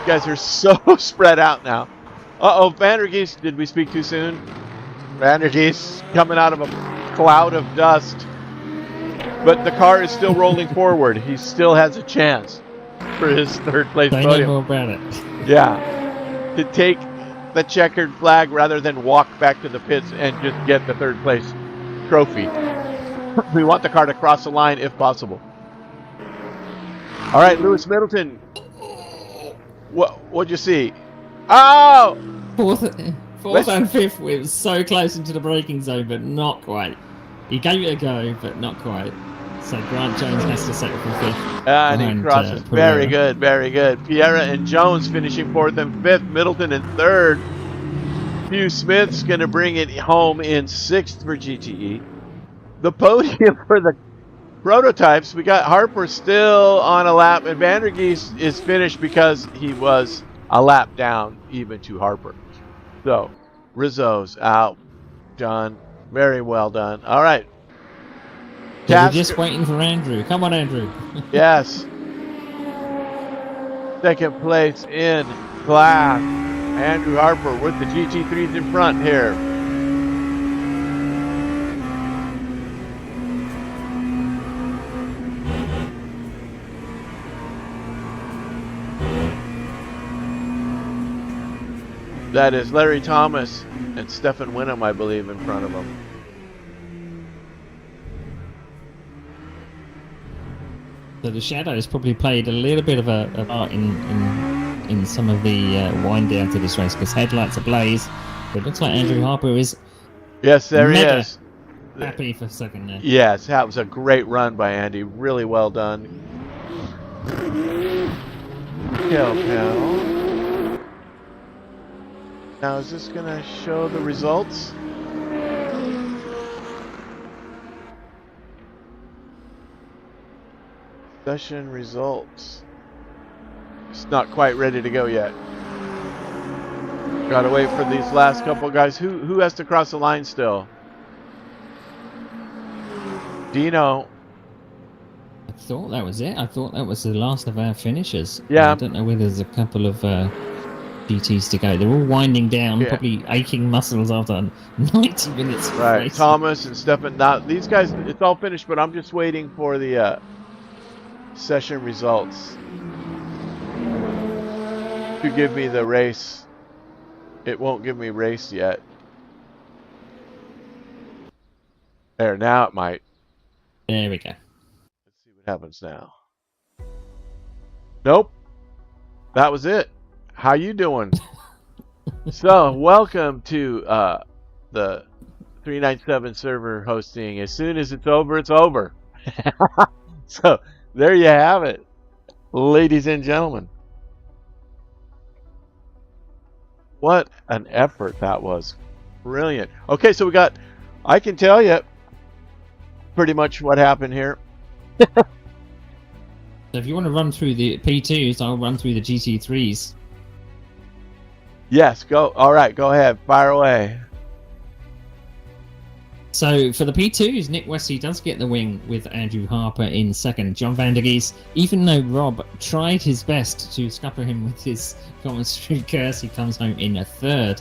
[SPEAKER 1] You guys are so spread out now. Uh-oh, Vandergeest, did we speak too soon? Vandergeest coming out of a cloud of dust. But the car is still rolling forward. He still has a chance for his third place
[SPEAKER 2] Say
[SPEAKER 1] podium.
[SPEAKER 2] no more about it.
[SPEAKER 1] Yeah, to take the checkered flag rather than walk back to the pits and just get the third place trophy. We want the car to cross the line if possible. All right, Lewis Middleton. What'd you see? Oh!
[SPEAKER 2] Fourth and fifth, we were so close into the braking zone, but not quite. He gave it a go, but not quite. So Grant Jones has to settle for fifth.
[SPEAKER 1] And he crosses. Very good, very good. Piera and Jones finishing fourth and fifth. Middleton in third. Hugh Smith's going to bring it home in sixth for GTE. The podium for the prototypes, we got Harper still on a lap, and Vandergeest is finished because he was a lap down even to Harper. So, Rizzo's out. Done. Very well done. All right.
[SPEAKER 2] So we're just waiting for Andrew. Come on, Andrew.
[SPEAKER 1] Yes. Second place in class. Andrew Harper with the GT3s in front here. That is Larry Thomas and Stefan Winham, I believe, in front of him.
[SPEAKER 2] So the shadows probably played a little bit of a part in some of the wind down to this race because headlights ablaze. But it looks like Andrew Harper is.
[SPEAKER 1] Yes, there he is.
[SPEAKER 2] Happy for second there.
[SPEAKER 1] Yes, that was a great run by Andy. Really well done. Now, is this going to show the results? Session results. It's not quite ready to go yet. Gotta wait for these last couple guys. Who has to cross the line still? Dino.
[SPEAKER 2] I thought that was it. I thought that was the last of our finishers.
[SPEAKER 1] Yeah.
[SPEAKER 2] I don't know whether there's a couple of GTs to go. They're all winding down, probably aching muscles after 90 minutes.
[SPEAKER 1] Right.
[SPEAKER 2] Racing.
[SPEAKER 1] Thomas and Stefan. Now these guys, it's all finished, but I'm just waiting for the session results to give me the race. It won't give me race yet. There, now it might.
[SPEAKER 2] There we go.
[SPEAKER 1] Let's see what happens now. Nope. That was it. How you doing? So, welcome to the 397 server hosting. As soon as it's over, it's over. So, there you have it, ladies and gentlemen. What an effort that was. Brilliant. Okay, so we got, I can tell you pretty much what happened here.
[SPEAKER 2] So if you want to run through the P2s, I'll run through the GT3s.
[SPEAKER 1] Yes, go. All right, go ahead. Fire away.
[SPEAKER 2] So for the P2s, Nick Westy does get the win with Andrew Harper in second. John Vandergeest, even though Rob tried his best to scupper him with his commentary curse, he comes home in a third.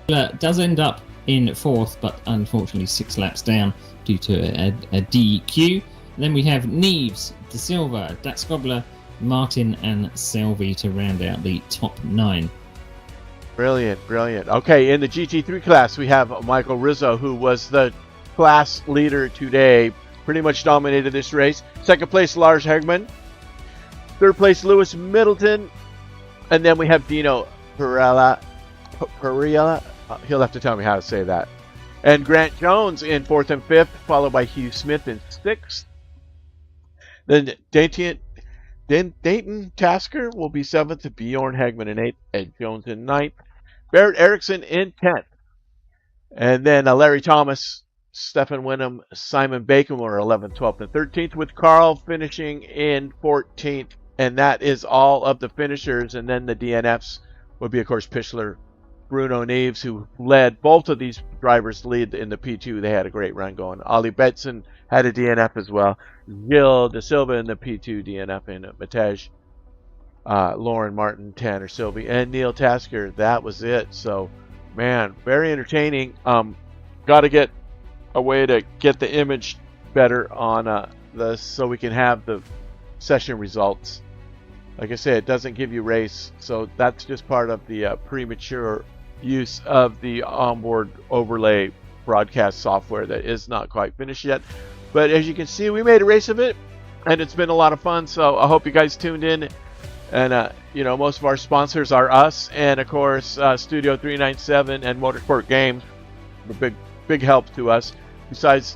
[SPEAKER 2] Pillar does end up in fourth, but unfortunately 6 laps down due to a DQ. Then we have Neves, De Silva, Daxkobler, Martin and Selby to round out the top 9.
[SPEAKER 1] Brilliant, brilliant. Okay, in the GT3 class, we have Michael Rizzo, who was the class leader today. Pretty much dominated this race. Second place, Lars Hegman. Third place, Lewis Middleton. And then we have Dino Perella. He'll have to tell me how to say that. And Grant Jones in fourth and fifth, followed by Hugh Smith in sixth. Then Dayton Tasker will be seventh, Bjorn Hegman in eighth, Ed Jones in ninth, Barrett Erickson in 10th. And then Larry Thomas Stefan Winham, Simon Bacon were 11th, 12th, and 13th, with Carl finishing in 14th. And that is all of the finishers. And then the DNFs would be, of course, Pichler, Bruno Neves, who led. Both of these drivers lead in the P2. They had a great run going. Ollie Betson had a DNF as well. Gil De Silva in the P2 DNF, and Matej, Lauren Martin, Tanner Sylvie, and Neil Tasker. That was it. So, man, very entertaining. Got to get a way to get the image better on this so we can have the session results. Like I said, it doesn't give you race, so that's just part of the premature use of the onboard overlay broadcast software that is not quite finished yet. But as you can see, we made a race of it, and it's been a lot of fun. So I hope you guys tuned in. And you know, most of our sponsors are us, and of course Studio 397 and Motorsport Games. A big help to us. Besides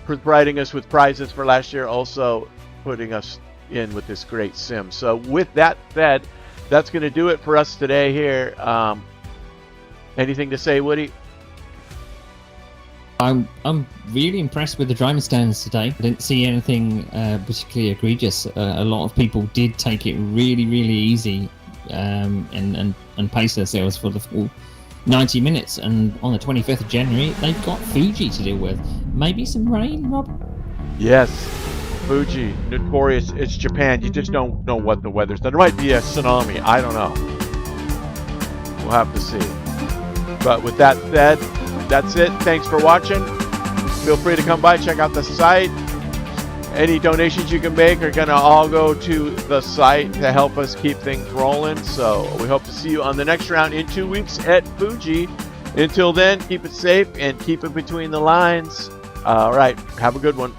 [SPEAKER 1] providing us with prizes for last year, also putting us in with this great sim. So with that said, that's going to do it for us today here. Anything to say, Woody?
[SPEAKER 2] I'm really impressed with the driving standards today. I didn't see anything particularly egregious. A lot of people did take it really easy and pace themselves for the full 90 minutes. And on the 25th of January, they've got Fuji to deal with. Maybe some rain, Rob?
[SPEAKER 1] Yes. Fuji, notorious. It's Japan. You just don't know what the weather's done. There might be a tsunami. I don't know. We'll have to see. But with that said, that's it. Thanks for watching. Feel free to come by, check out the site. Any donations you can make are going to all go to the site to help us keep things rolling. So we hope to see you on the next round in 2 weeks at Fuji. Until then, keep it safe and keep it between the lines. All right. Have a good one.